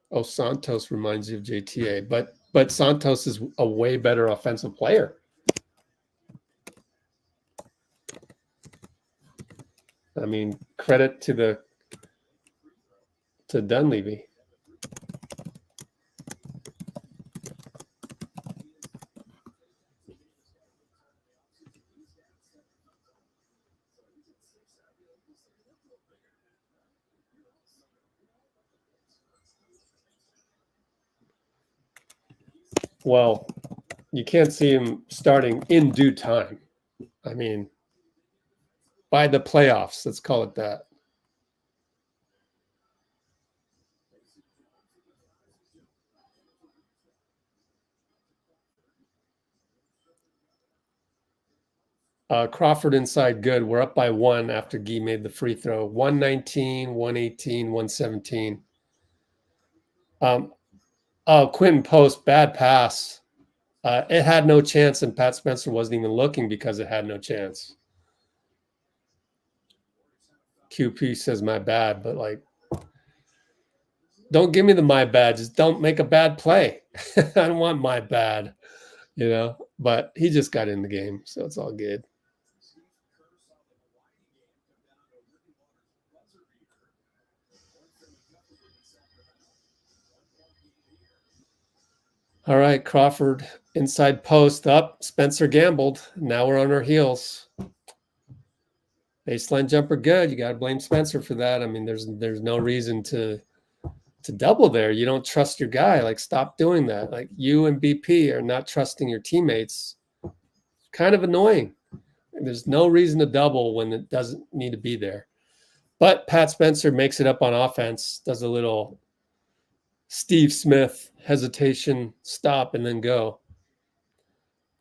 Oh, Santos reminds you of JTA, but Santos is a way better offensive player. I mean, credit to Dunleavy. Well, you can't see him starting in due time. I mean, by the playoffs, let's call it that. Crawford inside good. We're up by 1 after Gee made the free throw. 119, 118, 117. Quentin Post, bad pass. It had no chance, and Pat Spencer wasn't even looking because it had no chance. QP says my bad, but like, don't give me the my bad. Just don't make a bad play. I don't want my bad, but he just got in the game, so it's all good. All right, Crawford inside post up. Spencer gambled. Now we're on our heels. Baseline jumper good. You got to blame Spencer for that. I mean, there's no reason to double there. You don't trust your guy. Like, stop doing that. Like, you and BP are not trusting your teammates. Kind of annoying. There's no reason to double when it doesn't need to be there. But Pat Spencer makes it up on offense, does a little Steve Smith hesitation, stop, and then go.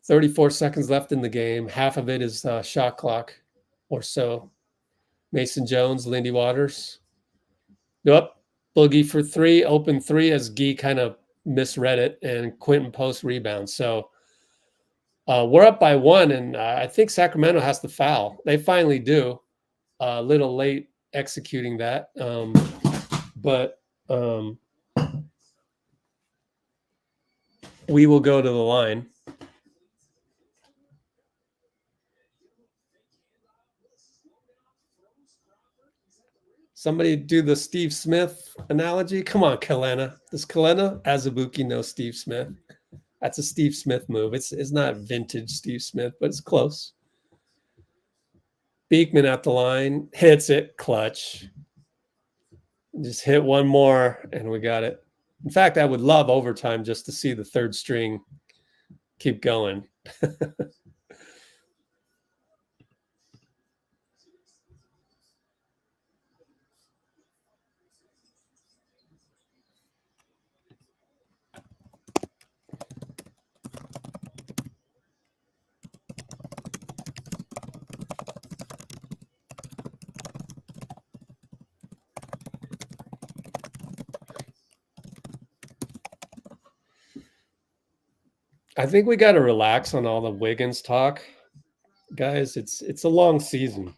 34 seconds left in the game. Half of it is shot clock or so. Mason Jones, Lindy Waters. Nope. Boogie for 3, open 3 as Gee kind of misread it, and Quentin Post rebounds. So we're up by 1, and I think Sacramento has to foul. They finally do. A little late executing that. But we will go to the line. Somebody do the Steve Smith analogy. Come on, Kalena. Does Kalena Azubuike know Steve Smith? That's a Steve Smith move. It's not vintage Steve Smith, but it's close. Beekman at the line. Hits it. Clutch. Just hit one more, and we got it. In fact, I would love overtime just to see the third string keep going. I think we got to relax on all the Wiggins talk, guys. It's a long season.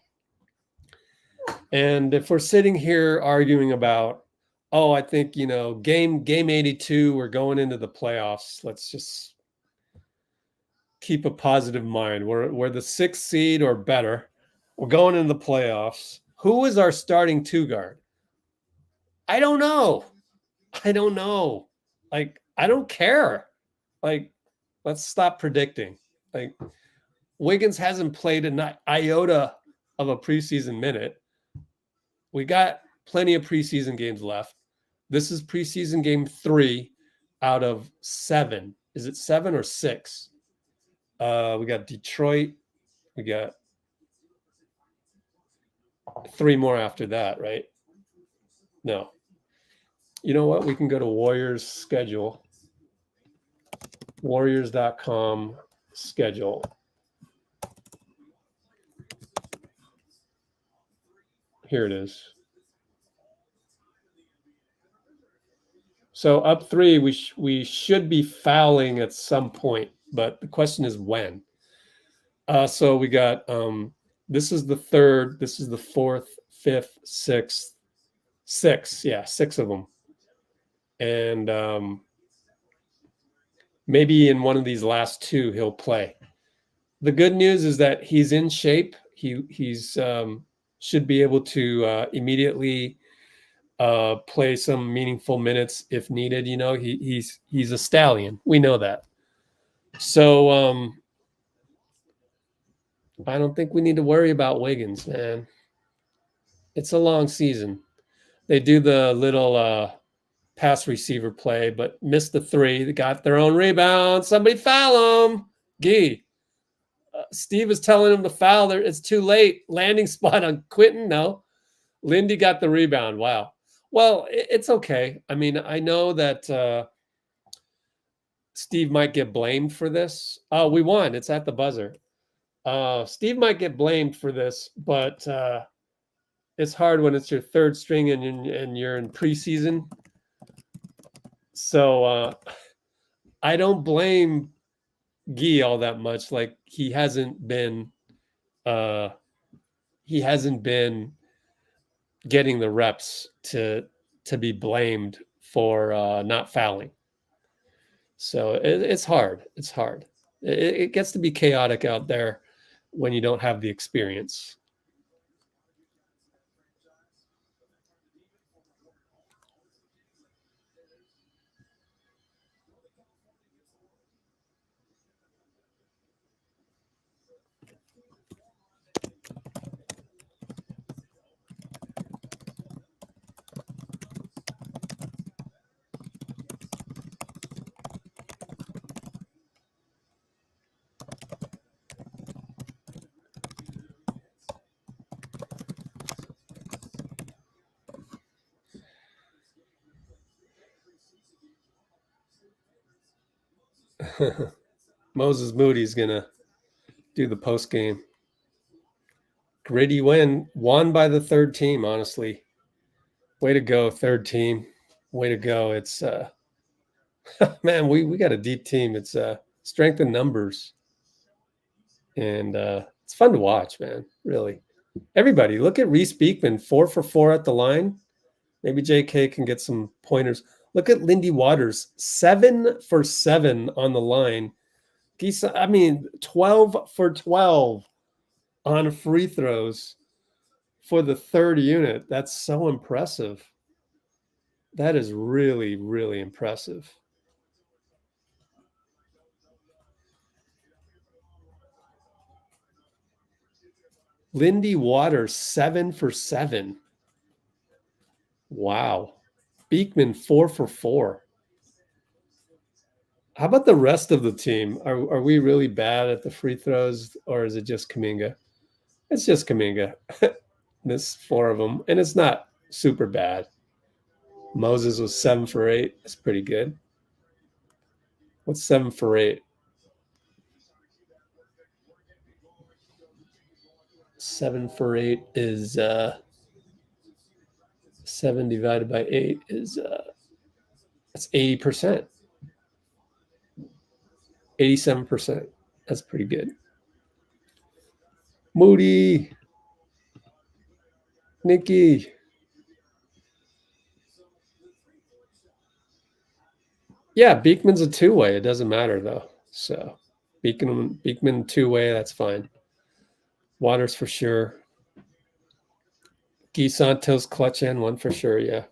And if we're sitting here arguing about, oh, I think, game 82, we're going into the playoffs. Let's just keep a positive mind. We're the 6th seed or better. We're going into the playoffs. Who is our starting 2 guard? I don't know. Like, I don't care. Like, let's stop predicting. Like, Wiggins hasn't played an iota of a preseason minute. We got plenty of preseason games left. This is preseason game 3 out of 7. Is it 7 or 6? We got Detroit. We got 3 more after that, right? No. You know what? We can go to Warriors schedule. Warriors.com schedule. Here it is. So up 3, we should be fouling at some point, but the question is when. So we got this is the 3rd, this is the 4th, 5th, 6th, 6. Yeah, 6 of them. And maybe in one of these last 2 he'll play. The good news is that he's in shape. He's should be able to immediately play some meaningful minutes if needed. He's a stallion. We know that. So I don't think we need to worry about Wiggins, man. It's a long season. They do the little pass receiver play, but missed the 3. They got their own rebound. Somebody foul him. Gee. Steve is telling him to foul there. It's too late. Landing spot on Quentin. No. Lindy got the rebound. Wow. Well, it's okay. I mean, I know that Steve might get blamed for this. Oh, we won. It's at the buzzer. Steve might get blamed for this, but it's hard when it's your 3rd string and you're in preseason. So I don't blame Guy all that much. Like he hasn't been getting the reps to be blamed for not fouling. So it's hard. It's hard. It gets to be chaotic out there when you don't have the experience. Moses Moody's gonna do the post game. Gritty win, won by the 3rd team. Honestly, way to go, 3rd team. Way to go. It's man, we got a deep team. It's strength in numbers, and it's fun to watch, man. Really, everybody look at Reese Beekman, 4 for 4 at the line. Maybe J.K. can get some pointers. Look at Lindy Waters, 7 for 7 on the line. 12 for 12 on free throws for the 3rd unit. That's so impressive. That is really, really impressive. Lindy Waters, 7 for 7. Wow. Beekman, 4 for 4. How about the rest of the team? Are we really bad at the free throws, or is it just Kuminga? It's just Kuminga. There's 4 of them, and it's not super bad. Moses was 7 for 8. That's pretty good. What's 7 for 8? 7 for 8 is 7 divided by 8 is that's 80%. 87%. That's pretty good. Moody. Nikki. Yeah, Beekman's a two-way. It doesn't matter though. So Beekman two-way, that's fine. Waters for sure. Guy Santos clutch and one for sure, yeah.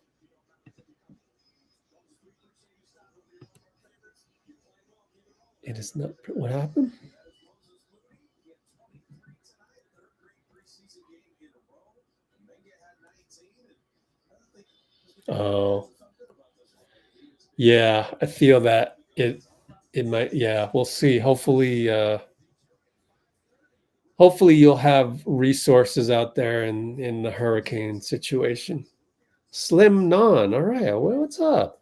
It is not. What happened? Oh, yeah. I feel that it might. Yeah, we'll see. Hopefully, hopefully you'll have resources out there in the hurricane situation. Slim Non. All right. Well, what's up?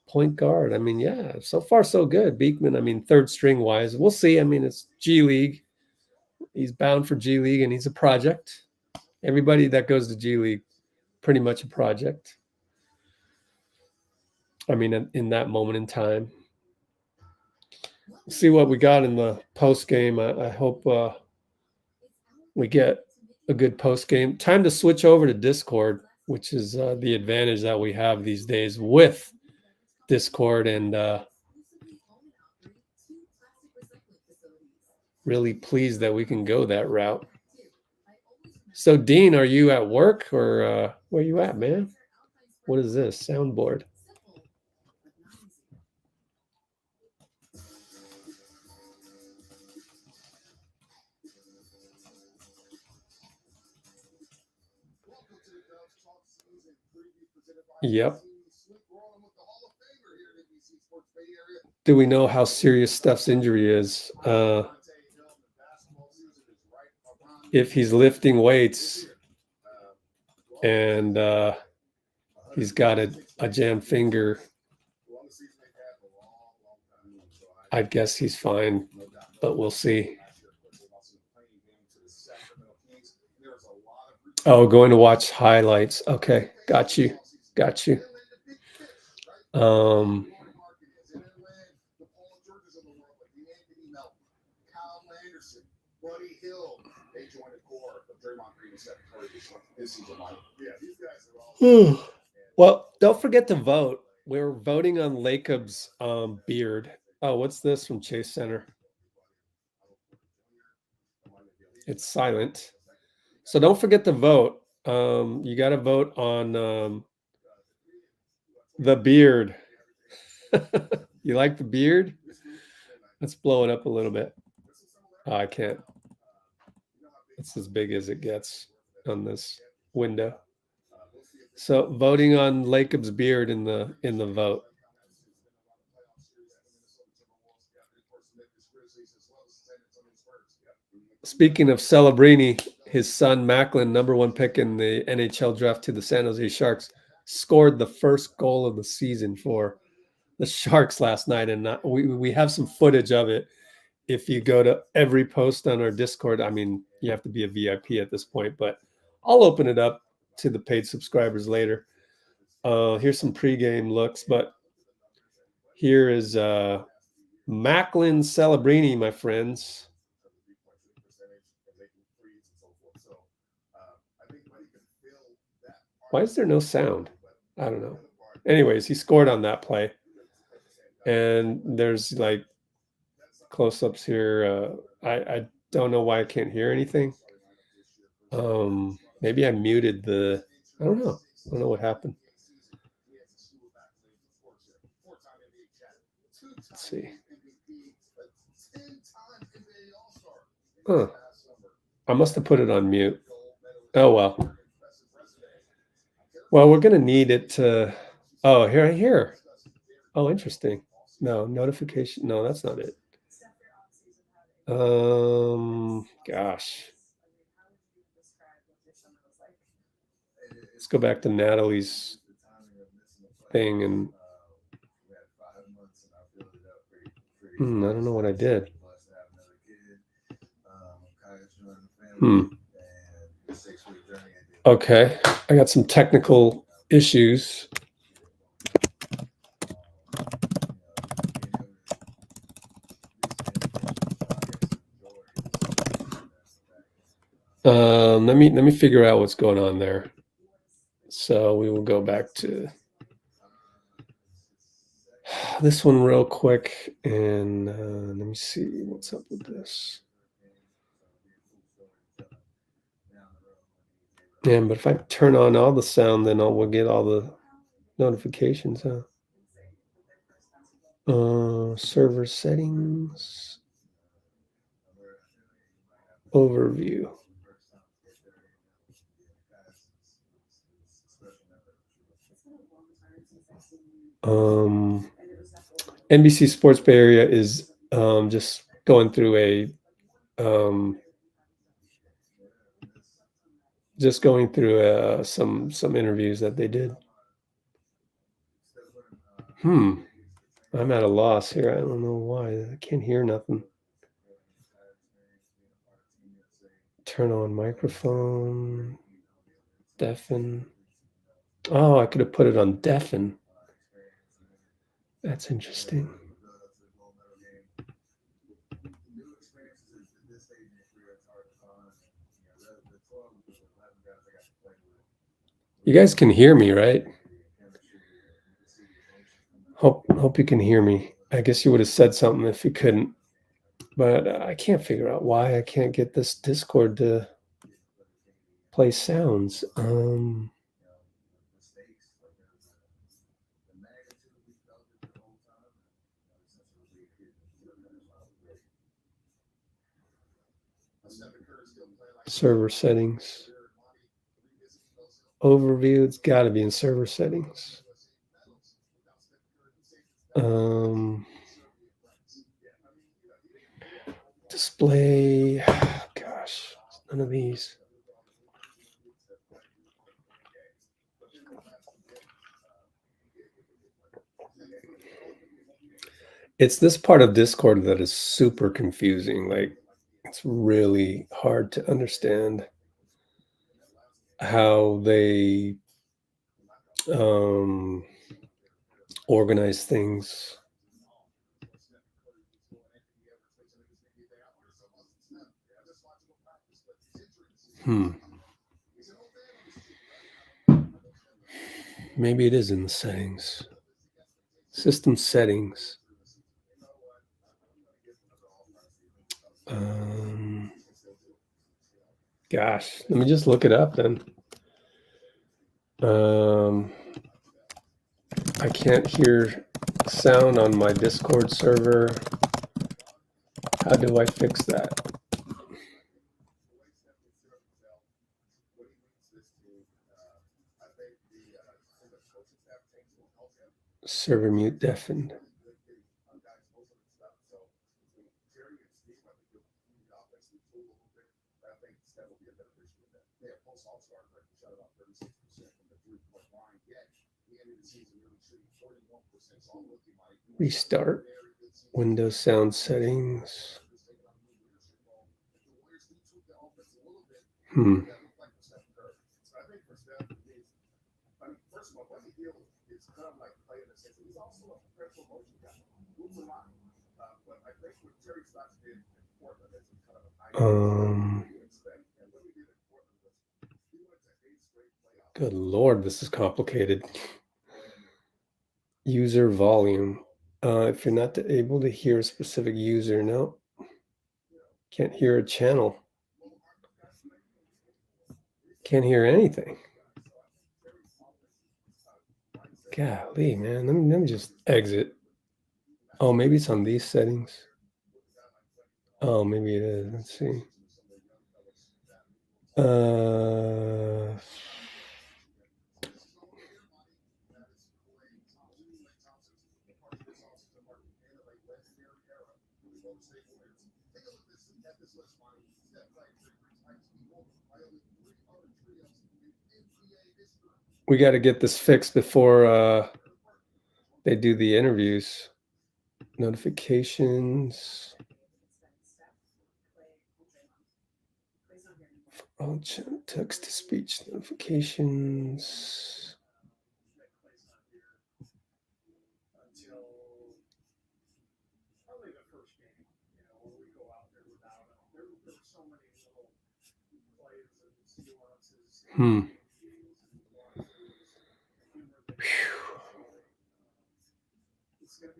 Point guard. I mean, yeah. So far, so good. Beekman. I mean, third string wise, we'll see. I mean, it's G League. He's bound for G League, and he's a project. Everybody that goes to G League, pretty much a project. I mean, in that moment in time. See what we got in the post game. I hope we get a good post game. Time to switch over to Discord, which is the advantage that we have these days with Discord, and really pleased that we can go that route. So, Dean, are you at work or where you at, man? What is this? Soundboard. Yep. Do we know how serious Steph's injury is? If he's lifting weights and he's got a jammed finger, I guess he's fine, but we'll see. Oh, going to watch highlights. Okay, got you. Well, don't forget to vote. We're voting on Lacob's beard. Oh, what's this from Chase Center? It's silent. So don't forget to vote. You got to vote on the beard. You like the beard? Let's blow it up a little bit. Oh, I can't. It's as big as it gets on this window. So voting on Lacob's beard in the vote. Speaking of Celebrini, his son Macklin, #1 pick in the NHL draft to the San Jose Sharks, scored the first goal of the season for the Sharks last night, and we have some footage of it. If you go to every post on our Discord, I mean, you have to be a VIP at this point, but I'll open it up to the paid subscribers later. Here's some pregame looks, but here is Macklin Celebrini, my friends. Why is there no sound? I don't know. Anyways, he scored on that play. And there's like close-ups here. I don't know why I can't hear anything. Maybe I muted the, I don't know what happened. Let's see. I must have put it on mute. Oh, well. Well, we're going to need it to, oh, here. Oh, interesting. No, notification. No, that's not it. Gosh. Let's go back to Natalie's thing and I don't know what I did. Okay, I got some technical issues. Let me figure out what's going on there. So we will go back to this one real quick, and let me see what's up with this. Yeah, but if I turn on all the sound, then we'll get all the notifications. Server settings, overview. NBC Sports Bay Area is just going through a some interviews that they did. I'm at a loss here. I don't know why. I can't hear nothing. Turn on microphone. Deafen. Oh, I could have put it on deafen. That's interesting. You guys can hear me, right? Hope you can hear me. I guess you would have said something if you couldn't. But I can't figure out why I can't get this Discord to play sounds. Server settings. Overview, it's got to be in server settings. Display, gosh, none of these. It's this part of Discord that is super confusing. Like, it's really hard to understand how they organize things. Maybe it is in the settings. System settings. Gosh, let me just look it up then. I can't hear sound on my Discord server. How do I fix that? Server mute deafened. Restart. Windows sound settings. Good Lord, this is complicated. User volume. If you're not able to hear a specific user, no. Can't hear a channel. Can't hear anything. Golly, man. Let me just exit. Oh, maybe it's on these settings. Oh, maybe it is. Let's see. We got to get this fixed before they do the interviews. Notifications. Text to speech notifications. Whew.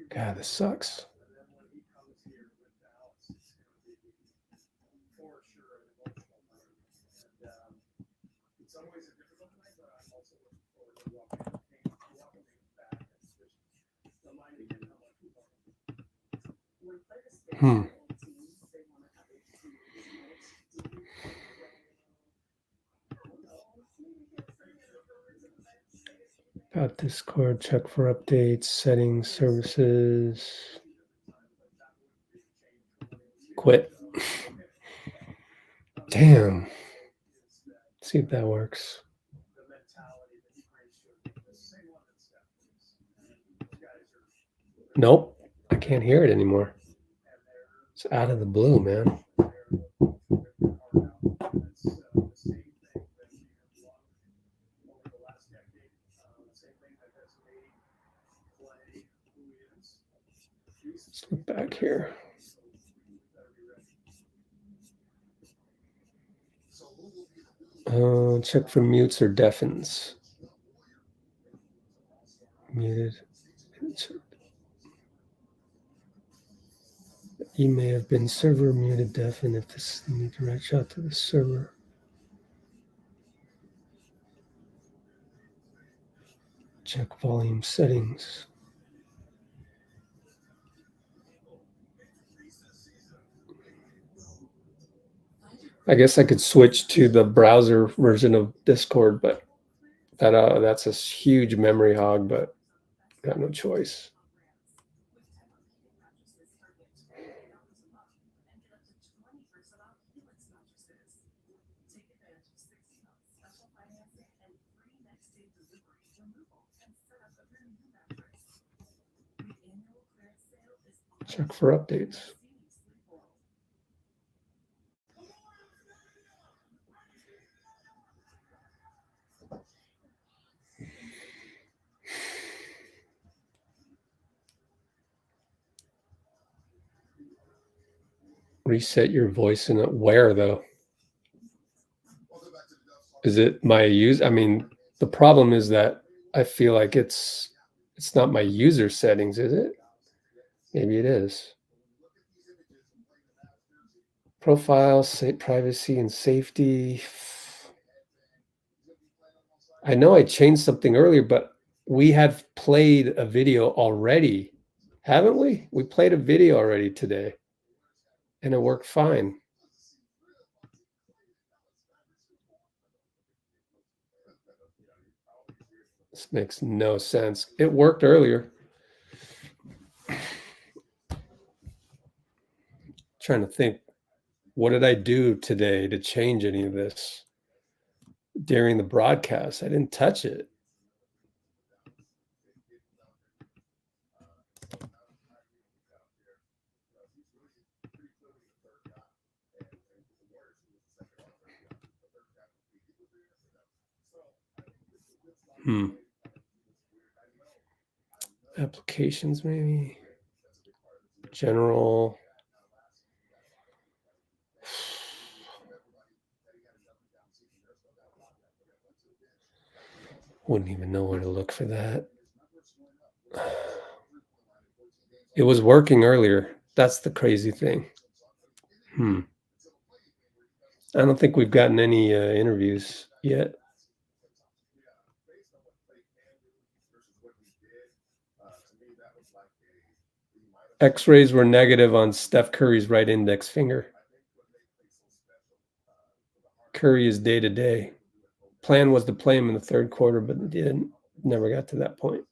God, this sucks. Hmm. About Discord, check for updates, settings, services. Quit. Damn. See if that works. Nope. I can't hear it anymore. It's out of the blue, man. Let's look back here. Check for mutes or deafens. Muted. You may have been server muted deafen if this you need to reach out to the server. Check volume settings. I guess I could switch to the browser version of Discord, but that's a huge memory hog, but got no choice. Check for updates. Reset your voice in it. Where though? Is it my use? I mean, the problem is that I feel like it's not my user settings, is it? Maybe it is. Profile, privacy and safety. I know I changed something earlier, but we have played a video already, haven't we? We played a video already today, and it worked fine. This makes no sense. It worked earlier. Trying to think, what did I do today to change any of this during the broadcast? I didn't touch it. Applications, maybe. General. Wouldn't even know where to look for that. It was working earlier. That's the crazy thing. I don't think we've gotten any interviews yet. X-rays were negative on Steph Curry's right index finger. Curry is day to day. Plan was to play him in the third quarter, but it didn't. Never got to that point.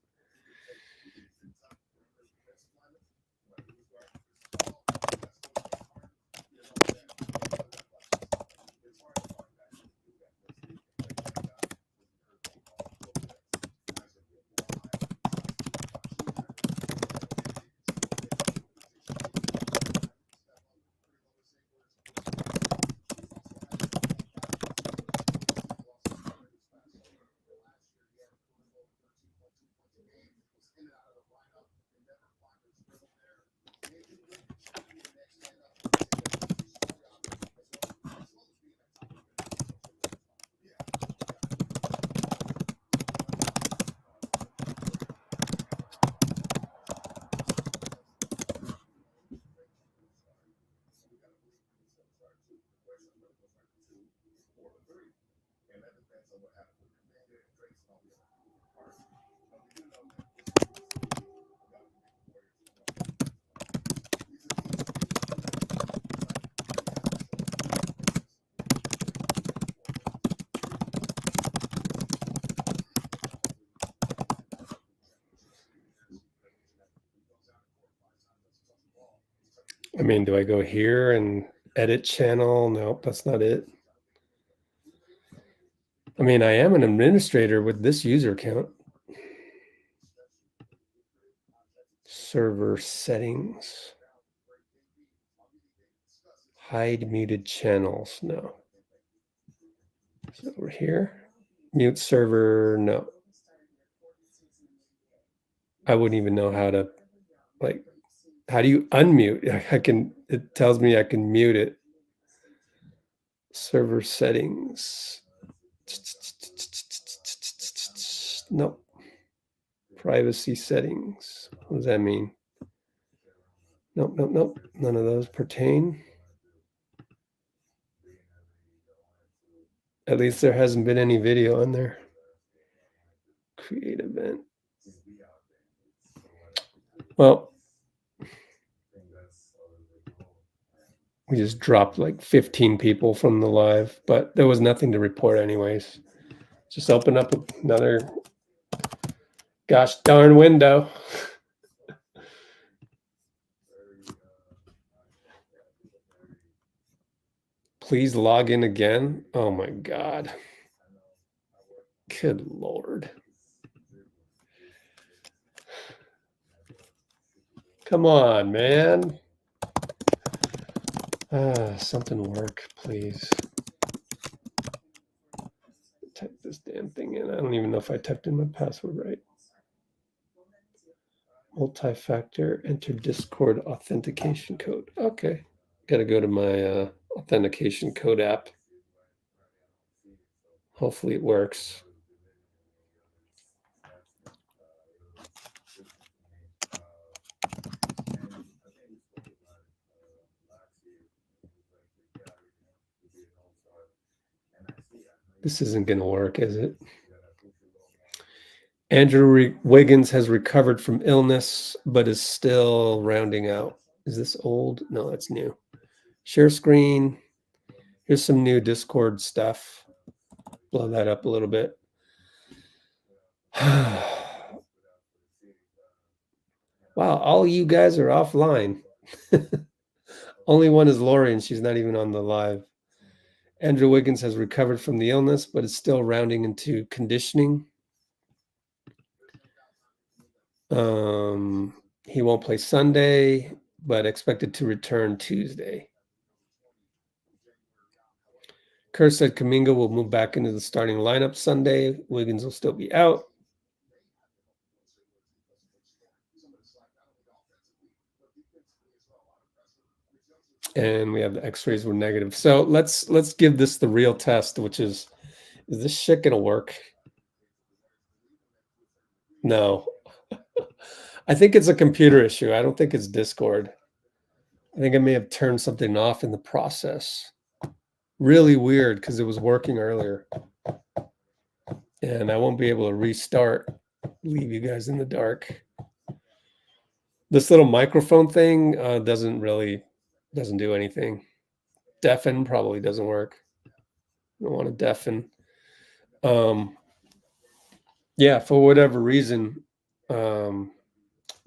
I mean, do I go here and edit channel? Nope, that's not it. I mean, I am an administrator with this user account. Server settings. Hide muted channels. No. Is it over here? Mute server. No. I wouldn't even know how to, like, how do you unmute? I can, it tells me I can mute it. Server settings. Nope. Privacy settings. What does that mean? Nope, nope, nope. None of those pertain. At least there hasn't been any video on there. Create event. Well, we just dropped like 15 people from the live, but there was nothing to report anyways. Just open up another gosh darn window. Please log in again. Oh my God. Good Lord. Come on, man. Something work, please. Type this damn thing in. I don't even know if I typed in my password right. Multi-factor, enter Discord authentication code. Okay. Got to go to my authentication code app. Hopefully it works. This isn't going to work, is it? Andrew Wiggins has recovered from illness, but is still rounding out. Is this old? No, that's new. Share screen. Here's some new Discord stuff. Blow that up a little bit. Wow, all you guys are offline. Only one is Lori, and she's not even on the live. Andrew Wiggins has recovered from the illness, but is still rounding into conditioning. He won't play Sunday, but expected to return Tuesday. Kerr said Kuminga will move back into the starting lineup Sunday. Wiggins will still be out. And we have the x-rays were negative. So let's give this the real test, which is this shit gonna work? No. I think it's a computer issue. I don't think it's Discord. I think I may have turned something off in the process. Really weird because it was working earlier. And I won't be able to restart, leave you guys in the dark. This little microphone thing doesn't do anything. Deafen probably doesn't work. I don't want to deafen. Yeah, for whatever reason,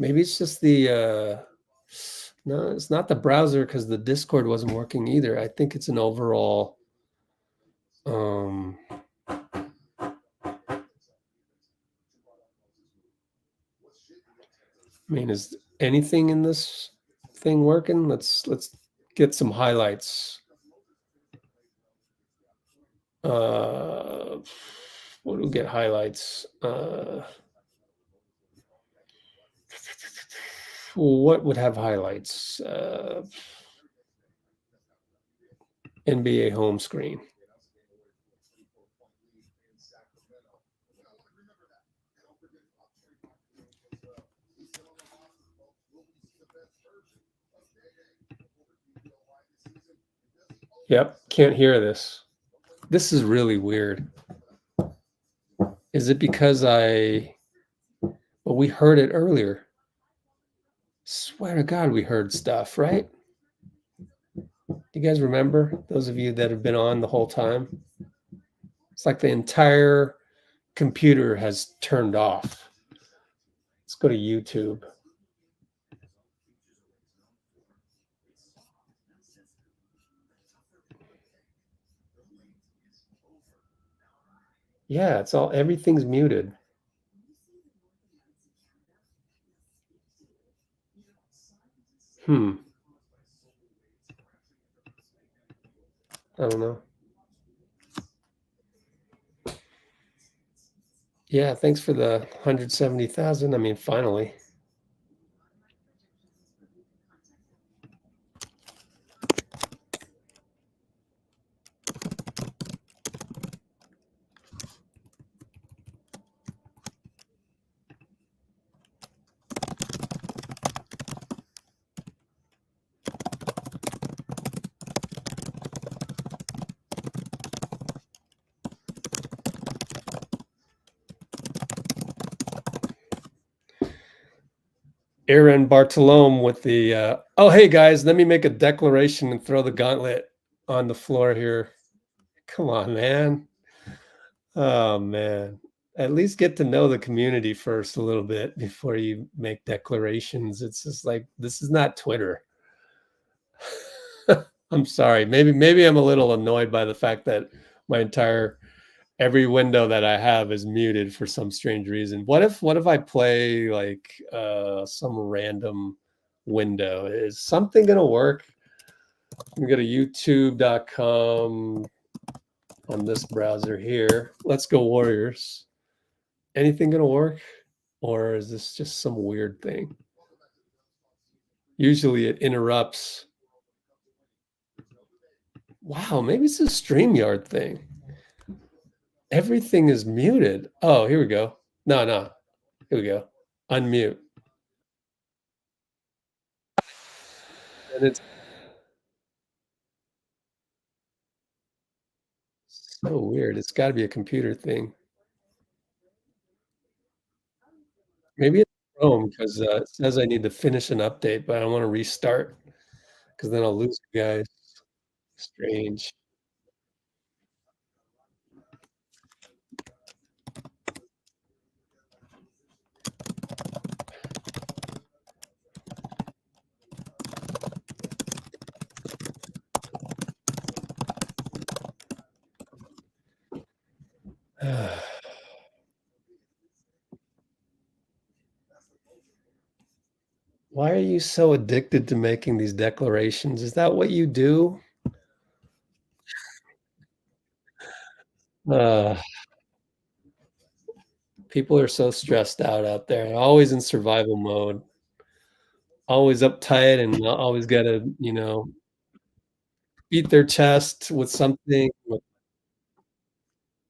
maybe it's just the no, it's not the browser because the Discord wasn't working either. I think it's an overall I mean, is anything in this thing working? Let's get some highlights. What do we get highlights? What would have highlights? NBA home screen. Yep, can't hear this. This is really weird. Is it because well, we heard it earlier. Swear to God, we heard stuff, right? You guys remember? Those of you that have been on the whole time? It's like the entire computer has turned off. Let's go to YouTube. Yeah, it's all, everything's muted. I don't know. Yeah, thanks for the 170,000. I mean, finally. Aaron Bartolome with the, oh, hey guys, let me make a declaration and throw the gauntlet on the floor here. Come on, man. Oh, man. At least get to know the community first a little bit before you make declarations. It's just like, this is not Twitter. I'm sorry. Maybe I'm a little annoyed by the fact that my every window that I have is muted for some strange reason. What if I play like some random window? Is something gonna work? I'm gonna go to youtube.com on this browser here. Let's go Warriors. Anything gonna work? Or is this just some weird thing? Usually it interrupts. Wow, maybe it's a StreamYard thing. Everything is muted. Oh, here we go. No. Here we go. Unmute. And it's so weird. It's got to be a computer thing. Maybe it's Chrome because it says I need to finish an update, but I don't want to restart because then I'll lose you guys. Strange. Why are you so addicted to making these declarations? Is that what you do? People are so stressed out there, always in survival mode, always uptight and always got to, beat their chest with something.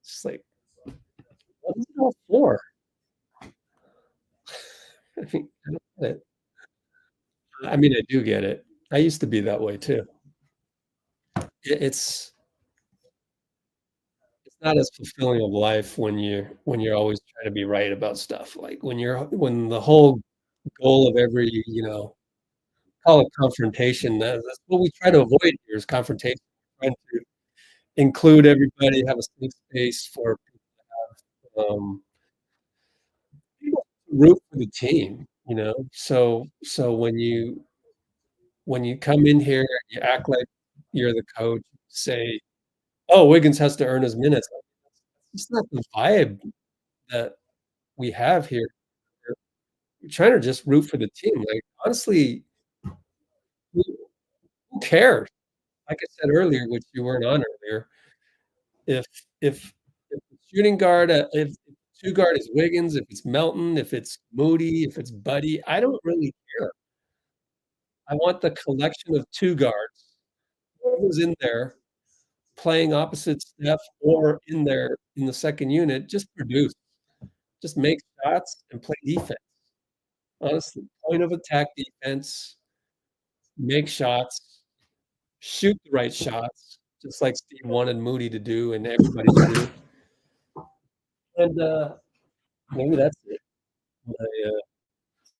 It's like, what is it all for? I mean, I don't get it. I mean, I do get it. I used to be that way too. It's not as fulfilling of life when you're always trying to be right about stuff. Like when the whole goal of every, call it confrontation. That's what we try to avoid here is confrontation. We're trying to include everybody, have a safe space for people to root for the team, So when you come in here and you act like you're the coach, say, "Oh, Wiggins has to earn his minutes." It's not the vibe that we have here. We're trying to just root for the team. Like, honestly, who cares? Like I said earlier, which you weren't on earlier, if if the shooting guard, if 2 guard is Wiggins, if it's Melton, if it's Moody, if it's Buddy, I don't really care. I want the collection of 2 guards, whoever's in there playing opposite Steph or in there in the second unit, just produce. Just make shots and play defense. Honestly, point of attack defense, make shots, shoot the right shots, just like Steve wanted Moody to do and everybody to do. And maybe that's it. I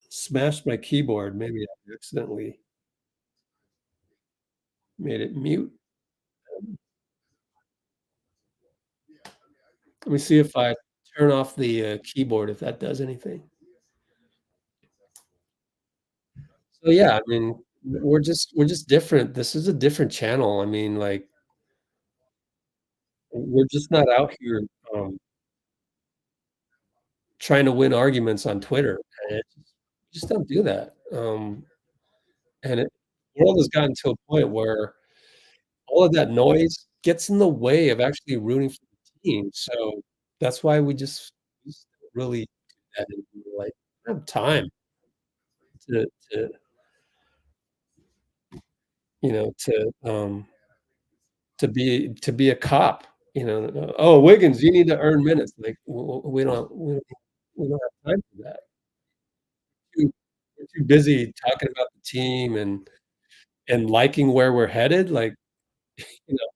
smashed my keyboard. Maybe I accidentally made it mute. Let me see if I turn off the keyboard, if that does anything. So yeah, I mean, we're just different. This is a different channel. I mean, like, we're just not out here trying to win arguments on Twitter. And just don't do that. And the world has gotten to a point where all of that noise gets in the way of actually rooting for the team. So that's why we just don't really do that anymore. Like, I don't have time to you know to be a cop. Oh, Wiggins, you need to earn minutes. Like, we don't have time for that. We're too busy talking about the team and liking where we're headed. Like, you know,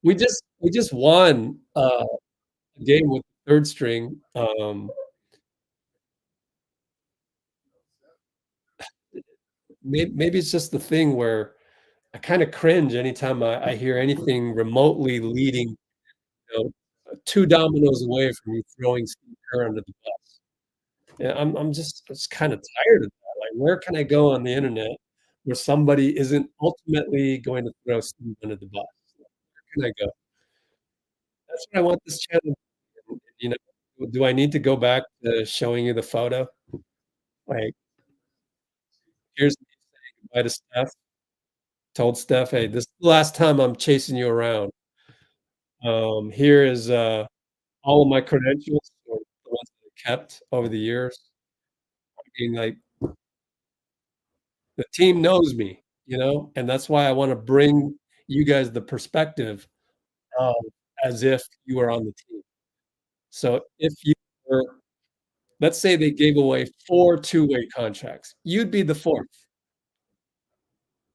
we just won a game with the third string. Maybe it's just the thing where I kind of cringe anytime I hear anything remotely leading, you know, two dominoes away from you throwing Steve Kerr under the bus. Yeah, I'm just kind of tired of that. Like, where can I go on the internet where somebody isn't ultimately going to throw Steve under the bus? Where can I go? That's what I want this channel to be. Do I need to go back to showing you the photo? Like, here's me saying goodbye to Steph. Told Steph, "Hey, this is the last time I'm chasing you around. Here is all of my credentials, or the ones that I kept over the years." I mean, like, the team knows me, and that's why I want to bring you guys the perspective of as if you were on the team. So if you were, let's say they gave away 4 two-way contracts, you'd be the 4th.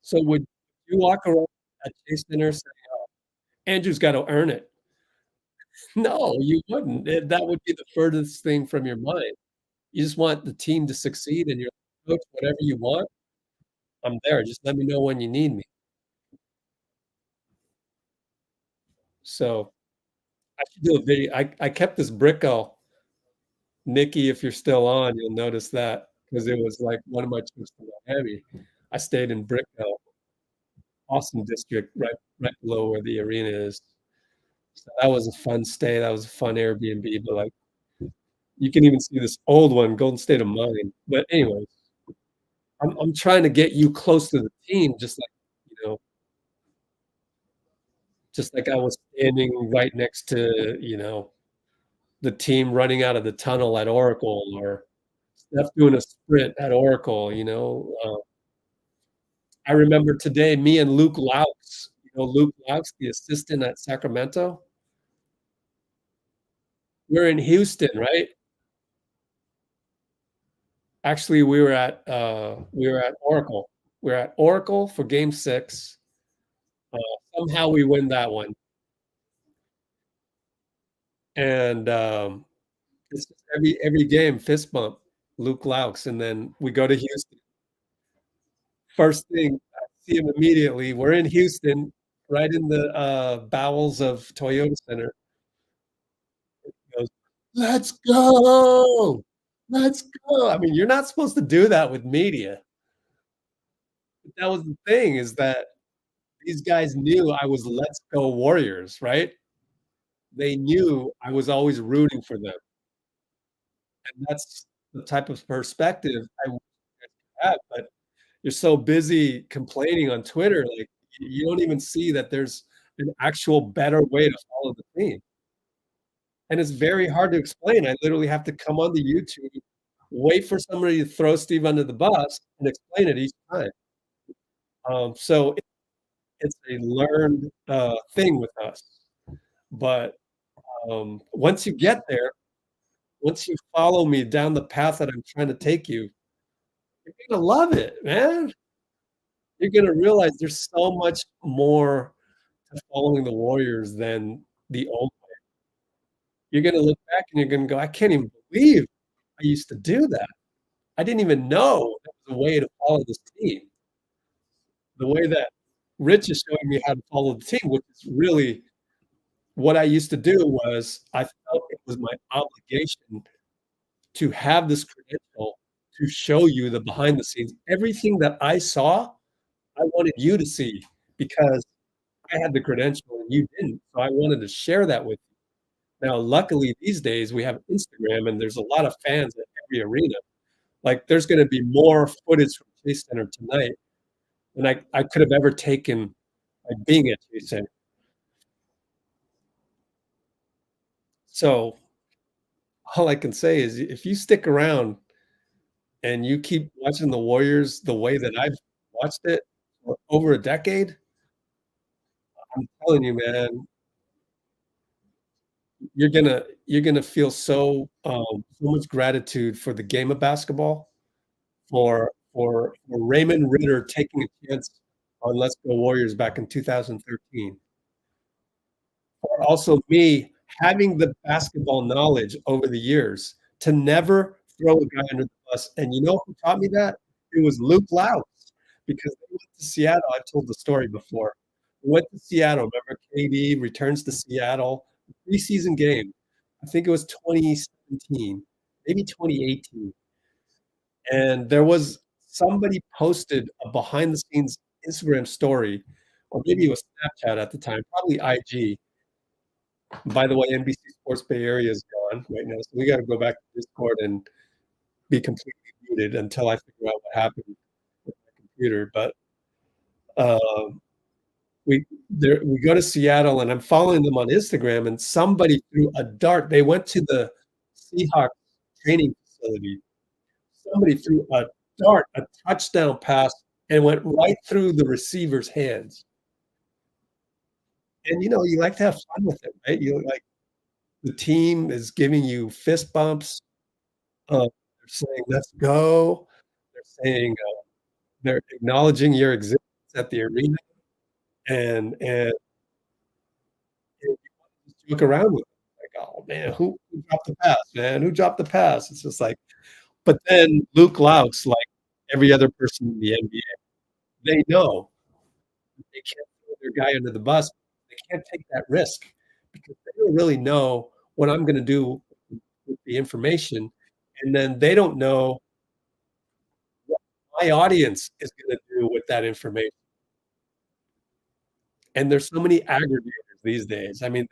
So would you walk around at Chase Center saying, "Andrew's gotta earn it"? No, you wouldn't. That would be the furthest thing from your mind. You just want the team to succeed, and you're like, "Coach, whatever you want, I'm there. Just let me know when you need me." So, I should do a video. I kept this Brickell. Nikki, if you're still on, you'll notice that because it was, like, one of my trips to Miami. I stayed in Brickell, Austin district, right below where the arena is. So that was a fun stay. That was a fun Airbnb, but, like, you can even see this old one, Golden State of Mind. But anyways, I'm trying to get you close to the team, you know, just like I was standing right next to, the team running out of the tunnel at Oracle, or Steph doing a sprint at Oracle. I remember today, me and Luke Laux, Luke Laux, the assistant at Sacramento. We're in Houston, right? Actually, we were at Oracle. We were at Oracle for game 6. Somehow we win that one. And it's just every game, fist bump, Luke Laux, and then we go to Houston. First thing, I see him immediately. We're in Houston, right in the bowels of Toyota Center. He goes, "Let's go! Let's go!" I mean, you're not supposed to do that with media. But that was the thing, is that these guys knew I was "Let's go Warriors," right? They knew I was always rooting for them. And that's the type of perspective I wish you guys could have, but you're so busy complaining on Twitter, like, you don't even see that there's an actual better way to follow the team. And it's very hard to explain. I literally have to come on the YouTube, wait for somebody to throw Steve under the bus, and explain it each time. So it's a learned thing with us. But once you get there, once you follow me down the path that I'm trying to take you, you're gonna love it, man. You're gonna realize there's so much more to following the Warriors than the old way. You're gonna look back and you're gonna go, I can't even believe I used to do that. I didn't even know that was a way to follow this team. The way that Rich is showing me how to follow the team, which is really what I used to do was I felt it was my obligation to have this credential to show you the behind the scenes. Everything that I saw, I wanted you to see because I had the credential and you didn't. So I wanted to share that with you. Now, luckily these days we have Instagram and there's a lot of fans at every arena. Like there's going to be more footage from Chase Center tonight than I could have ever taken by being at Chase Center. So all I can say is if you stick around and you keep watching the Warriors the way that I've watched it for over a decade, I'm telling you, man, you're gonna feel so much gratitude for the game of basketball, for Raymond Ritter taking a chance on Let's Go Warriors back in 2013. For also me having the basketball knowledge over the years to never throw a guy under the bus. And you know who taught me that? It was Luke Louds because they went to Seattle. I've told the story before. We went to Seattle. Remember, KD returns to Seattle, preseason game. I think it was 2017, maybe 2018. And there was somebody posted a behind the scenes Instagram story, or maybe it was Snapchat at the time, probably IG. By the way, NBC Sports Bay Area is gone right now, so we got to go back to Discord and be completely muted until I figure out what happened with my computer. But we go to Seattle, and I'm following them on Instagram, and somebody threw a dart. They went to the Seahawks training facility. Somebody threw a dart, a touchdown pass, and went right through the receiver's hands. And you like to have fun with it, right? You like the team is giving you fist bumps. They're saying, "Let's go." They're saying, they're acknowledging your existence at the arena, and you just joke around with it. Like, "Oh, man, who dropped the pass, man? Who dropped the pass?" It's just like but then Luke Loucks, like every other person in the NBA, they know they can't throw their guy under the bus. They can't take that risk because they don't really know what I'm gonna do with the information, and then they don't know what my audience is gonna do with that information. And there's so many aggregators these days. I mean,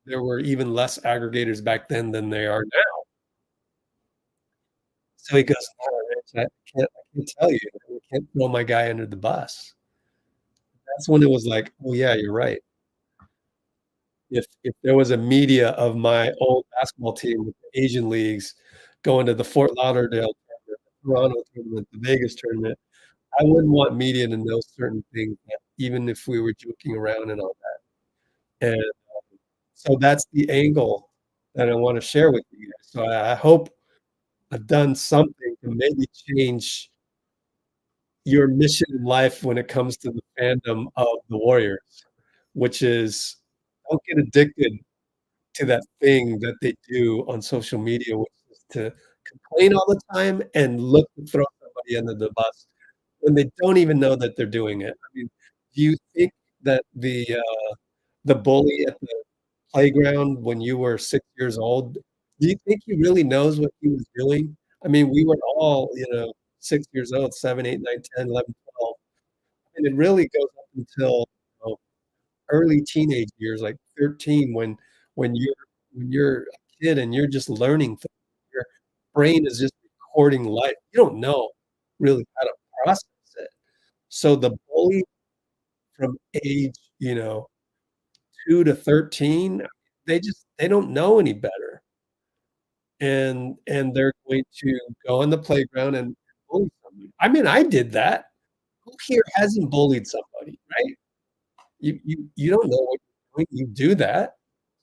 there were even less aggregators back then than there are now. So he goes, "Oh, Rich, I can't tell you. I can't throw my guy under the bus." That's when it was like, "Oh, yeah, you're right." If there was a media of my old basketball team with the Asian leagues going to the Fort Lauderdale tournament, the Toronto tournament, the Vegas tournament, I wouldn't want media to know certain things, even if we were joking around and all that. And so that's the angle that I want to share with you guys. So I hope I've done something to maybe change your mission in life when it comes to the fandom of the Warriors, which is don't get addicted to that thing that they do on social media, which is to complain all the time and look to throw somebody under the bus when they don't even know that they're doing it. I mean, do you think that the bully at the playground when you were 6 years old, do you think he really knows what he was doing? I mean, we were all, 6 years old, 7, 8, 9, 10, 11, 12, and it really goes up until, you know, early teenage years, like 13, when you're a kid and you're just learning things, your brain is just recording life. You don't know really how to process it. So the bully from age, 2 to 13, they don't know any better. And they're going to go on the playground and bully somebody. I mean, I did that. Who here hasn't bullied somebody, right? You don't know what you're doing, you do that.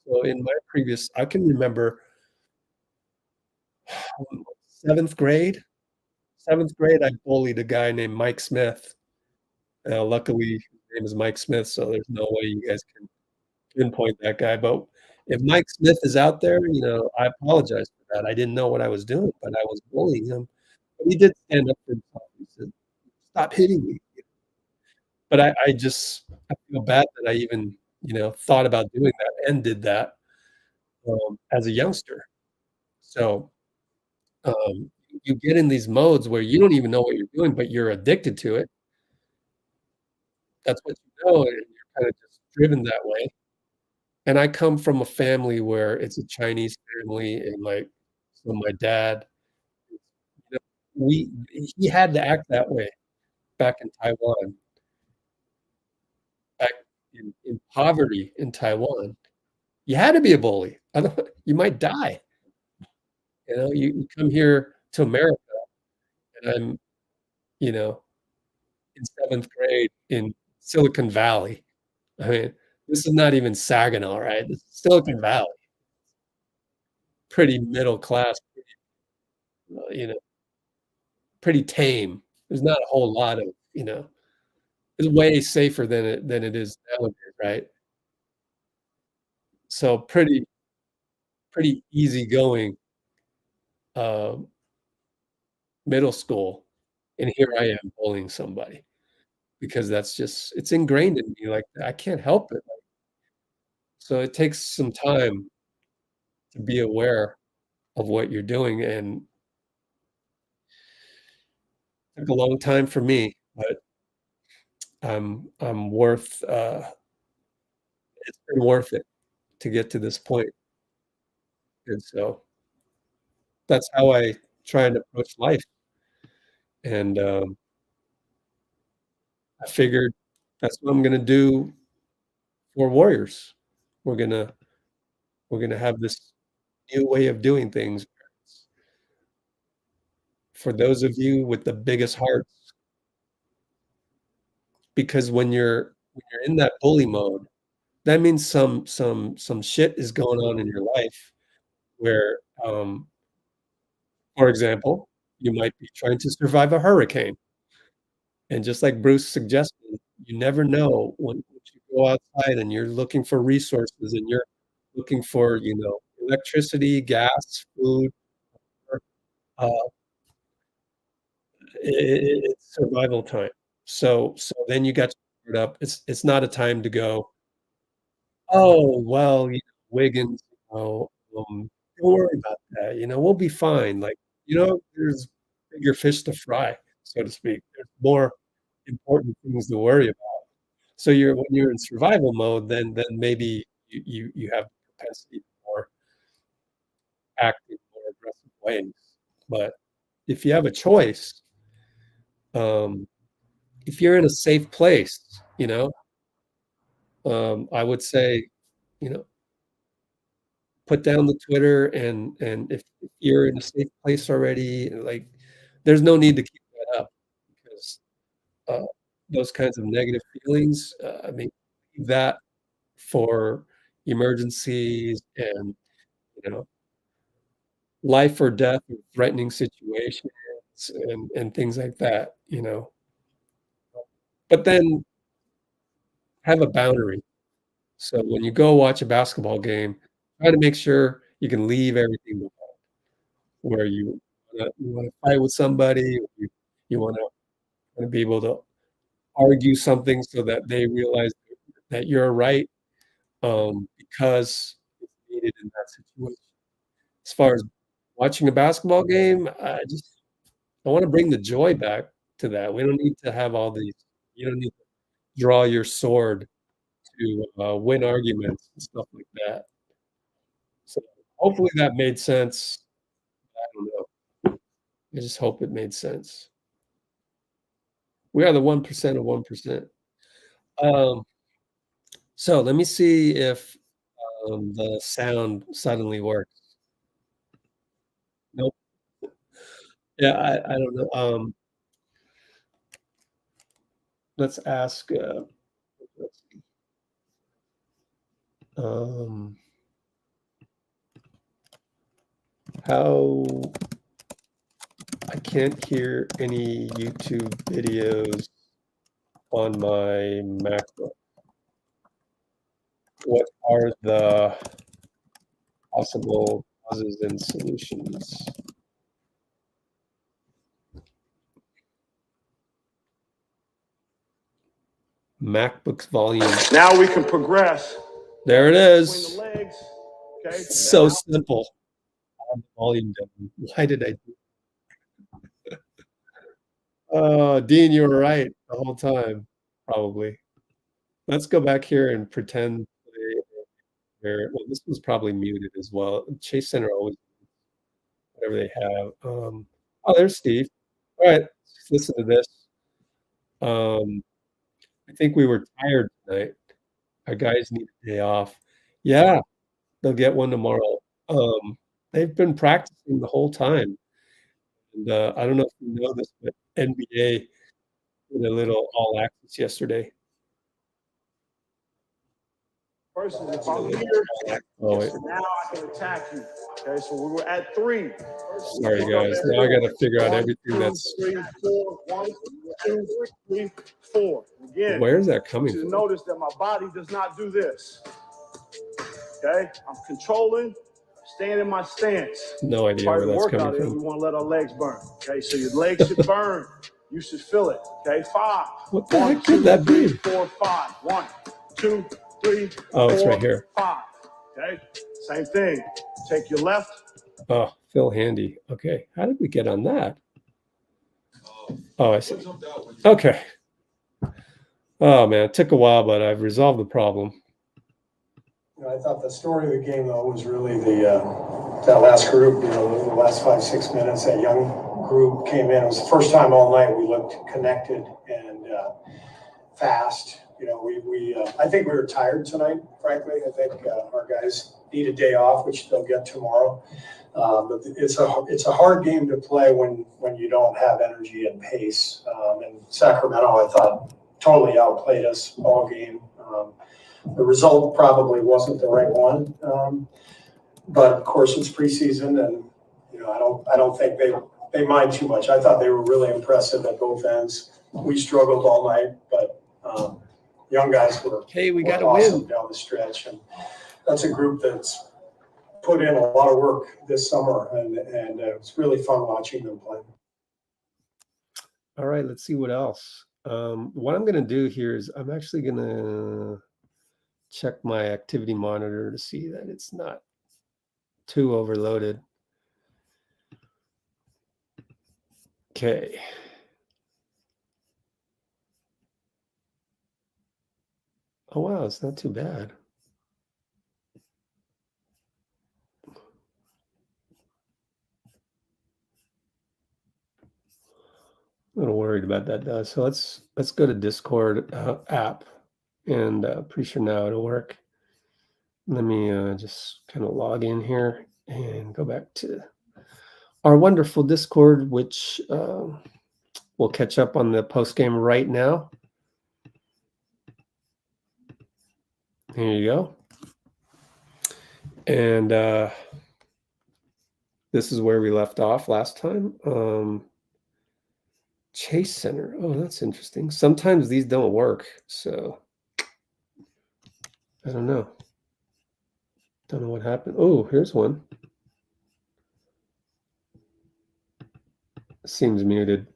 So in my previous I can remember 7th grade 7th grade, I bullied a guy named Mike Smith. Luckily, name is Mike Smith, so there's no way you guys can pinpoint that guy. But if Mike Smith is out there, I apologize for that. I didn't know what I was doing, but I was bullying him. But he did stand up for himself. He said, "Stop hitting me." But I feel bad that I even, thought about doing that and did that as a youngster. So you get in these modes where you don't even know what you're doing, but you're addicted to it. That's what you know, and you're kind of just driven that way. And I come from a family where it's a Chinese family, and so my dad, you know, he had to act that way back in Taiwan, back in poverty in Taiwan. You had to be a bully, otherwise you might die. You come here to America, and I'm, in 7th grade in Silicon Valley. I mean, this is not even Saginaw, right? This is Silicon Valley. Pretty middle class, you know, pretty tame. There's not a whole lot of, it's way safer than it is nowadays, right? So pretty easygoing middle school, and here I am bullying somebody because it's ingrained in me. Like I can't help it. So it takes some time to be aware of what you're doing, and it took a long time for me, but I'm worth it's been worth it to get to this point. And so that's how I try and approach life. And I figured that's what I'm gonna do for Warriors. We're gonna we're gonna have this new way of doing things. For those of you with the biggest hearts, because when you're in that bully mode, that means some shit is going on in your life where, for example, you might be trying to survive a hurricane. And just like Bruce suggested, you never know when you go outside and you're looking for resources and you're looking for, electricity, gas, food, uh, it's survival time. So then you got to start up. It's not a time to go, "Oh, well, Wiggins, don't worry about that, we'll be fine." Like, there's bigger fish to fry, so to speak. There's more important things to worry about. So when you're in survival mode, then maybe you have the propensity for act in more aggressive ways. But if you have a choice, um, if you're in a safe place, I would say, you know, put down the Twitter, and if you're in a safe place already, like, there's no need to keep that up because, uh, those kinds of negative feelings, I mean, leave that for emergencies and, you know, life or death or threatening situations and things like that. But then have a boundary. So when you go watch a basketball game, try to make sure you can leave everything behind. Where you wanna fight with somebody, or you wanna be able to argue something so that they realize that you're right, because it's needed in that situation. As far as watching a basketball game, I wanna bring the joy back to that. We don't need to have all these you don't need to draw your sword to, win arguments and stuff like that. So, hopefully that made sense. I don't know. I just hope it made sense. We are the 1% of 1%. Um, so let me see if, the sound suddenly works. Nope. Yeah, I don't know. Let's ask, let's see. Um, how I can't hear any YouTube videos on my MacBook. What are the possible causes and solutions? MacBook's volume. Now we can progress. There it is. Between the legs. Okay. So simple. Volume down. Why did I do Dean, you were right the whole time, probably. Let's go back here and pretend well, this was probably muted as well. Chase Center always whatever they have. Oh, there's Steve. All right, let's listen to this. I think we were tired tonight. Our guys need a day off. Yeah, they'll get one tomorrow. They've been practicing the whole time. And I don't know if you know this, but NBA did a little all access yesterday. First, if I'm here, Oh, wait. now I can attack you. Okay, so we were at 3. Sorry, guys. Now I got to figure out everything that's. 3, 4. 1, 2, 3, 4. Again, Where is that coming you from? notice that my body does not do this. Okay, I'm controlling, staying in my stance. No idea Part where of the that's workout coming is we from. want to let our legs burn. Okay, so your legs should burn. You should feel it. Okay, 5. What the 1, heck could that 2, be? 3, 4, 5. 1, 2, 3. Oh, it's 4, right here. 5. Okay, same thing. Take your left. Oh, Phil Handy. Okay, how did we get on that? Oh, I see. Okay. Oh man, it took a while, but I've resolved the problem. I thought the story of the game, though, was really that last group. The last 5-6 minutes, that young group came in. It was the first time all night we looked connected and fast. I think we were tired tonight. Frankly, I think our guys need a day off, which they'll get tomorrow. But it's a hard game to play when you don't have energy and pace. And Sacramento, I thought, totally outplayed us all game. The result probably wasn't the right one, but of course it's preseason, and I don't think they mind too much. I thought they were really impressive at both ends. We struggled all night, but young guys were We got to awesome win down the stretch, and that's a group that's put in a lot of work this summer, and it's really fun watching them play. All right, let's see what else. What I'm going to do here is I'm actually going to check my activity monitor to see that it's not too overloaded. Okay. Oh, wow, it's not too bad. A little worried about that, though. So let's go to Discord app, and pretty sure now it'll work. Let me just kind of log in here and go back to our wonderful Discord, which we'll catch up on the post game right now. Here you go. And this is where we left off last time. Chase Center. Oh, that's interesting. Sometimes these don't work, so I don't know. Don't know what happened. Oh, here's one. Seems muted.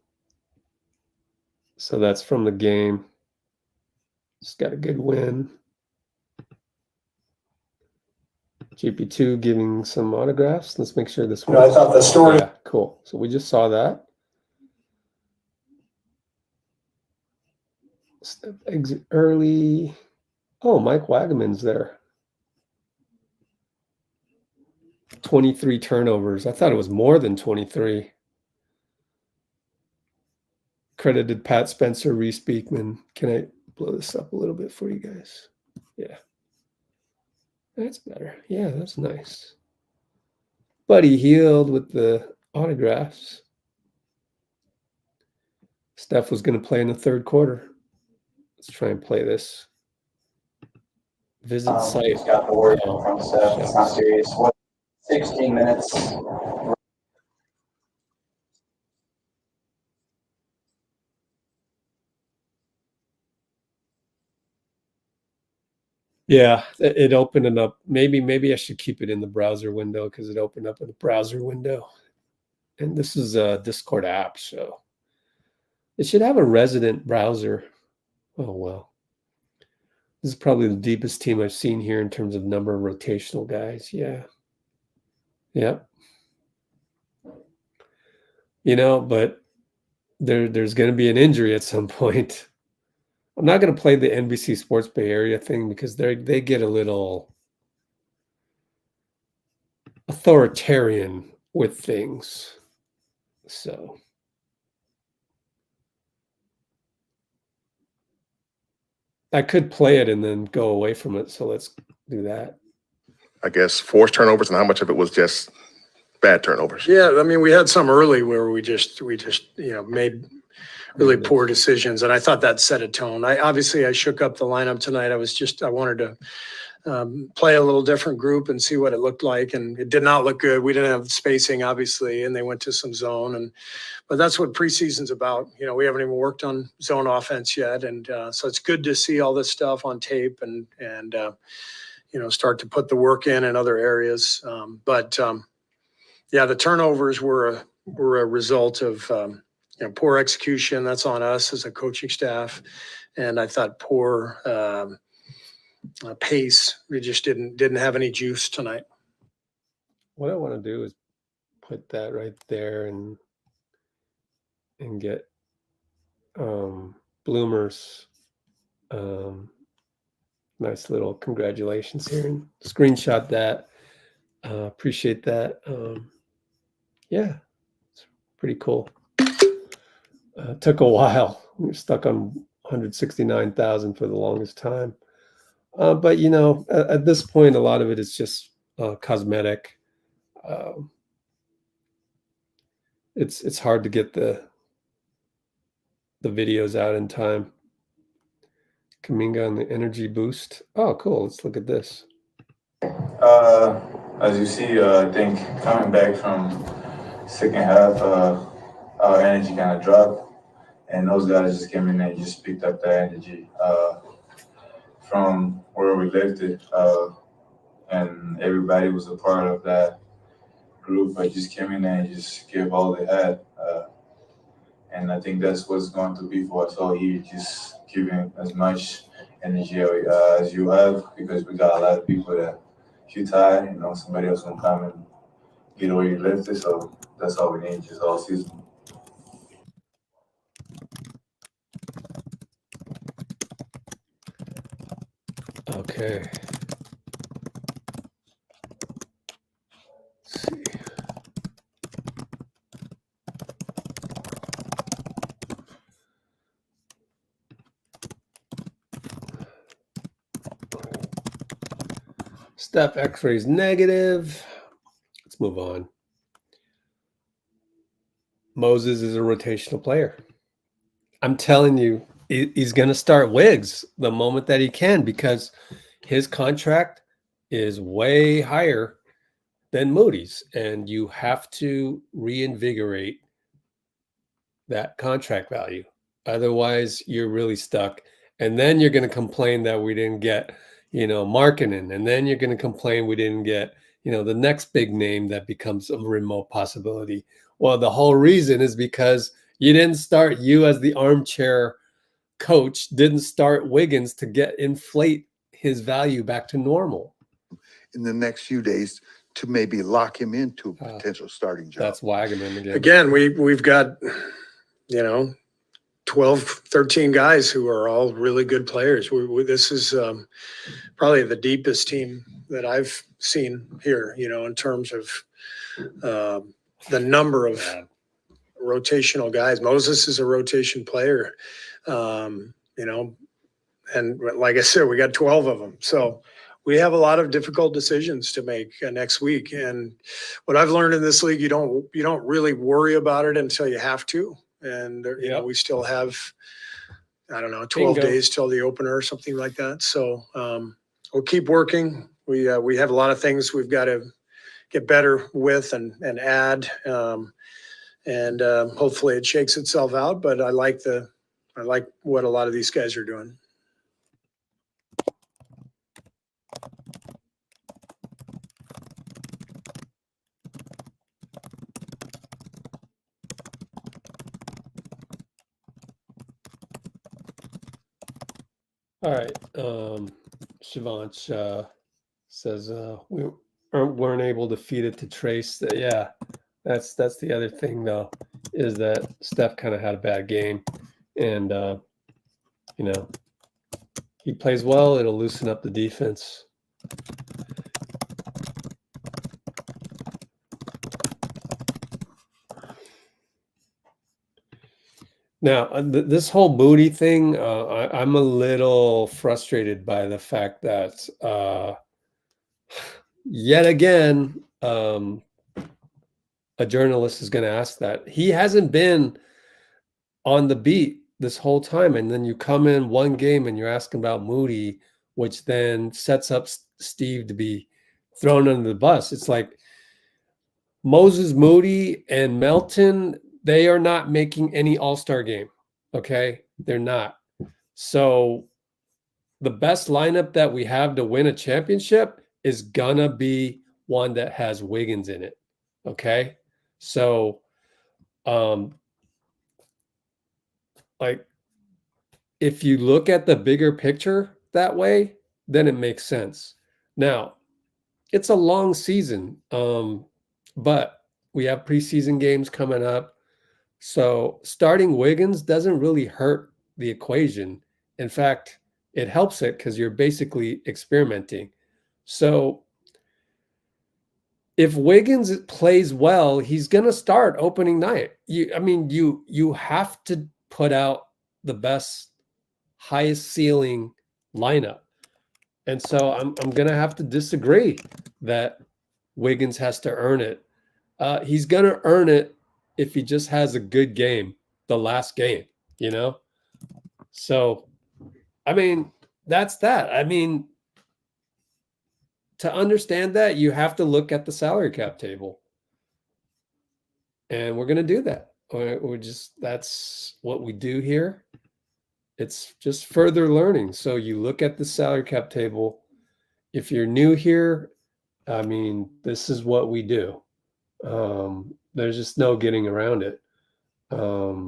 So that's from the game. Just got a good win. GP2 giving some autographs. Let's make sure this works. I thought the story. Yeah, cool. So we just saw that. Step exit early. Oh, Mike Wagaman's there. 23 turnovers. I thought it was more than 23. Credited Pat Spencer, Reese Beekman. Can I blow this up a little bit for you guys? Yeah. That's better. Yeah, that's nice. Buddy Hield with the autographs. Steph was going to play in the third quarter. Let's try and play this. Visit site. Just got the word from Steph. It's not serious. 16 minutes. Yeah, it opened it up. Maybe I should keep it in the browser window because it opened up in the browser window. And this is a Discord app, so it should have a resident browser. Oh, well. This is probably the deepest team I've seen here in terms of number of rotational guys. Yeah. Yep. You know, but there's going to be an injury at some point. I'm not going to play the NBC Sports Bay Area thing because they get a little authoritarian with things. So I could play it and then go away from it. So let's do that. I guess forced turnovers, and how much of it was just bad turnovers? Yeah, I mean, we had some early where we just made really poor decisions, and I thought that set a tone. I shook up the lineup tonight. I wanted to play a little different group and see what it looked like, and it did not look good. We didn't have spacing, obviously, and they went to some zone, but that's what preseason's about. We haven't even worked on zone offense yet, and so it's good to see all this stuff on tape and start to put the work in other areas. Yeah, the turnovers were a result of poor execution. That's on us as a coaching staff, and I thought poor pace. We just didn't have any juice tonight. What I want to do is put that right there and get Bloomer's nice little congratulations here and screenshot that. Appreciate that. Yeah, it's pretty cool. Took a while. We were stuck on 169,000 for the longest time. But at this point, a lot of it is just cosmetic. It's hard to get the videos out in time. Kaminga on the energy boost. Oh, cool. Let's look at this. As you see, I think coming back from second half, our energy kind of dropped, and those guys just came in and just picked up that energy from where we left it, and everybody was a part of that group. I just came in and just gave all they had, and I think that's what's going to be for us all year, just giving as much energy as you have, because we got a lot of people that if you tired, somebody else gonna come and get where you left it. So that's all we need, just all season. Okay. Let's see. Steph X-rays negative. Let's move on. Moses is a rotational player. I'm telling you, he's going to start Wiggs the moment that he can because his contract is way higher than Moody's, and you have to reinvigorate that contract value. Otherwise, you're really stuck. And then you're going to complain that we didn't get, Markkanen. And then you're going to complain we didn't get, the next big name that becomes a remote possibility. Well, the whole reason is because you didn't start, you as the armchair coach didn't start Wiggins to inflate his value back to normal. In the next few days to maybe lock him into a potential starting job. That's Wagaman again. Again, we've got, 12, 13 guys who are all really good players. This is probably the deepest team that I've seen here, in terms of the number of rotational guys. Moses is a rotation player, and like I said, we got 12 of them. So we have a lot of difficult decisions to make next week. And what I've learned in this league, you don't really worry about it until you have to. And we still have, 12 days till the opener or something like that. So we'll keep working. We have a lot of things we've got to get better with and add, and hopefully it shakes itself out. But I like what a lot of these guys are doing. All right. Shivansh says we weren't able to feed it to Trayce. Yeah, that's the other thing though, is that Steph kind of had a bad game, and you know, he plays well. It'll loosen up the defense. Now, this whole Moody thing, I'm a little frustrated by the fact that yet again, a journalist is going to ask that. He hasn't been on the beat this whole time, and then you come in one game and you're asking about Moody, which then sets up Steve to be thrown under the bus. It's like Moses Moody and Melton, they are not making any all-star game. Okay, they're not. So the best lineup that we have to win a championship is gonna be one that has Wiggins in it. Okay, so like if you look at the bigger picture that way, then it makes sense. Now, it's a long season, but we have preseason games coming up. So starting Wiggins doesn't really hurt the equation. In fact, it helps it because you're basically experimenting. So if Wiggins plays well, he's going to start opening night. You have to put out the best, highest ceiling lineup. And so I'm going to have to disagree that Wiggins has to earn it. He's going to earn it if he just has a good game, the last game, you know? So, I mean, that's that. I mean, to understand that, you have to look at the salary cap table. And we're going to do that. That's what we do here. It's just further learning. So you look at the salary cap table. If you're new here, I mean, this is what we do. There's just no getting around it. I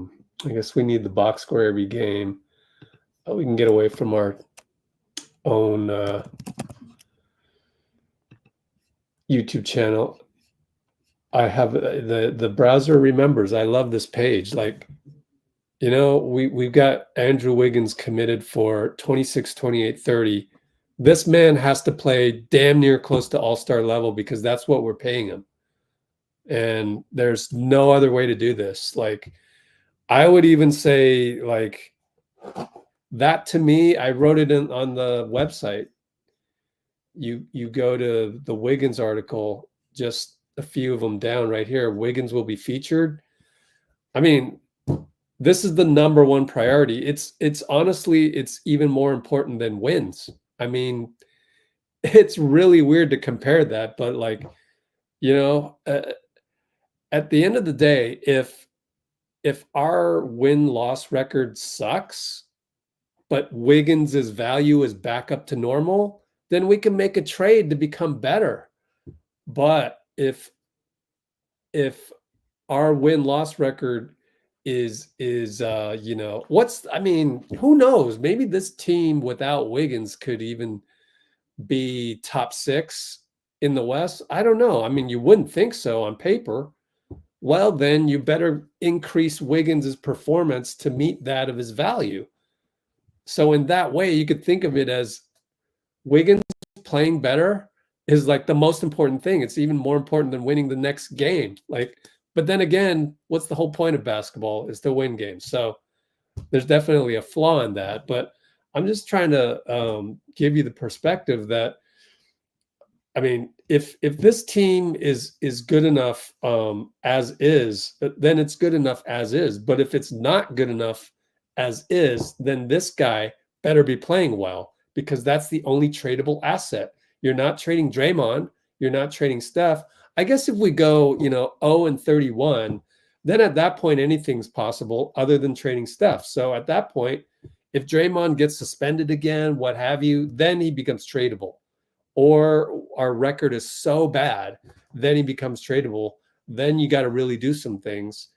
guess we need the box score every game. We can get away from our own YouTube channel. I have the browser remembers. I love this page. Like, you know, we've got Andrew Wiggins committed for 26, 28, 30. This man has to play damn near close to all-star level because that's what we're paying him. And there's no other way to do this. Like, I would even say, like, that to me, I wrote it in on the website. You go to the Wiggins article, just a few of them down right here. Wiggins will be featured. I mean, this is the number one priority. It's honestly, it's even more important than wins. I mean, it's really weird to compare that, but like, you know, at the end of the day, if our win-loss record sucks, but Wiggins' value is back up to normal, then we can make a trade to become better. But if our win-loss record is you know, who knows? Maybe this team without Wiggins could even be top 6 in the West. I don't know. I mean, you wouldn't think so on paper. Well, then you better increase Wiggins' performance to meet that of his value. So in that way, you could think of it as Wiggins playing better is like the most important thing. It's even more important than winning the next game. Like, but then again, what's the whole point of basketball is to win games. So there's definitely a flaw in that. But I'm just trying to give you the perspective that, I mean, if this team is good enough as is, then it's good enough as is. But if it's not good enough as is, then this guy better be playing well, because that's the only tradable asset. You're not trading Draymond. You're not trading Steph. I guess if we go, 0-31, then at that point, anything's possible other than trading Steph. So at that point, if Draymond gets suspended again, what have you, then he becomes tradable. Or our record is so bad, then he becomes tradable. Then you got to really do some things.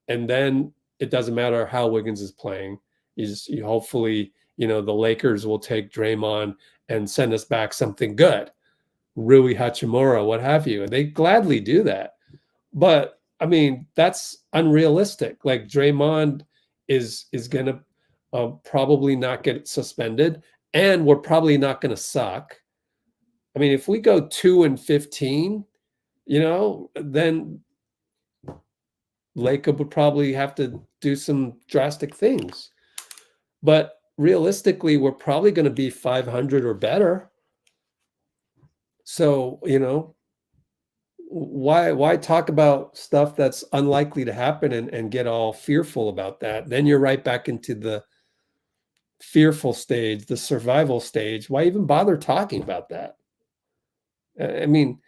And then it doesn't matter how Wiggins is playing. You hopefully, you know, the Lakers will take Draymond and send us back something good, Rui Hachimura, what have you. And they gladly do that. But I mean, that's unrealistic. Like Draymond is going to probably not get suspended, and we're probably not going to suck. I mean, if we go 2-15, you know, then Lacob would probably have to do some drastic things. But realistically, we're probably going to be 500 or better. So, you know, why talk about stuff that's unlikely to happen and get all fearful about that? Then you're right back into the fearful stage, the survival stage. Why even bother talking about that? I mean,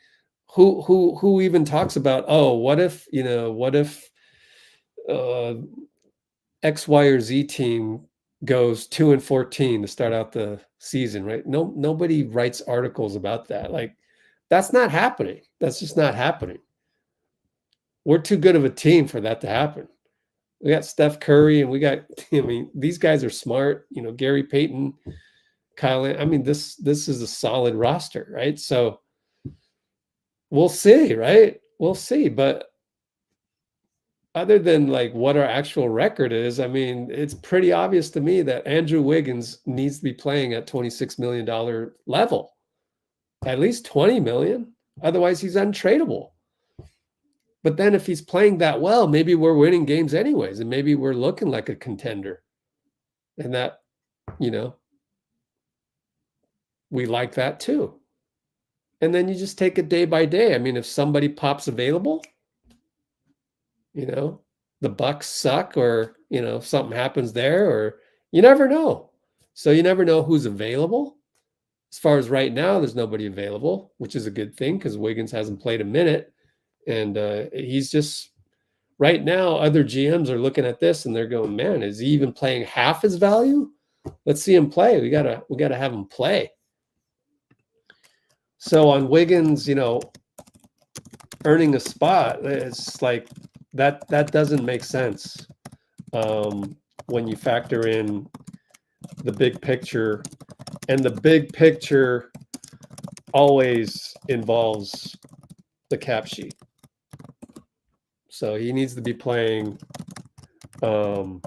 who even talks about, oh, what if, you know, what if X, Y, or Z team goes 2-14 to start out the season, right? Nobody writes articles about that. Like, that's not happening. That's just not happening. We're too good of a team for that to happen. We got Steph Curry, and we got, I mean, these guys are smart, you know, Gary Payton, Kyle. I mean, this is a solid roster, right? So we'll see, right? We'll see. But other than like what our actual record is, I mean, it's pretty obvious to me that Andrew Wiggins needs to be playing at $26 million level, at least 20 million. Otherwise, he's untradeable. But then if he's playing that well, maybe we're winning games anyways, and maybe we're looking like a contender. And that, you know, we like that too. And then you just take it day by day. I mean, if somebody pops available, you know, the Bucks suck, or, you know, if something happens there, or you never know. So you never know who's available. As far as right now, there's nobody available, which is a good thing because Wiggins hasn't played a minute. And he's just, right now, other GMs are looking at this and they're going, man, is he even playing half his value? Let's see him play. We gotta have him play. So on Wiggins, you know, earning a spot, it's like that doesn't make sense when you factor in the big picture. And the big picture always involves the cap sheet. So he needs to be playing close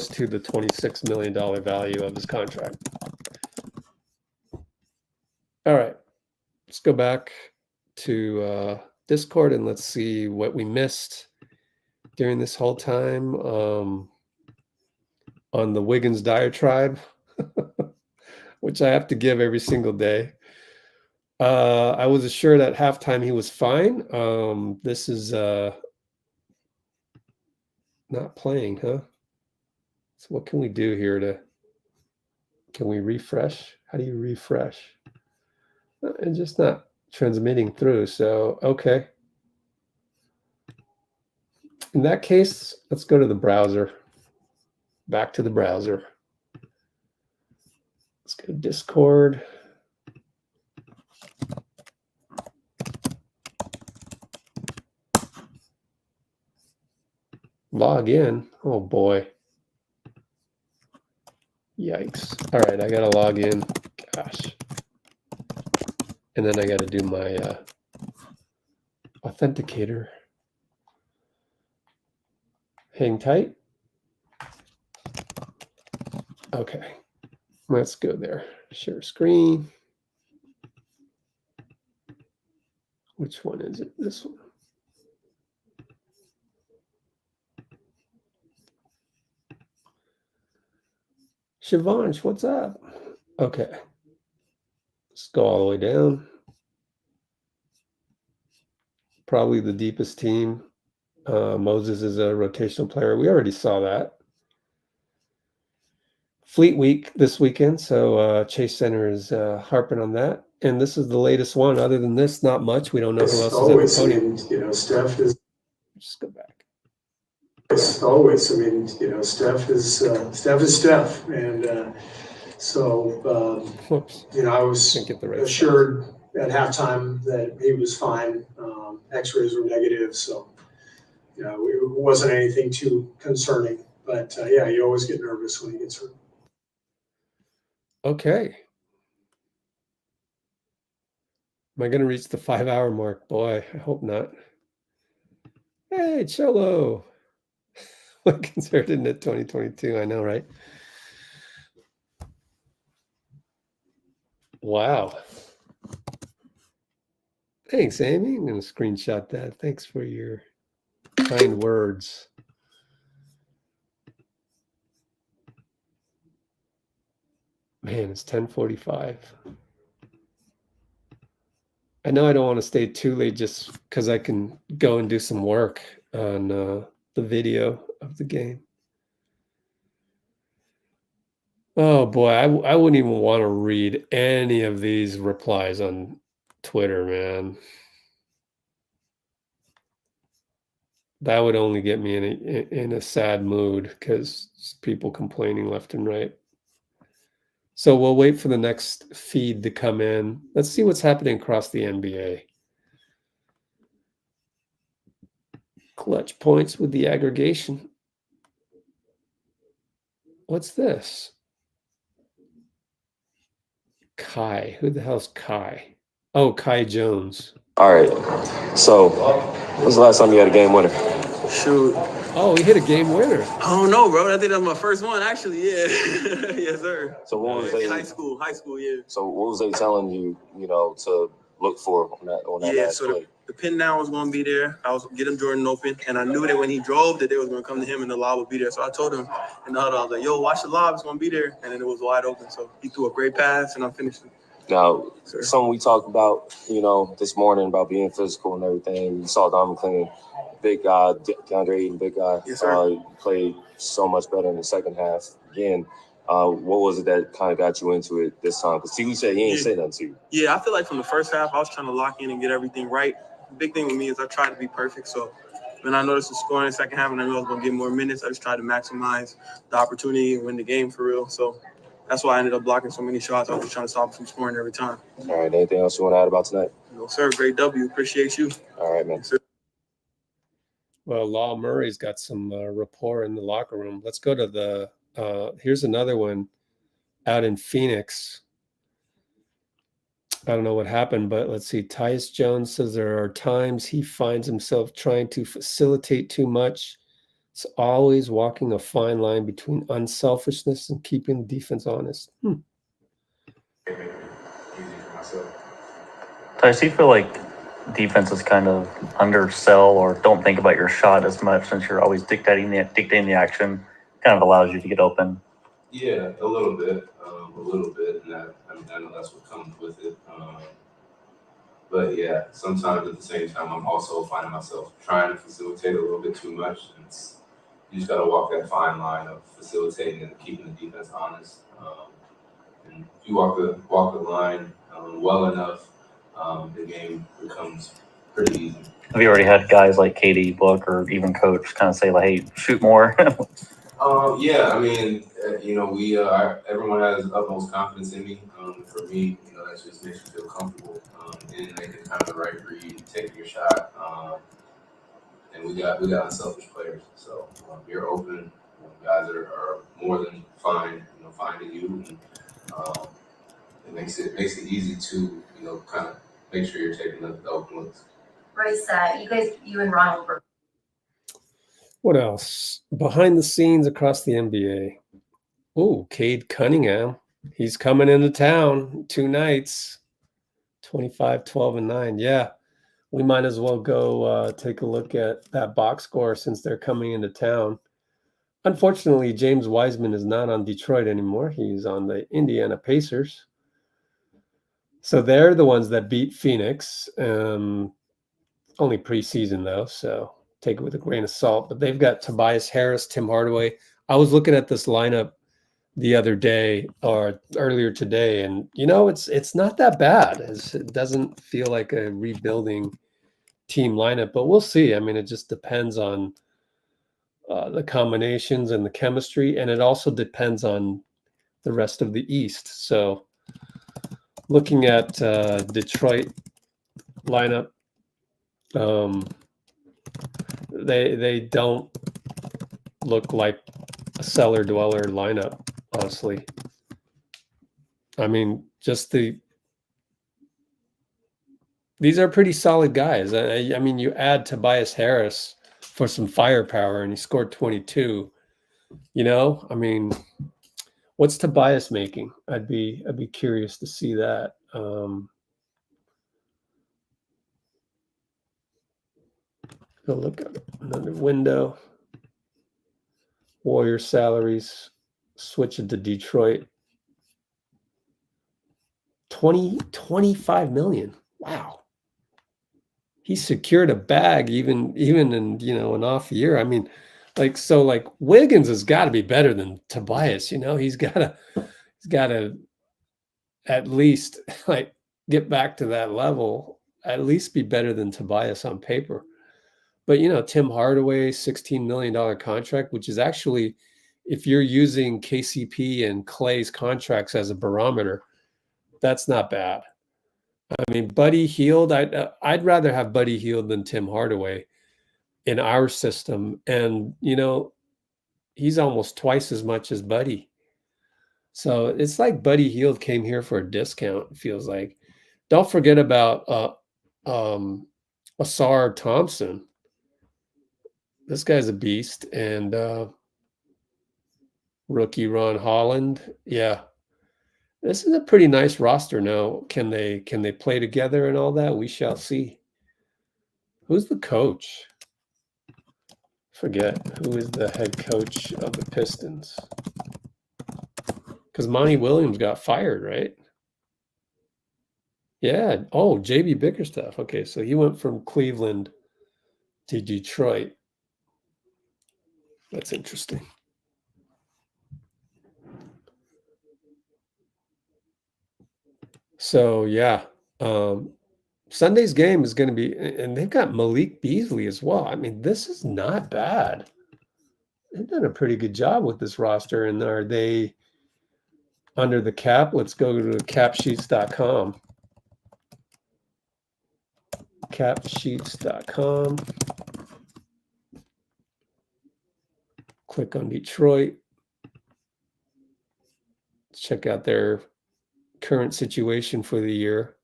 to the $26 million value of his contract. All right, let's go back to Discord and let's see what we missed during this whole time on the Wiggins diatribe, which I have to give every single day. I was assured at halftime he was fine. This is not playing, huh? So what can we do here can we refresh? How do you refresh? And just not transmitting through. So, okay. In that case, let's go to the browser. Back to the browser. Let's go to Discord. Log in. Oh boy. Yikes. All right, I got to log in. Gosh. And then I got to do my authenticator. Hang tight. Okay, let's go there. Share screen. Which one is it? This one. Shivansh, what's up? Okay. Let's go all the way down. Probably the deepest team. Moses is a rotational player. We already saw that. Fleet Week this weekend, so Chase Center is harping on that. And this is the latest one. Other than this, not much. We don't know who else is at the podium. You know, Steph is. Just go back. It's always. I mean, you know, Steph is Steph, and so you know, I was assured at halftime that he was fine. X-rays were negative, so you know, it wasn't anything too concerning. But yeah, you always get nervous when he gets hurt. Okay. Am I going to reach the 5-hour mark? Boy, I hope not. Hey, Cholo. What concert in it 2022? I know, right? Wow. Thanks, Amy. I'm going to screenshot that. Thanks for your kind words. Man, it's 10:45. I know I don't want to stay too late just because I can go and do some work on the video of the game. Oh boy, I wouldn't even want to read any of these replies on Twitter, man. That would only get me in a sad mood because people complaining left and right. So we'll wait for the next feed to come in. Let's see what's happening across the NBA. Clutch points with the aggregation. What's this? Kai. Who the hell's Kai? Oh, Kai Jones. All right. So, when's the last time you had a game winner? Shoot. Oh, he hit a game winner. I don't know, bro. I think that was my first one, actually. Yeah. Yes, sir. So what was they? High school, yeah. So what was they telling you, to look for on that last play? The pin down was going to be there. I was getting Jordan open, and I knew that when he drove that they was going to come to him and the lob would be there. So I told him in the huddle, I was like, yo, watch the lob. It's going to be there. And then it was wide open. So he threw a great pass, and I finished it. Now, something we talked about, this morning about being physical and everything. You saw Dom McClain, big guy, DeAndre Ayton, big guy. Yes, sir. Played so much better in the second half. Again, what was it that kind of got you into it this time? Because T.V. said he ain't say nothing to you. Yeah, I feel like from the first half, I was trying to lock in and get everything right. The big thing with me is I tried to be perfect. So when I noticed the score in the second half and I knew I was going to get more minutes, I just tried to maximize the opportunity and win the game for real. So that's why I ended up blocking so many shots. I was just trying to stop him from scoring every time. All right. Anything else you want to add about tonight? No, sir. Great W. Appreciate you. All right, man. Yes, sir. Well, Law Murray's got some rapport in the locker room. Let's go to the here's another one out in Phoenix. I don't know what happened, but let's see. Tyus Jones says there are times he finds himself trying to facilitate too much. It's always walking a fine line between unselfishness and keeping the defense honest. Tyus, do you feel like defenses kind of undersell or don't think about your shot as much since you're always dictating the action? Kind of allows you to get open. Yeah, a little bit, and I know that's what comes with it. But yeah, sometimes at the same time, I'm also finding myself trying to facilitate a little bit too much. And you just got to walk that fine line of facilitating and keeping the defense honest. And if you walk the line well enough, the game becomes pretty easy. Have you already had guys like Katie, Book, or even coach kind of say like, "Hey, shoot more"? Yeah, I mean, we everyone has utmost confidence in me. For me, that just makes you feel comfortable in making kind of the right read, taking your shot. And we got unselfish players, so you're open. Guys are more than fine, finding you, and it makes it easy to kind of make sure you're taking the open looks. Bryce, you and Ronald were. What else? Behind the scenes across the NBA. Oh, Cade Cunningham. He's coming into town 2 nights. 25, 12, and 9. Yeah, we might as well go take a look at that box score since they're coming into town. Unfortunately, James Wiseman is not on Detroit anymore. He's on the Indiana Pacers. So they're the ones that beat Phoenix. Only preseason, though, so take it with a grain of salt. But they've got Tobias Harris, Tim Hardaway. I was looking at this lineup the other day or earlier today, and it's not that bad. It doesn't feel like a rebuilding team lineup, but we'll see. I mean, it just depends on the combinations and the chemistry, and it also depends on the rest of the East. So looking at Detroit lineup, they don't look like a cellar dweller lineup, honestly. I mean, just these are pretty solid guys. I mean, you add Tobias Harris for some firepower, and he scored 22. You know, I mean, what's Tobias making? I'd be curious to see that. Go look at another window. Warrior salaries. Switch it to Detroit. 25 million. Wow. He secured a bag even in, you know, an off year. I mean, like, so like Wiggins has got to be better than Tobias, you know. He's got to at least like get back to that level, at least be better than Tobias on paper. But, you know, Tim Hardaway, $16 million contract, which is actually, if you're using KCP and Clay's contracts as a barometer, that's not bad. I mean, Buddy Hield, I'd rather have Buddy Hield than Tim Hardaway in our system. And, you know, he's almost twice as much as Buddy. So it's like Buddy Hield came here for a discount, it feels like. Don't forget about Asar Thompson. This guy's a beast. And rookie Ron Holland. Yeah. This is a pretty nice roster now. Can they play together and all that? We shall see. Who's the coach? Forget who is the head coach of the Pistons. Because Monty Williams got fired, right? Yeah. Oh, JB Bickerstaff. Okay, so he went from Cleveland to Detroit. That's interesting. So yeah, Sunday's game is going to be, and they've got Malik Beasley as well. I mean, this is not bad. They've done a pretty good job with this roster. And are they under the cap? Let's go to capsheets.com. Capsheets.com. Click on Detroit. Check out their current situation for the year.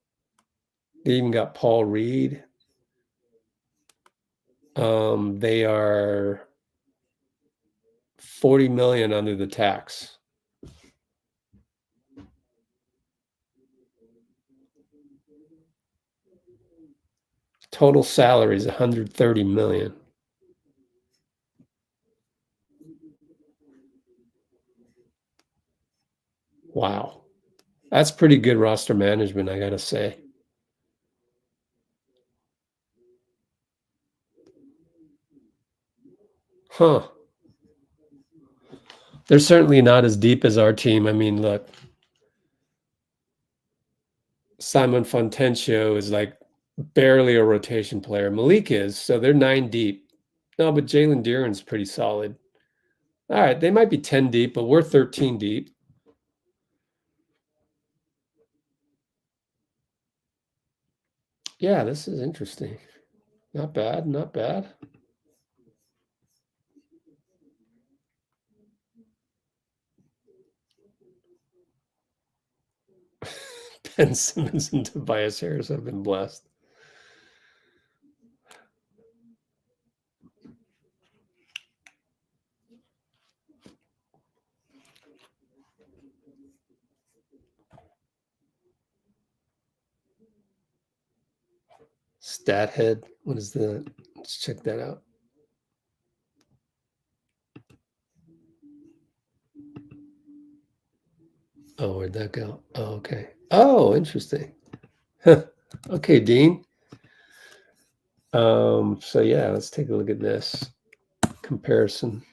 They even got Paul Reed. They are 40 million under the tax. Total salary is 130 million. Wow. That's pretty good roster management, I got to say. Huh. They're certainly not as deep as our team. I mean, look, Simon Fontecchio is like barely a rotation player. Malik is, so they're 9 deep. No, but Jalen Deeran's pretty solid. All right, they might be 10 deep, but we're 13 deep. Yeah, this is interesting. Not bad, not bad. Ben Simmons and Tobias Harris have been blessed. Stathead. What is the? Let's check that out. Oh, where'd that go? Oh, okay. Oh, interesting. Okay, Dean. So yeah, let's take a look at this comparison.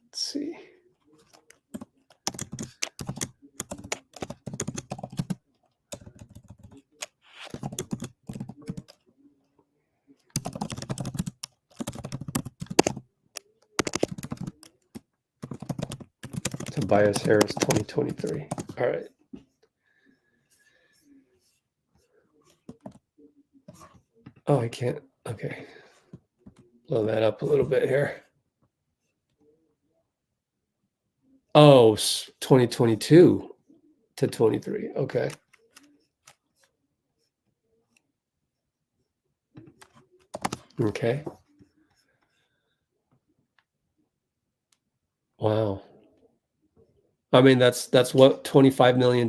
Let's see. Tobias Harris 2023. All right. Oh, I can't. Okay. Blow that up a little bit here. Oh, 2022 to 23. Okay. Okay. Wow. I mean, that's what $25 million.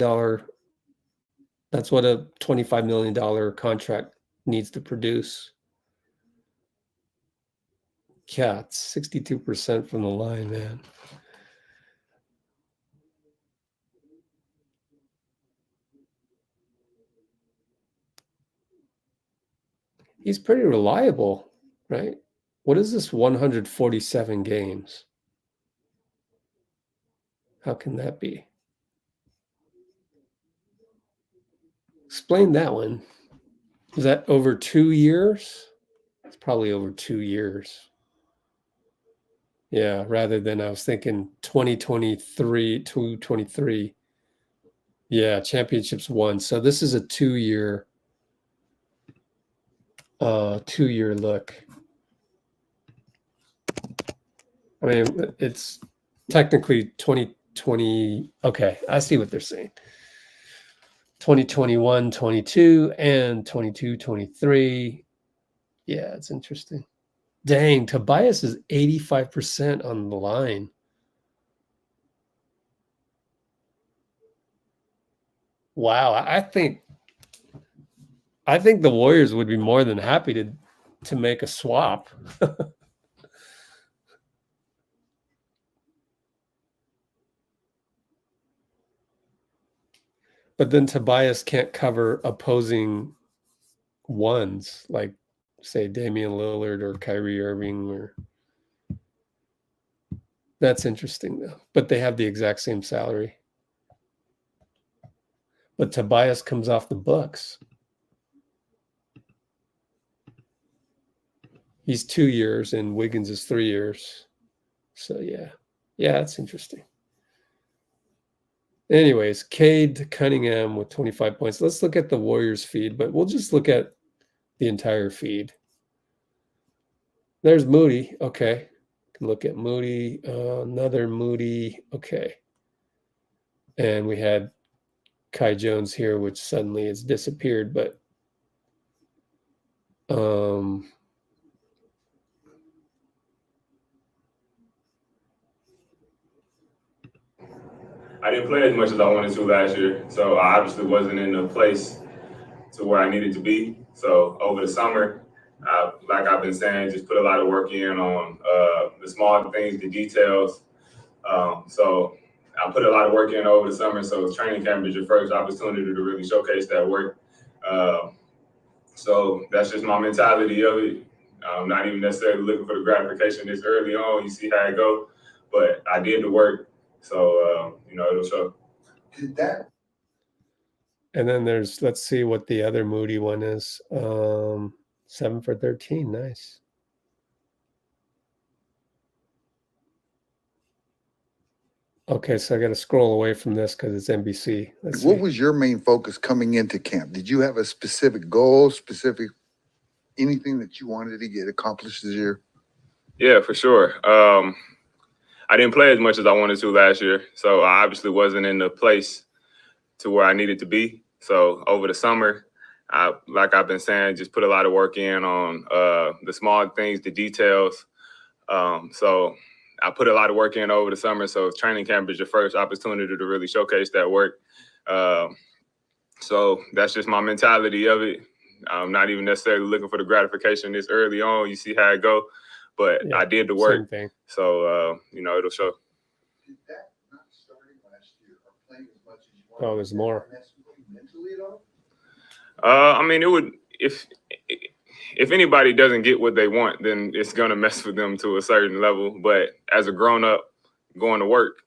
That's what a $25 million contract needs to produce. Yeah, it's 62% from the line, man. He's pretty reliable, right? What is this 147 games? How can that be? Explain that one. Is that over 2 years? It's probably over 2 years. Yeah, rather than I was thinking 2023 to 23. Yeah, championships won. So this is a 2-year 2-year look. I mean, it's technically 2020. Okay, I see what they're saying. 2021, 22, and 22, 23. Yeah, it's interesting. Dang, Tobias is 85% on the line. Wow, I think the Warriors would be more than happy to make a swap. But then Tobias can't cover opposing ones, like say Damian Lillard or Kyrie Irving, or that's interesting though. But they have the exact same salary. But Tobias comes off the books. He's 2 years and Wiggins is 3 years. So yeah, it's interesting. Anyways, Cade Cunningham with 25 points. Let's look at the Warriors feed, but we'll just look at the entire feed. There's Moody. Okay. Can look at Moody. Another Moody. Okay. And we had Kai Jones here, which suddenly has disappeared, but I didn't play as much as I wanted to last year, so I obviously wasn't in a place to where I needed to be. So over the summer, like I've been saying, just put a lot of work in on the small things, the details. So I put a lot of work in over the summer. So training camp is your first opportunity to really showcase that work. So that's just my mentality of it. I'm not even necessarily looking for the gratification this early on. You see how it go, but I did the work. So, it'll show. Did that? And then let's see what the other Moody one is. 7 for 13. Nice. Okay, so I got to scroll away from this because it's NBC. What was your main focus coming into camp? Did you have a specific goal, anything that you wanted to get accomplished this year? Yeah, for sure. I didn't play as much as I wanted to last year, so I obviously wasn't in the place to where I needed to be. So over the summer, like I've been saying, just put a lot of work in on the small things, the details. So I put a lot of work in over the summer. So training camp is your first opportunity to really showcase that work. So that's just my mentality of it. I'm not even necessarily looking for the gratification this early on. You see how it go. But I did the work, so it'll show. Did that not starting last year or playing as much as you wanted? Oh, there's more. Mentally at all? I mean, it would if anybody doesn't get what they want, then it's gonna mess with them to a certain level. But as a grown up going to work,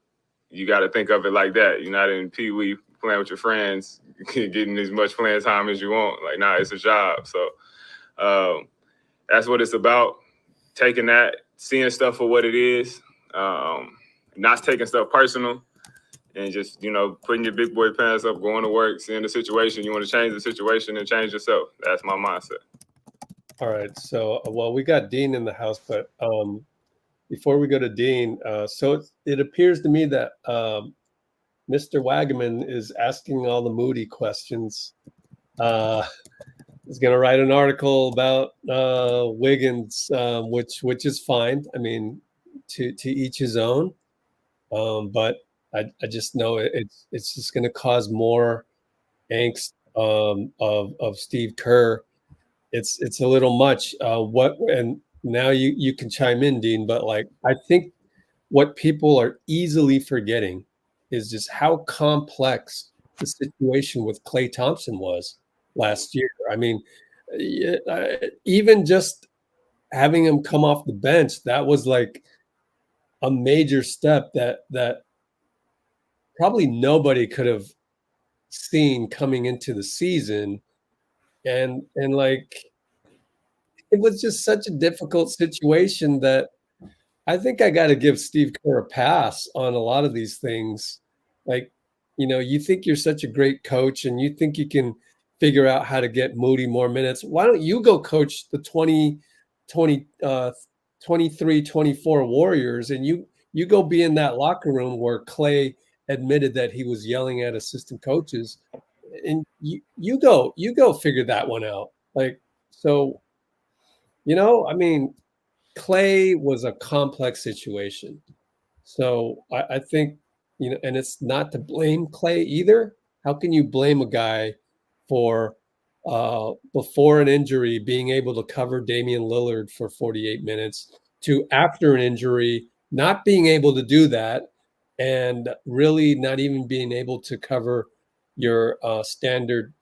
you got to think of it like that. You're not in Pee Wee playing with your friends, getting as much playing time as you want. Like, nah, it's a job. So that's what it's about. Taking that, seeing stuff for what it is, not taking stuff personal, and just, putting your big boy pants up, going to work, seeing the situation. You want to change the situation and change yourself. That's my mindset. All right. So, we got Dean in the house, but before we go to Dean, so it appears to me that Mr. Wagaman is asking all the Moody questions. He's going to write an article about Wiggins, which is fine. I mean, to each his own. But I just know it's just going to cause more angst of Steve Kerr. It's a little much. And now you can chime in, Dean. But like, I think what people are easily forgetting is just how complex the situation with Klay Thompson was last year. I mean, even just having him come off the bench, that was like a major step that probably nobody could have seen coming into the season. And like, it was just such a difficult situation that I think I got to give Steve Kerr a pass on a lot of these things. Like, you think you're such a great coach and you think you can figure out how to get Moody more minutes. Why don't you go coach the 23, 24 Warriors, and you go be in that locker room where Klay admitted that he was yelling at assistant coaches, and you go figure that one out. Like, so, I mean, Klay was a complex situation. So I think, and it's not to blame Klay either. How can you blame a guy for before an injury being able to cover Damian Lillard for 48 minutes to after an injury not being able to do that and really not even being able to cover your standard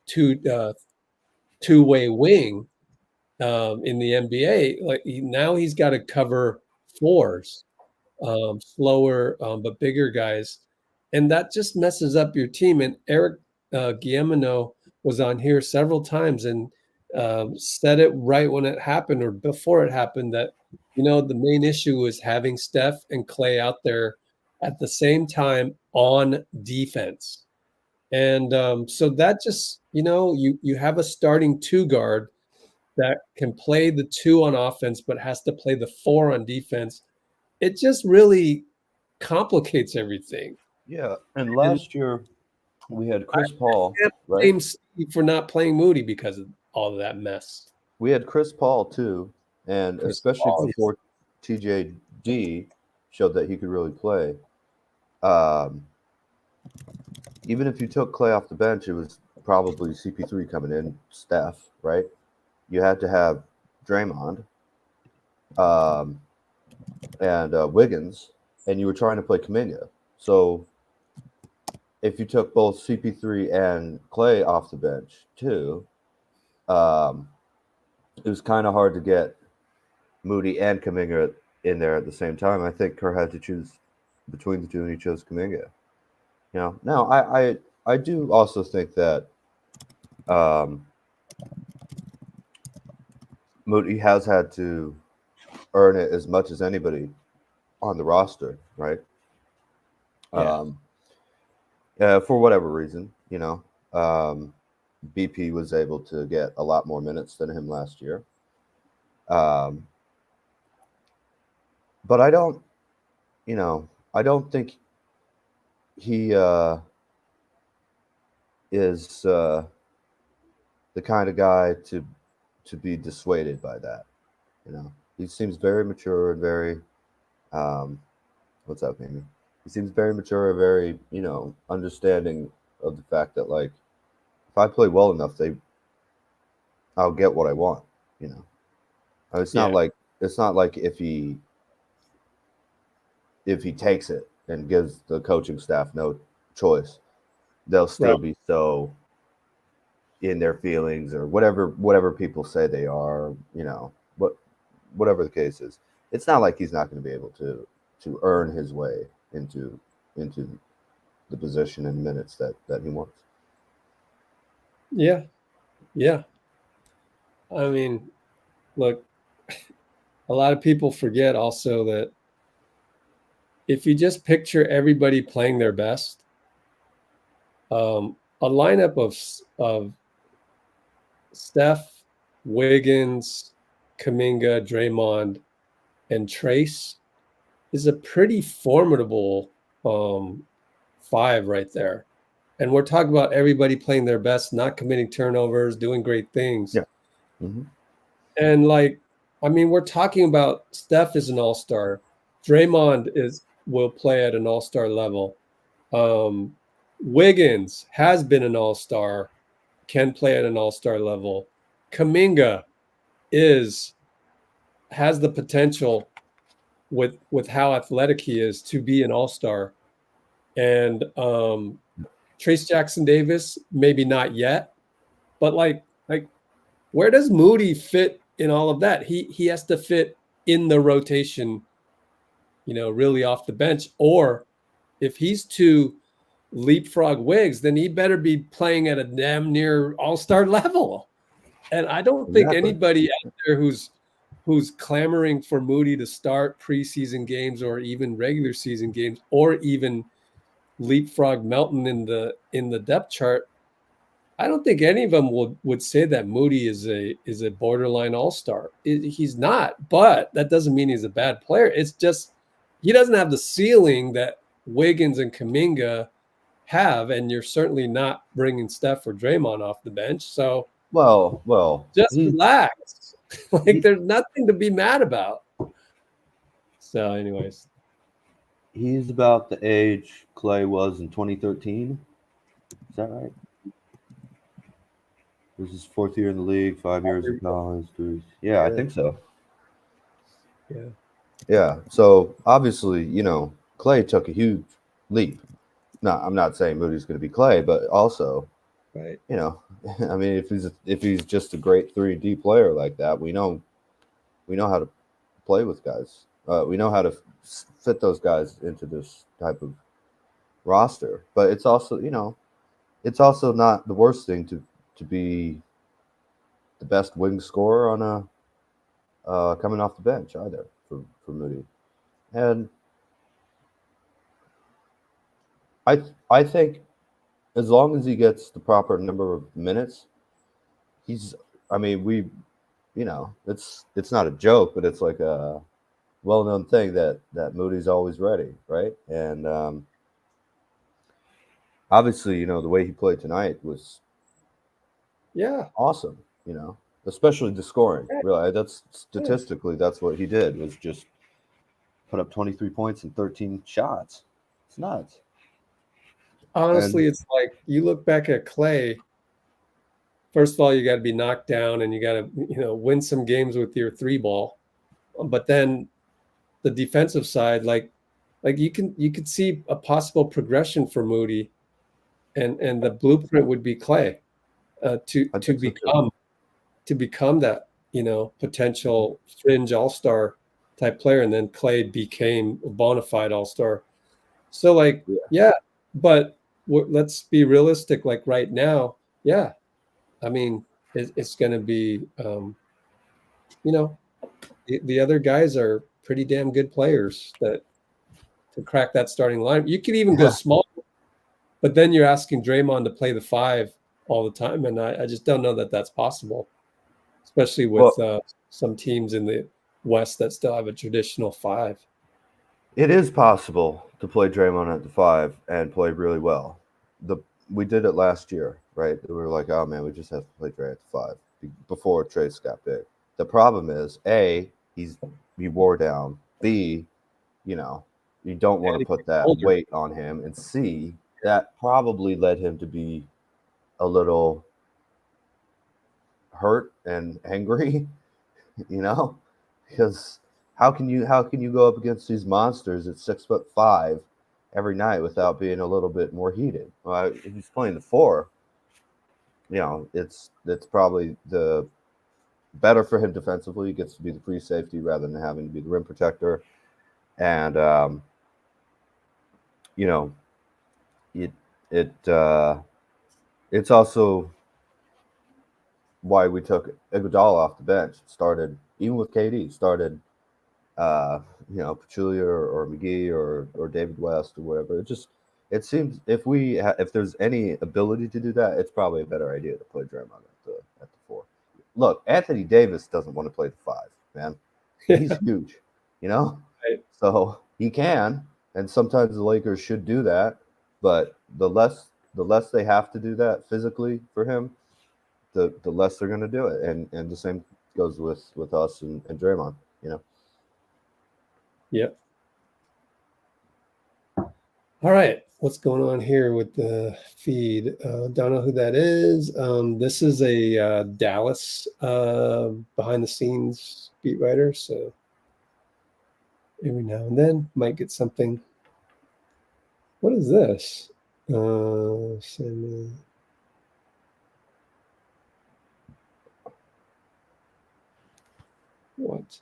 two-way wing in the NBA? Like, now he's got to cover fours, slower but bigger guys, and that just messes up your team. And Eric Guillemino was on here several times and said it right when it happened or before it happened that the main issue is having Steph and Klay out there at the same time on defense. And so that just you have a starting two guard that can play the two on offense but has to play the four on defense. It just really complicates everything. Yeah, and last year we had Chris Paul, right? Blame Steve for not playing Moody because of all of that mess. We had Chris Paul too, and especially before TJD showed that he could really play. Even if you took Klay off the bench, it was probably CP3 coming in, Steph, right? You had to have Draymond and Wiggins, and you were trying to play Kuminga. So if you took both CP3 and Klay off the bench too, it was kind of hard to get Moody and Kuminga in there at the same time. I think Kerr had to choose between the two, and he chose Kuminga. Now I do also think that Moody has had to earn it as much as anybody on the roster, right? Yeah. For whatever reason, BP was able to get a lot more minutes than him last year. But I don't think he is the kind of guy to be dissuaded by that. He seems very mature and very what's up, Amy? He seems very mature and very, understanding of the fact that, like, if I play well enough, I'll get what I want. It's not like if he takes it and gives the coaching staff no choice, they'll still be so in their feelings or whatever people say they are, whatever the case is. It's not like he's not going to be able to earn his way into the position and minutes that he wants. Yeah. I mean, look, a lot of people forget also that if you just picture everybody playing their best, a lineup of Steph, Wiggins, Kuminga, Draymond, and Trayce is a pretty formidable 5 right there. And we're talking about everybody playing their best, not committing turnovers, doing great things. Yeah. Mm-hmm. And like, I mean, we're talking about Steph is an all-star. Draymond will play at an all-star level. Wiggins has been an all-star, can play at an all-star level. Kuminga has the potential with how athletic he is to be an all-star. And Trayce Jackson-Davis, maybe not yet, but like where does Moody fit in all of that? He has to fit in the rotation, really off the bench. Or if he's to leapfrog Wiggs, then he better be playing at a damn near all-star level. And I don't think anybody out there who's clamoring for Moody to start preseason games or even regular season games or even leapfrog Melton in the depth chart, I don't think any of them would say that Moody is a borderline all-star. He's not, but that doesn't mean he's a bad player. It's just he doesn't have the ceiling that Wiggins and Kuminga have, and you're certainly not bringing Steph or Draymond off the bench. So well, just relax. Like there's nothing to be mad about. So, anyways, he's about the age Clay was in 2013. Is that right? This is 4th year in the league, 5 years in college. Yeah, I think so. Yeah. Yeah. So obviously, Clay took a huge leap. No, I'm not saying Moody's going to be Clay, but also, right. I mean, if he's just a great 3D player like that, we know how to play with guys. We know how to fit those guys into this type of roster. But it's also, it's also not the worst thing to be the best wing scorer on a coming off the bench either for Moody. And I think as long as he gets the proper number of minutes, it's not a joke, but it's like a well-known thing that Moody's always ready, right? And obviously, the way he played tonight was awesome, especially the scoring. Really, that's statistically that's what he did, was just put up 23 points and 13 shots. It's nuts. Honestly, it's like you look back at Clay. First of all, you got to be knocked down and you got to, win some games with your 3-ball. But then the defensive side, like you could see a possible progression for Moody, and the blueprint would be Clay to become that, potential fringe all-star type player. And then Clay became a bona fide all-star. So but let's be realistic. Like right now, I mean, it's going to be, the other guys are pretty damn good players to crack that starting line. You could even go small, but then you're asking Draymond to play the 5 all the time, and I just don't know that that's possible, especially with some teams in the West that still have a traditional 5. It is possible to play Draymond at the 5 and play really well. We did it last year, right? We were like, oh man, we just have to play Dray at the 5 before Trayce got big. The problem is, A, he wore down. B, you don't want to put that weight on him. And C, that probably led him to be a little hurt and angry, because how can you go up against these monsters at 6'5" every night without being a little bit more heated? Well, if he's playing the 4, it's probably the better for him defensively. He gets to be the free safety rather than having to be the rim protector. And it's also why we took Iguodala off the bench. Started even with KD. Started Pachulia or McGee or David West or whatever. It seems if there's any ability to do that, it's probably a better idea to play Draymond at the 4. Look, Anthony Davis doesn't want to play the 5, man. He's huge. you know? Right. So he can, and sometimes the Lakers should do that, but the less they have to do that physically for him, the less they're going to do it. And the same goes with us and Draymond, you know? Yep. All right. What's going on here with the feed? Don't know who that is. This is a Dallas behind the scenes beat writer. So every now and then might get something. What is this? What?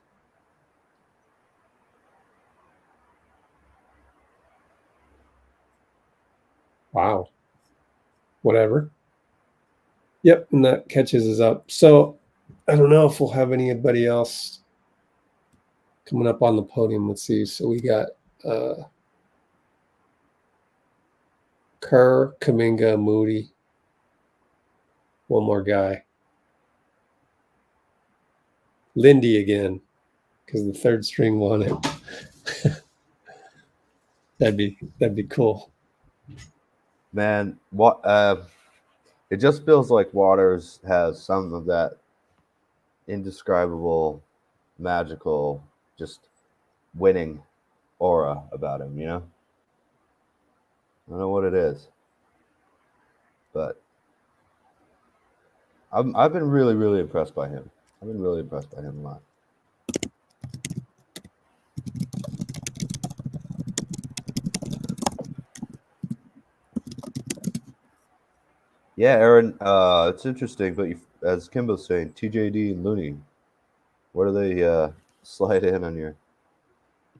Wow. Whatever. Yep, and that catches us up. So I don't know if we'll have anybody else coming up on the podium. Let's see. So we got Kerr, Kuminga, Moody. One more guy. Lindy again, because the third string won it. That'd be cool. Man, what it just feels like Waters has some of that indescribable, magical, just winning aura about him, you know? I don't know what it is, but I've been really, really impressed by him. I've been really impressed by him a lot. Yeah, Aaron, it's interesting, but as Kimbo's saying, TJD and Looney, where do they slide in on your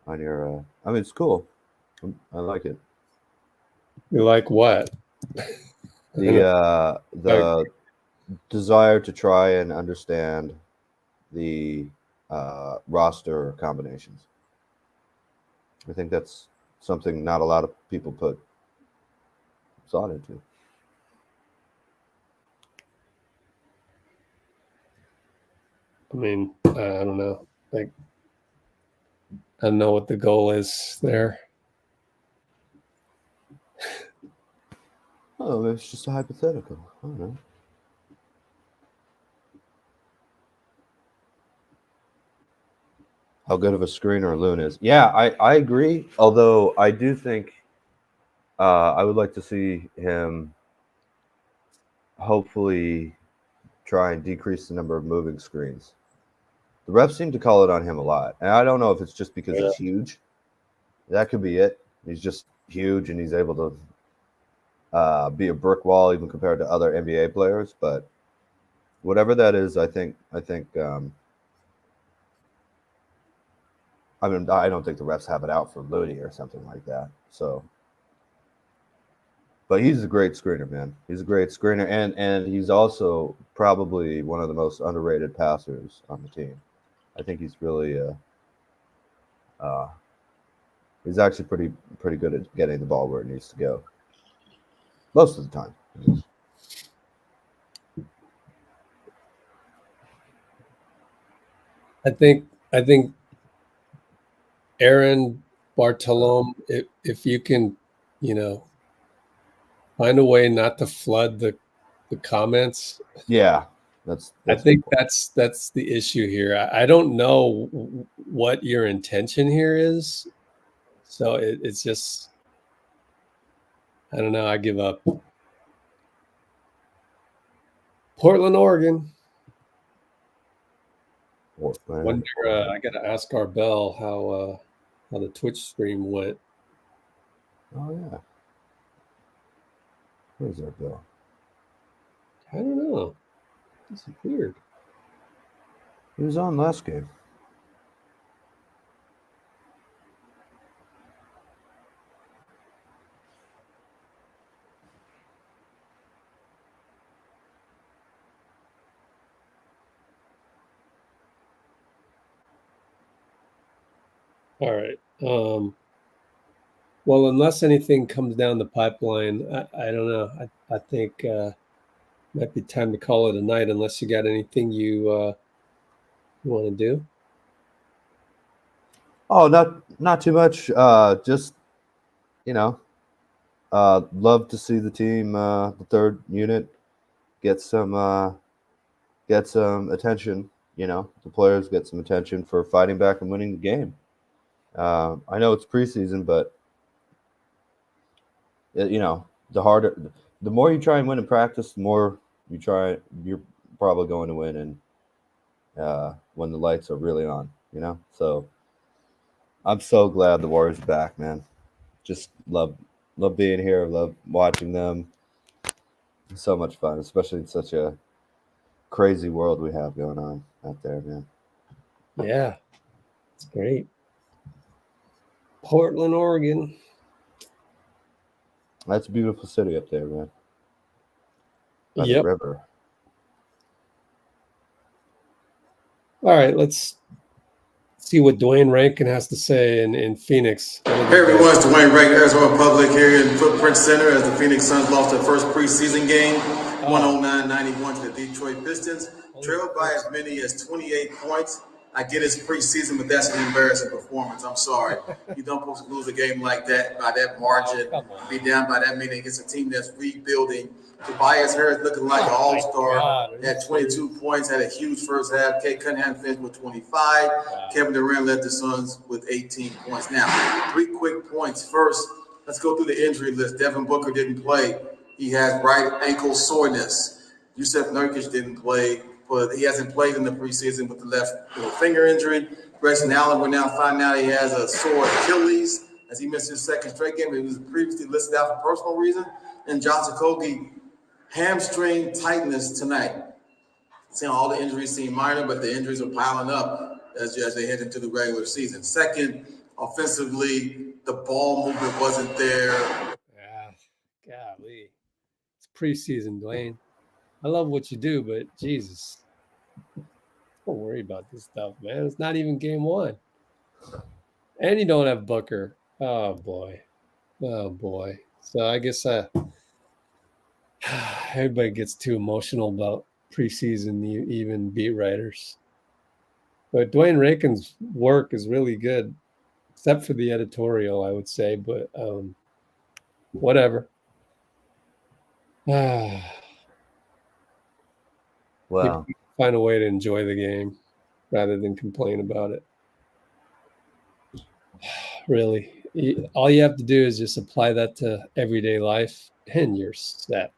I mean, it's cool. I like it. You like what? The desire to try and understand the roster combinations. I think that's something not a lot of people put thought into. I mean, I don't know. Like, I don't know what the goal is there. Oh, it's just a hypothetical. I don't know. How good of a screener Loon is. Yeah, I agree. Although I do think I would like to see him hopefully try and decrease the number of moving screens. The refs seem to call it on him a lot. And I don't know if it's just because he's huge. That could be it. He's just huge and he's able to be a brick wall even compared to other NBA players. But whatever that is, I think I mean, I don't think the refs have it out for Looney or something like that. So, but he's a great screener, man. He's a great screener, and he's also probably one of the most underrated passers on the team. I think he's really he's actually pretty good at getting the ball where it needs to go. Most of the time. I think Aaron Bartolome, if you can, find a way not to flood the comments. Yeah, that's I think that's the issue here. I don't know what your intention here is, so it's just, I don't know. I give up. Portland, Oregon. Wonder. I got to ask our Bell how the Twitch stream went. Oh yeah. Where's our Bell? I don't know. This is weird. He was on last game. All right. Well, unless anything comes down the pipeline, I don't know. I think might be time to call it a night unless you got anything you want to do. Oh, not too much. Just love to see the team, the third unit, get some attention. The players get some attention for fighting back and winning the game. I know it's preseason, but the more you try and win in practice, the more you're probably going to win, and when the lights are really on, So I'm so glad the Warriors are back, man. Just love being here, love watching them. It's so much fun, especially in such a crazy world we have going on out there, man. Yeah, it's great. Portland, Oregon. That's a beautiful city up there, man. By the river. All right, let's see what Dwayne Rankin has to say in Phoenix. Hey everyone, it's Dwayne Rankin, Arizona Public here in Footprint Center as the Phoenix Suns lost their first preseason game, 109-91 to the Detroit Pistons, trailed by as many as 28 points. I get it's preseason, but that's an embarrassing performance. I'm sorry. You don't supposed to lose a game like that by that margin, be down by that many against a team that's rebuilding. Tobias Harris looking like an all-star, had 22 points, had a huge first half. Kate Cunningham finished with 25. Kevin Durant led the Suns with 18 points. Now, 3 quick points. First, let's go through the injury list. Devin Booker didn't play. He has right ankle soreness. Yusuf Nurkic didn't play, but he hasn't played in the preseason with the left finger injury. Grayson Allen, we're now finding out he has a sore Achilles as he missed his second straight game. He was previously listed out for personal reason. And Josh Okogie, hamstring tightness tonight. Seeing all the injuries seem minor, but the injuries are piling up as they head into the regular season. Second, offensively, the ball movement wasn't there. Yeah, golly. It's preseason, Dwayne. I love what you do, but Jesus. Don't worry about this stuff, man. It's not even game one. And you don't have Booker. Oh, boy. So I guess everybody gets too emotional about preseason, even beat writers. But Dwayne Rankin's work is really good, except for the editorial, I would say. But whatever. Wow. Find a way to enjoy the game rather than complain about it. Really. All you have to do is just apply that to everyday life, and you're set.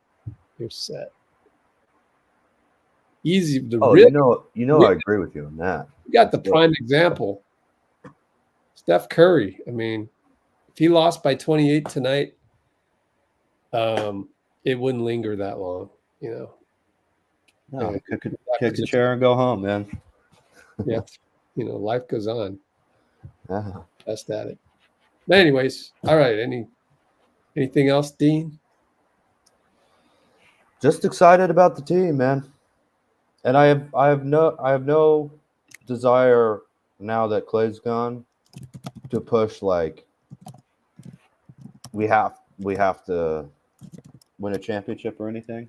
You're set. Easy. I agree with you on that. You got the prime example. Steph Curry. I mean, if he lost by 28 tonight, it wouldn't linger that long, No, kick a chair and go home, man. Yeah, life goes on. Uh-huh. Best at it. But anyways, all right. Anything else, Dean? Just excited about the team, man. And I have no desire now that Clay's gone to push like we have to win a championship or anything.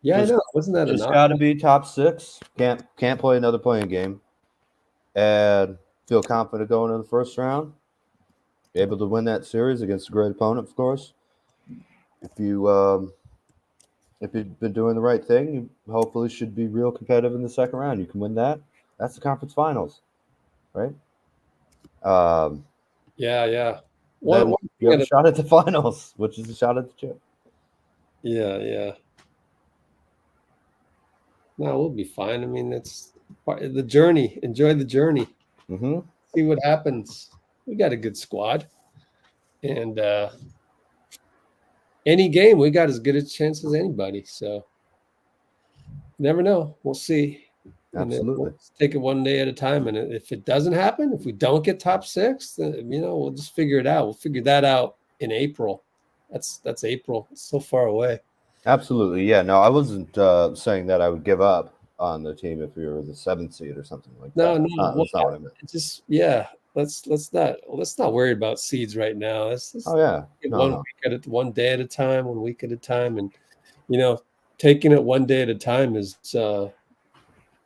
Yeah, I know. Wasn't that just enough? got to be top 6? Can't play another playing game, and feel confident going into the first round. Able to win that series against a great opponent, of course. If you've been doing the right thing, you hopefully should be real competitive in the second round. You can win that. That's the conference finals, right? Yeah. Then you have a shot at the finals, which is a shot at the chip. Yeah. No, we'll be fine. I mean, it's part of the journey. Enjoy the journey. Mm-hmm. See what happens. We got a good squad. And any game, we got as good a chance as anybody. So never know. We'll see. Absolutely. We'll take it one day at a time. And if it doesn't happen, if we don't get top 6, then, we'll just figure it out. We'll figure that out in April. That's April. It's so far away. Absolutely. Yeah. No, I wasn't saying that I would give up on the team if we were the 7th seed or something like that. No. That's not what I meant. Just, let's not worry about seeds right now. Let's get one day at a time, 1 week at a time. And, taking it one day at a time is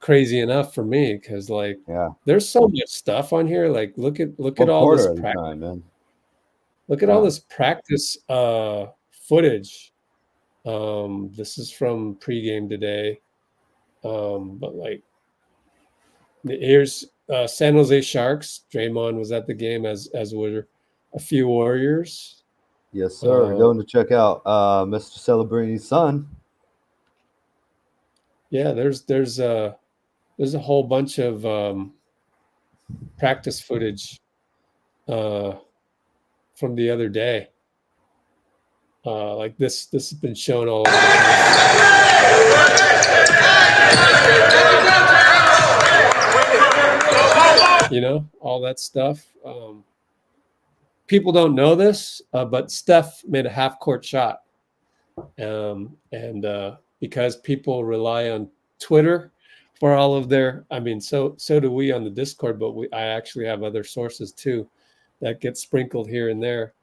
crazy enough for me because like there's so much stuff on here. Like look at all this time, man. Look at all this practice footage. This is from pregame today. But like here's San Jose Sharks. Draymond was at the game as were a few Warriors. Yes, sir. Going to check out Mr. Celebrini's son. Yeah, there's a whole bunch of practice footage from the other day. Like this has been shown all over the place. You know, all that stuff. People don't know this, but Steph made a half-court shot. And because people rely on Twitter for all of their, I mean, so do we on the Discord, but I actually have other sources too that get sprinkled here and there.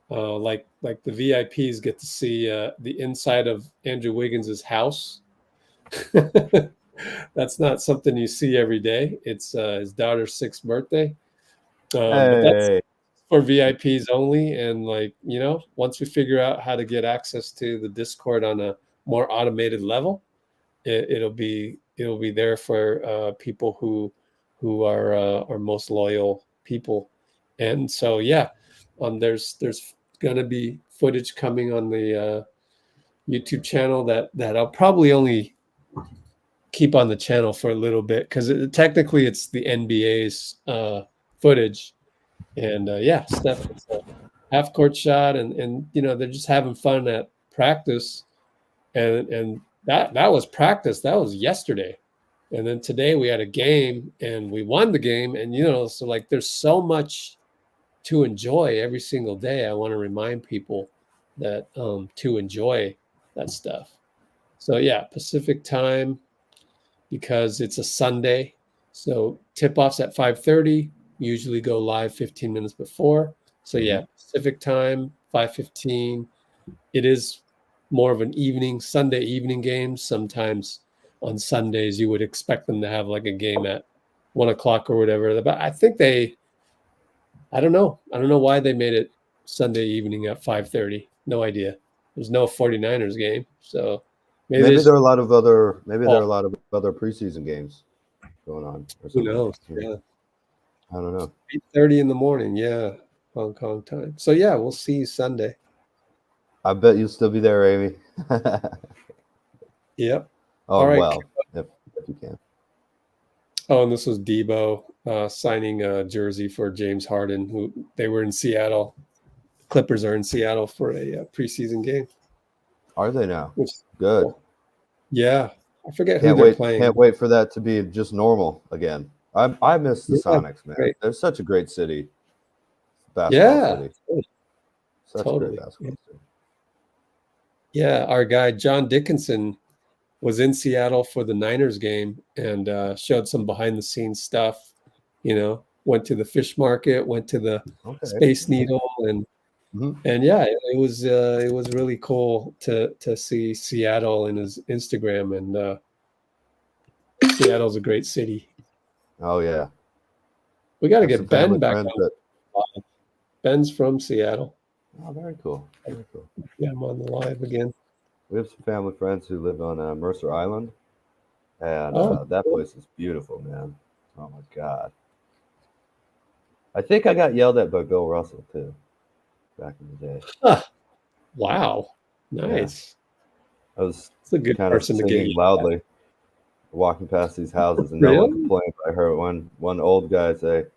Like the VIPs get to see the inside of Andrew Wiggins's house. That's not something you see every day. It's his daughter's 6th birthday. But that's for VIPs only. And like, you know, once we figure out how to get access to the Discord on a more automated level, it'll be there for people who are most loyal people. And so yeah, there's gonna be footage coming on the YouTube channel that I'll probably only keep on the channel for a little bit because technically it's the NBA's footage. And yeah, Steph, it's a half-court shot, and you know they're just having fun at practice, and that was practice. That was yesterday, and then today we had a game and we won the game, and you know, so like there's so much to enjoy every single day. I want to remind people that to enjoy that stuff. So yeah, Pacific time because it's a Sunday, so tip-offs at 5:30. Usually go live 15 minutes before. So yeah, Pacific time, 5:15. It is more of an Sunday evening game. Sometimes on Sundays, you would expect them to have like a game at 1 o'clock or whatever. But I think I don't know why they made it Sunday evening at 5:30. No idea. There's no 49ers game. So maybe there are a lot of other preseason games going on. Who knows? Yeah. I don't know. 8:30 in the morning, yeah, Hong Kong time. So yeah, we'll see you Sunday. I bet you'll still be there, Amy. Yep. Oh, all right. Well, if you can. Oh, and this was Debo signing a jersey for James Harden, who they were in Seattle. Clippers are in Seattle for a preseason game. Are they now? Good. Cool. Yeah, I forget who they're playing. Can't wait for that to be just normal again. I miss the Sonics, man. Great. They're such a great city. Basketball city. Such totally. a great basketball city. Yeah, our guy John Dickinson was in Seattle for the Niners game and showed some behind-the-scenes stuff. You know, went to the fish market, went to the Space Needle, and yeah, it was really cool to see Seattle in his Instagram. And Seattle's a great city. Oh yeah, we got to get Ben back on. Ben's from Seattle. Oh, very cool. Very cool. Yeah, I'm on the live again. We have some family friends who live on Mercer Island, and that place is beautiful, man. Oh my God. I think I got yelled at by Bill Russell too, back in the day. Huh. Wow, nice. Yeah. I was a good kind person of to singing get loudly, walking past these houses, and no one complained. I heard one old guy say,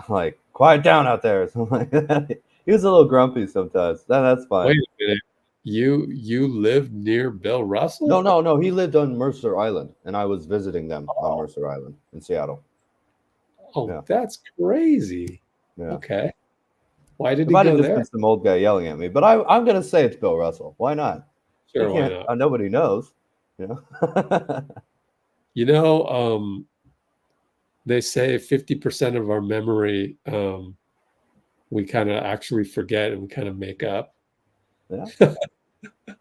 like, "Quiet down out there," or something like that. He was a little grumpy sometimes. That's fine. Wait a minute. You lived near Bill Russell? No. He lived on Mercer Island, and I was visiting them on Mercer Island in Seattle. Oh, yeah. That's crazy. Yeah. Okay. Why did he go there? Just be some old guy yelling at me, but I'm going to say it's Bill Russell. Why not? Sure, why not? Nobody knows. You know. You know, they say 50% of our memory we kind of actually forget and we kind of make up. Yeah.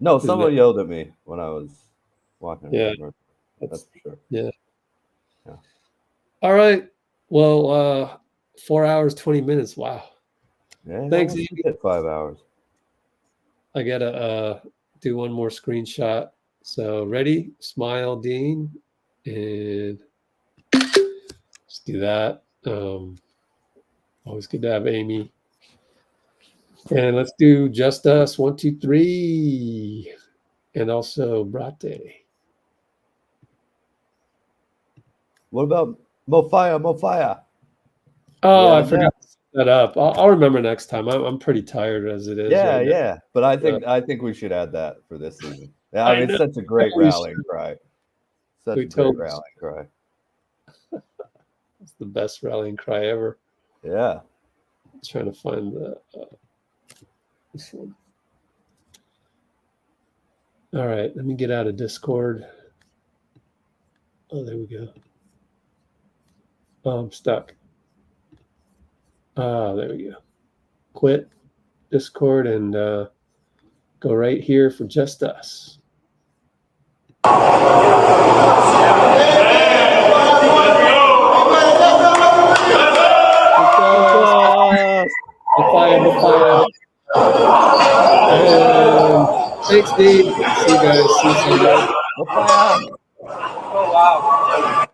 No, someone yelled at me when I was walking. Yeah, that's for sure. Yeah. All right. Well, 4 hours, 20 minutes. Wow. Yeah, Thanks, almost Andy. hit 5 hours. I gotta do one more screenshot. So ready? Smile, Dean, and let's do that. Always good to have Amy. And let's do just us. 1, 2, 3, and also Brate. What about Mofaya? Oh, Yeah, I forgot to set that up. I'll remember next time. I'm pretty tired as it is. Yeah, right now. yeah. But I think we should add that for this season. Yeah, I I mean, it's know. such a great We rallying should. cry. Such We a great totally rallying cry. It's the best rallying cry ever. Yeah. I'm trying to find the this one. All right, let me get out of Discord. Oh, there we go. Oh, I'm stuck. There we go. Quit Discord and go right here for just us. Fire. Thanks, Dave. See you guys. See you Sunday. Fire. Oh, wow.